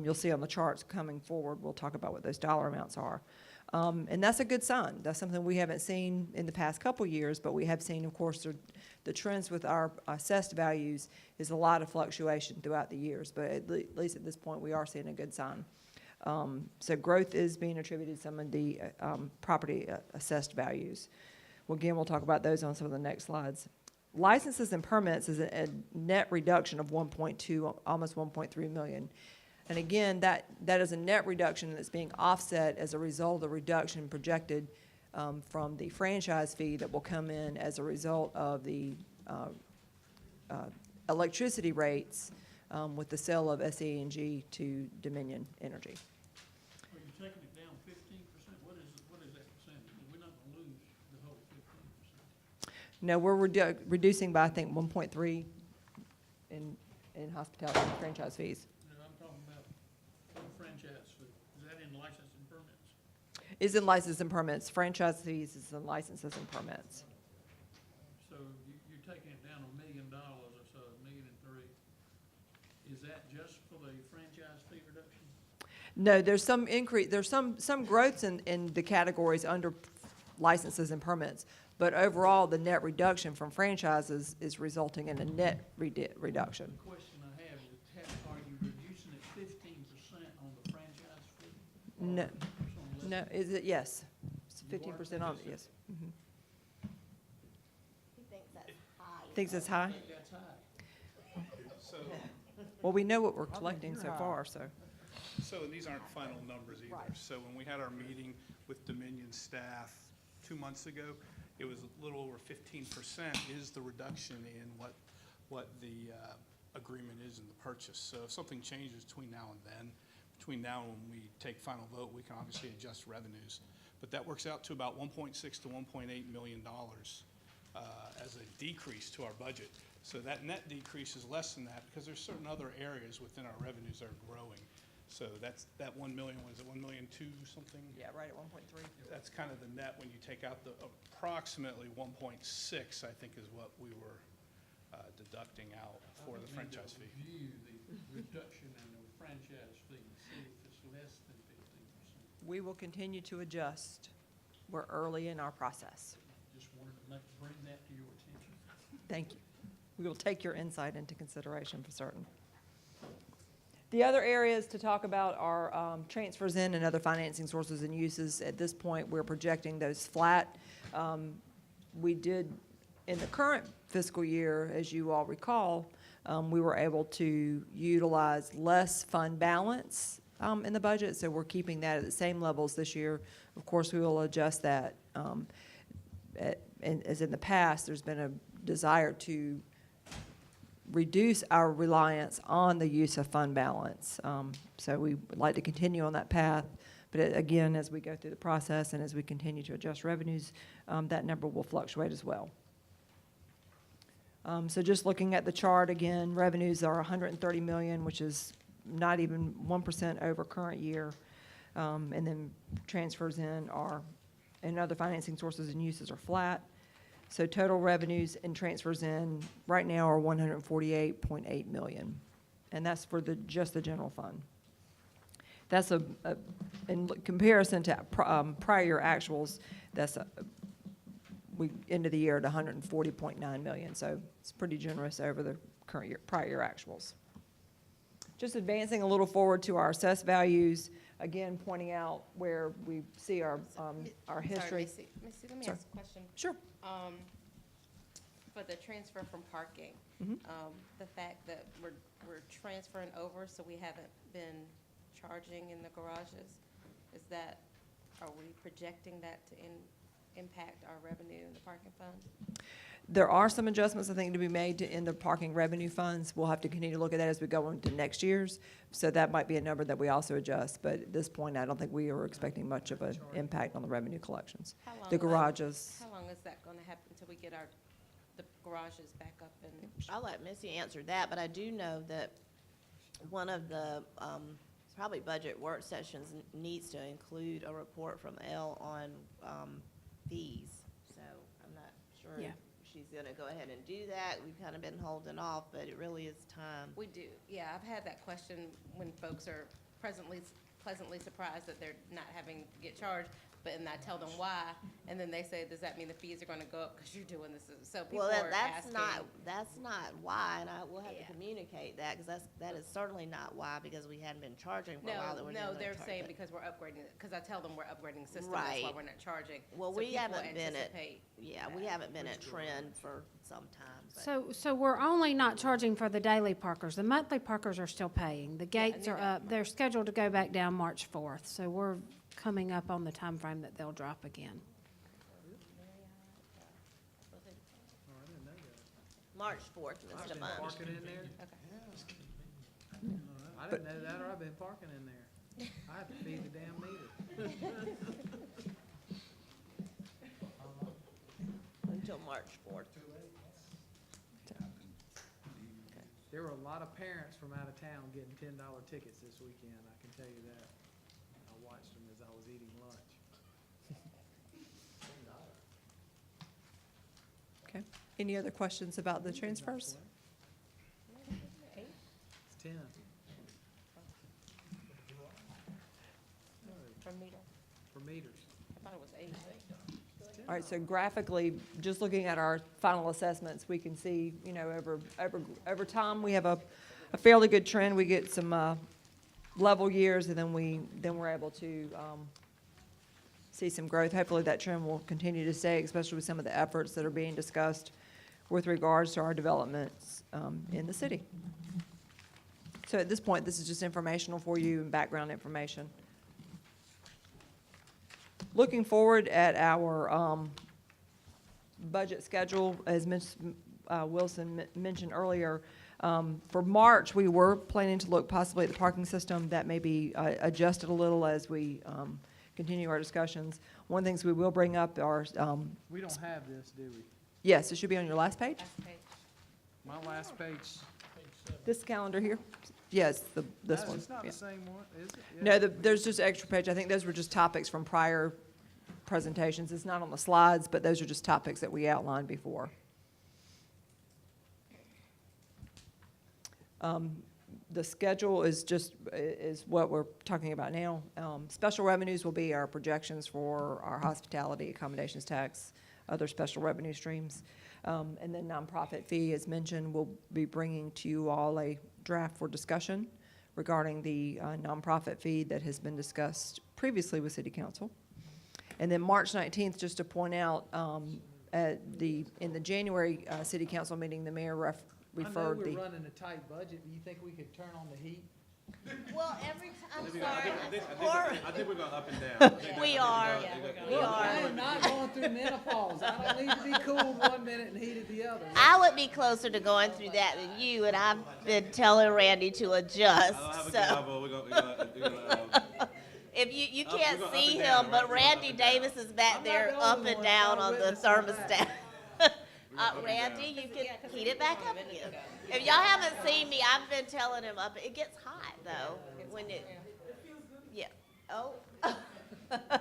You'll see on the charts coming forward, we'll talk about what those dollar amounts are. And that's a good sign. That's something we haven't seen in the past couple years, but we have seen, of course, the trends with our assessed values is a lot of fluctuation throughout the years, but at least at this point, we are seeing a good sign. So growth is being attributed to some of the property assessed values. Well, again, we'll talk about those on some of the next slides. Licenses and permits is a net reduction of 1.2, almost 1.3 million. And again, that is a net reduction that's being offset as a result of the reduction projected from the franchise fee that will come in as a result of the electricity rates with the sale of SE&G to Dominion Energy. Are you taking it down 15%? What is that percentage? We're not gonna lose the whole 15%. No, we're reducing by, I think, 1.3 in hospitality and franchise fees. No, I'm talking about franchise fee. Is that in license and permits? Is in licenses and permits. Franchise fees is in licenses and permits. So you're taking it down $1 million or so, $1.3 million. Is that just for the franchise fee reduction? No, there's some increase, there's some growths in the categories under licenses and permits. But overall, the net reduction from franchises is resulting in a net reduction. The question I have is, are you reducing it 15% on the franchise fee? No, Or no, is it, yes, it's You are? 15% on, yes. Mhm. He thinks that's high. Thinks it's I high? think that's high. Well, we know what we're collecting so far, so. So these aren't final numbers either. So when we had our meeting with Dominion staff 2 months ago, it was a little over 15% is the reduction in what the agreement is in the purchase. So if something changes between now and then, between now and when we take final vote, we can obviously adjust revenues. but that works out to about $1.6 to $1.8 million as a decrease to our budget. So that net decrease is less than that because there's certain other areas within our revenues that are growing. So that's, that 1 million, was it 1.2 million something? Yeah, right at 1.3. That's kind of the net when you take out the approximately 1.6, I think is what we were deducting out for the franchise fee. Review the reduction in the franchise fee, see if it's less than 15%. We will continue to adjust. We're early in our process. Just wanted to bring that to your attention. Thank you. We will take your insight into consideration for certain. The other areas to talk about are transfers in and other financing sources and uses. At this point, we're projecting those flat. We did, in the current fiscal year, as you all recall, we were able to utilize less fund balance in the budget, so we're keeping that at the same levels this year. Of course, we will adjust that. And as in the past, there's been a desire to reduce our reliance on the use of fund balance. So we would like to continue on that path. But again, as we go through the process and as we continue to adjust revenues, that number will fluctuate as well. So just looking at the chart again, revenues are 130 million, which is not even 1% over current year. And then transfers in are, and other financing sources and uses are flat. So total revenues and transfers in right now are 148.8 million. And that's for just the general fund. That's in comparison to prior year actuals, we ended the year at 140.9 million. So it's pretty generous over the current year, prior year actuals. Just advancing a little forward to our assessed values, again, pointing out where we see our history. Sorry, Missy, let me Sorry. ask a question. Sure. For the transfer from parking, the fact that we're transferring over, so we haven't been charging in the garages, are we projecting that to impact our revenue in the parking fund? There are some adjustments, I think, to be made in the parking revenue funds. We'll have to continue to look at that as we go into next year's. So that might be a number that we also adjust. But at this point, I don't think we are expecting much of an impact on the revenue collections. The garages. How long is that going to happen until we get the garages back up and? I'll let Missy answer that, but I do know that one of the probably budget work sessions needs to include a report from Elle on fees. So I'm not sure if she's going to go ahead and do that. We've kind of been holding off, but it really is time. We do, yeah. I've had that question when folks are pleasantly surprised that they're not having to get charged, and I tell them why, and then they say, does that mean the fees are going to go up because you're doing this? So people are asking. That's not why, and I will have to communicate that, because that is certainly not why, because we hadn't been charging for a while that we're No, gonna they're charge saying it. because we're upgrading it, because I tell them we're upgrading the system, Right. that's why we're not charging. Well, So we people haven't been at, anticipate we that. haven't been at trend for some time. But So we're only not charging for the daily parkers. The monthly parkers are still paying. The gates knew are that. up. They're scheduled to go back down March 4th. So we're coming up on the time frame that they'll drop again. March 4th I've instead of been March. parking in there. I didn't know that, or I've been parking in there. I have to feed the damn meter. Until March 4th. There were a lot of parents from out of town getting $10 tickets this weekend, I can tell you that. I watched them as I was eating lunch. Okay. Any other questions about the transfers? It's 10. For meter, For meters. I thought it was 8. All right, so graphically, just looking at our final assessments, we can see, over time, we have a fairly good trend. We get some level years, and then we're able to see some growth. Hopefully, that trend will continue to stay, especially with some of the efforts that are being discussed with regards to our developments in the city. So at this point, this is just informational for you and background information. Looking forward at our budget schedule, as Ms. Wilson mentioned earlier, for March, we were planning to look possibly at the parking system. That may be adjusted a little as we continue our discussions. One of the things we will bring up are, We don't have this, do we? yes, it should be on your last page. My last page. This calendar here? Yes, this No, one. it's not yeah. the same one, is it? Yeah. No, there's just an extra page. I think those were just topics from prior presentations. It's not on the slides, but those are just topics that we outlined before. The schedule is what we're talking about now. Special revenues will be our projections for our hospitality, accommodations tax, other special revenue streams. And then nonprofit fee, as mentioned, we'll be bringing to you all a draft for discussion regarding the nonprofit fee that has been discussed previously with City Council. And then March 19th, just to point out, in the January City Council meeting, the mayor referred I know the. we're running a tight budget, do you think we could turn on the heat? Well, every time, I'm I sorry. think we're going up and down. We are, we Look, I are. am not going through menopause. I don't need to be cooled one minute and heated the other. I would be closer to going through that than you, and I've been telling Randy to adjust, I don't have a so. gavel. We're gonna If you we're can't going up see and down, him, right? but We're going up Randy and down. Davis is back I'm there not the up only and one. down I'll on the witness that. thermostat. Randy, you can heat it back up again. If y'all haven't seen me, I've been telling him up, it gets hot though, when it, yeah, oh.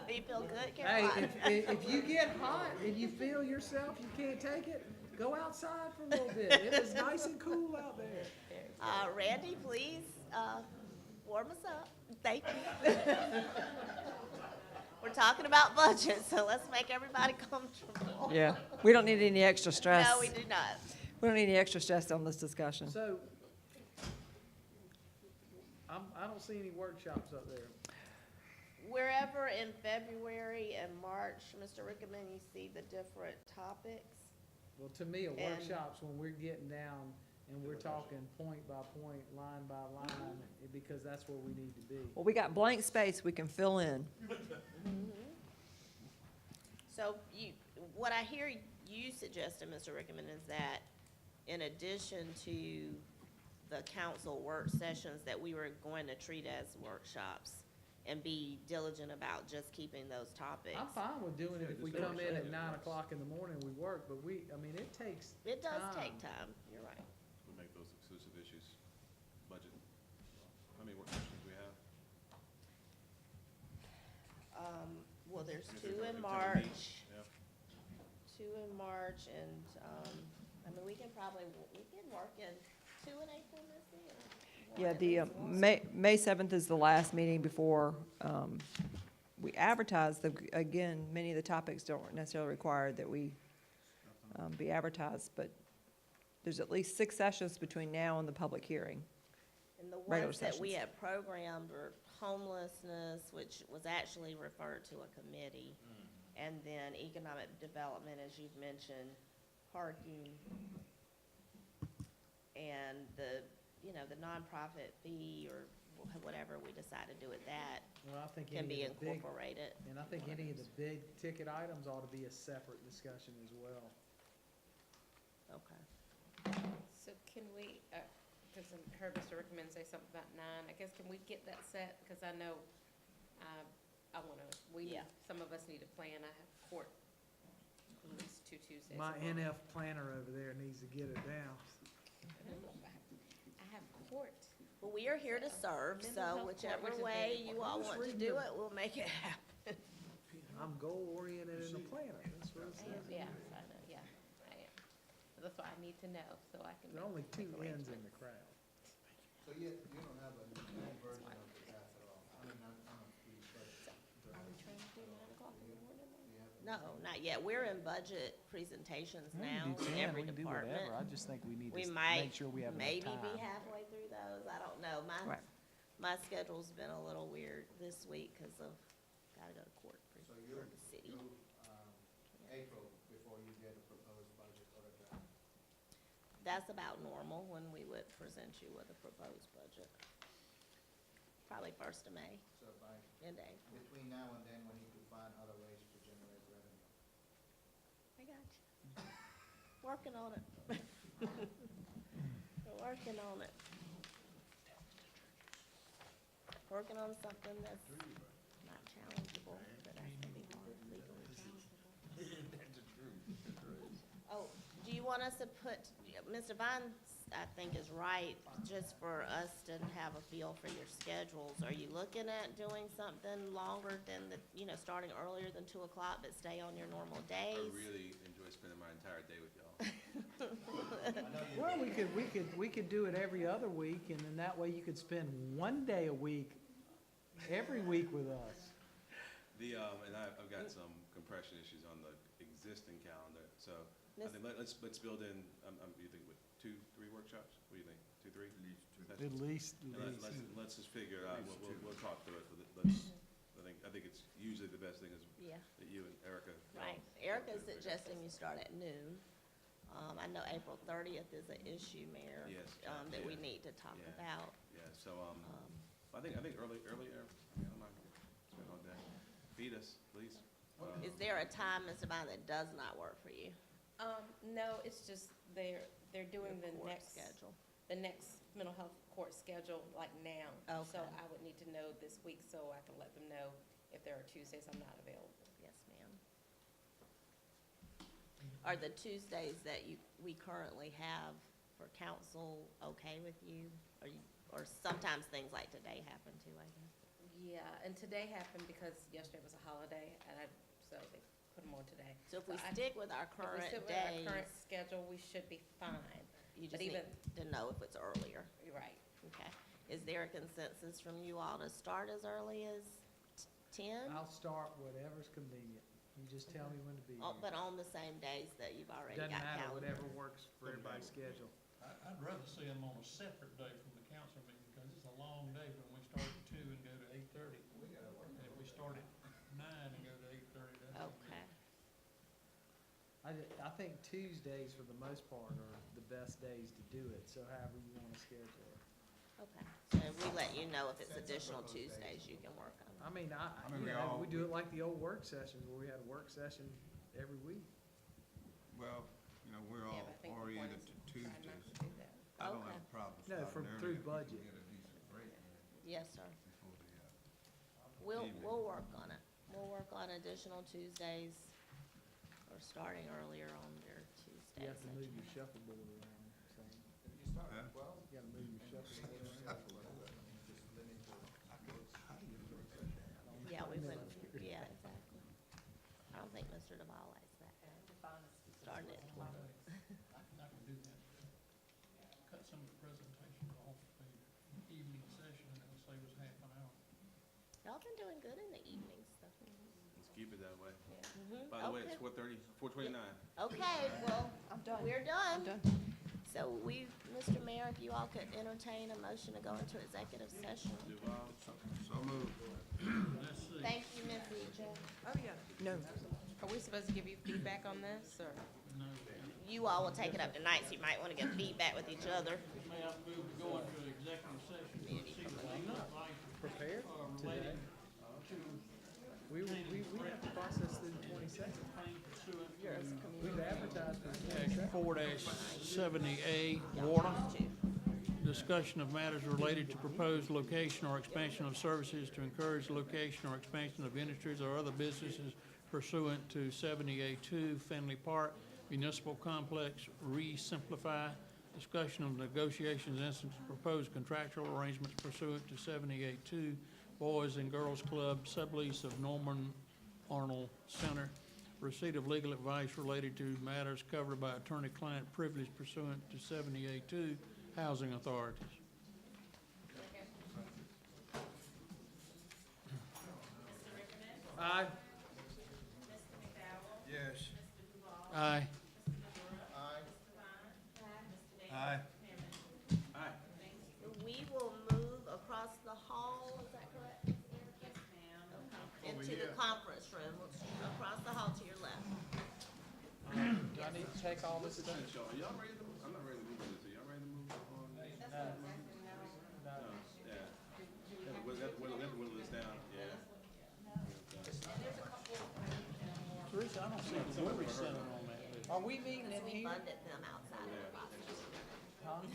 You feel good, Hey, Caroline? if you get hot and you feel yourself, you can't take it, go outside for a little bit. It is nice and cool out there. Randy, please, warm us up. Thank you. We're talking about budget, so let's make everybody comfortable. Yeah, we don't need any extra stress. No, we do not. We don't need any extra stress on this discussion. So, I don't see any workshops up there. Wherever in February and March, Mr. Rickman, you see the different topics. Well, to me, a And- workshop's when we're getting down and we're talking point by point, line by line, because that's where we need to be. Well, we got blank space we can fill in. So what I hear you suggesting, Mr. Rickman, is that in addition to the council work sessions, that we were going to treat as workshops and be diligent about just keeping those topics. I'm fine with doing it if we come in at 9 o'clock in the morning, we work, but it takes It does time. take time, you're right. We'll make those exclusive issues budget. How many work sessions we have? Well, there's Is two it in gonna be? March, Yeah. 2 in March, and, I mean, we can work in 2 in April this year. Yeah, the May 7th is the last meeting before we advertise. Again, many of the topics don't necessarily require that we be advertised, but there's at least 6 sessions between now and the public hearing. And the Regular ones that we sessions. had programmed were homelessness, which was actually referred to a committee, and then economic development, as you've mentioned, parking, and the nonprofit fee or whatever we decide to do with that Well, I think can be any of the big, incorporated. and I think any of the big ticket items ought to be a separate discussion as well. Okay. So can we, because I heard Mr. Rickman say something about 9, I guess, can we get that set? Because I know, I want to, Yeah. some of us need to plan. I have court at least 2 Tuesdays. My a month. NF planner over there needs to get it down. I have court. Well, we are here to serve, Mental so health whichever court, which is way very you all important. want to do it, we'll make it happen. I'm goal-oriented and a planner, that's what it I am, says. yeah, I know, yeah, I am. So that's why I need to know, so I can. There are only 2 make ends in arrangements. the crowd. So you don't have a new version of the draft at all? I mean, I'm Are we trying to do 9 o'clock in the morning? No, not yet. We're in budget presentations now, in every department. I just think we need We to might make sure we have enough maybe time. be halfway through those. I don't know. Right. My schedule's been a little weird this week because of, gotta go to court for So for the city. April before you get a proposed budget or a draft? That's about normal when we would present you with a proposed budget. Probably 1st of May, So by, end of April. between now and then, we need to find other ways to generate revenue. I got you. Working on it. We're working on it. Working on something that's not challengeable. challengeable, but that's gonna be hard, legally challengeable. Oh, do you want us to put, Mr. Vine, I think is right, just for us to have a feel for your schedules. Are you looking at doing something longer than starting earlier than 2 o'clock, but stay on your normal I days? really enjoy spending my entire day with y'all. Well, we could do it every other week, and then that way you could spend one day a week, every week with us. And I've got some compression issues on the existing calendar, so I think let's build in, you think, what, 2, 3 workshops? What do you think, 2, 3? At least. Let's just figure it out, we'll talk through it, but let's, I think it's usually the best thing is Yeah. that you and Erica. Right. Erica's suggesting you start at noon. I know April 30th is an issue, Mayor, Yes, that we yeah. need to talk Yeah. about. Yeah, so, I think earlier, I mean, I'm not gonna spend all day. Feed us, please. Is there a time, Mr. Vine, that does not work for you? No, it's just they're doing Your the court next schedule. the next mental health court schedule like now. So Okay. I would need to know this week so I can let them know if there are Tuesdays I'm not available. Yes, ma'am. Are the Tuesdays that we currently have for council okay with you? Or sometimes things like today happen too, I guess? Yeah, and today happened because yesterday was a holiday, so they put them on today. So if we I- stick with our If we current sit with our current days, schedule, we should be fine. you but just need even- to know if it's earlier. You're right. Okay. Is there a consensus from you all to start as early as 10? I'll start whatever's convenient. You just tell me when to be here. But on the same days that you've already Doesn't got matter, calendar? whatever works for everybody's schedule. I'd rather see them on a separate day from the council meeting, because it's a long day when we start at 2 and go to 8:30. And if we start at 9 and go to 8:30, that's. Okay. I think Tuesdays, for the most part, are the best days to do it, so however you want to schedule it. Okay. So if we let you know if it's additional Tuesdays, you can work on it. I mean, we do it like the old work sessions, where we had a work session every week. Well, we're Yeah, all but I think the point oriented is to try not Tuesdays. to do that. I don't Okay. have a problem No, starting early through if we can budget. get a decent break Yes, sir. before the, We'll work on it. We'll work on additional Tuesdays or starting earlier on your Tuesdays. You have to that move you your have. shuffleboard around, so huh? you gotta move your shuffleboard around. Yeah, we wouldn't, yeah, exactly. I don't think Mr. Duval likes that. Starting at 12. I can do that. Cut some of the presentations off the evening session, and it'll save us half an hour. Y'all been doing good in the evenings, though. Let's keep it that way. Mhm. By the way, Okay. it's 4:29. Okay, well, I'm done. we're done. I'm done. So Mr. Mayor, if you all could entertain a motion to go into executive session. Duval? So moved. Let's see. Thank you, Ms. EJ. Oh, yeah. No. Are we supposed to give you feedback on this, or? No. You all will take it up tonight, so you might want to get feedback with each other. May I move to go into executive session for secret life Prepared today. relating to We have to process through the 22nd. claim pursuant We've advertised for the to 22nd. 4-70A, water. Discussion of matters related to proposed location or expansion of services to encourage location or expansion of industries or other businesses pursuant to 70A2 Fenley Park Municipal Complex re-simplify. Discussion of negotiations and proposed contractual arrangements pursuant to 70A2 Boys and Girls Club sublease of Norman Arnold Center. Receipt of legal advice related to matters covered by attorney-client privilege pursuant to 70A2 Housing Authorities. Aye. Yes. Aye. Aye. We will move across the hall, is that correct? Yes, ma'am. Into the conference room, across the hall to your left. Do I need to take all this stuff? Are y'all ready to move? I'm not ready to move on this. Are y'all ready to move on? No. Yeah. We'll whittle this down, yeah. Teresa, I don't see the Woodbury Center on that list. Are we meeting in We here? funded them outside of the process. Huh?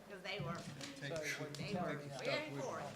Because they were So what you They tell were me now. very for it.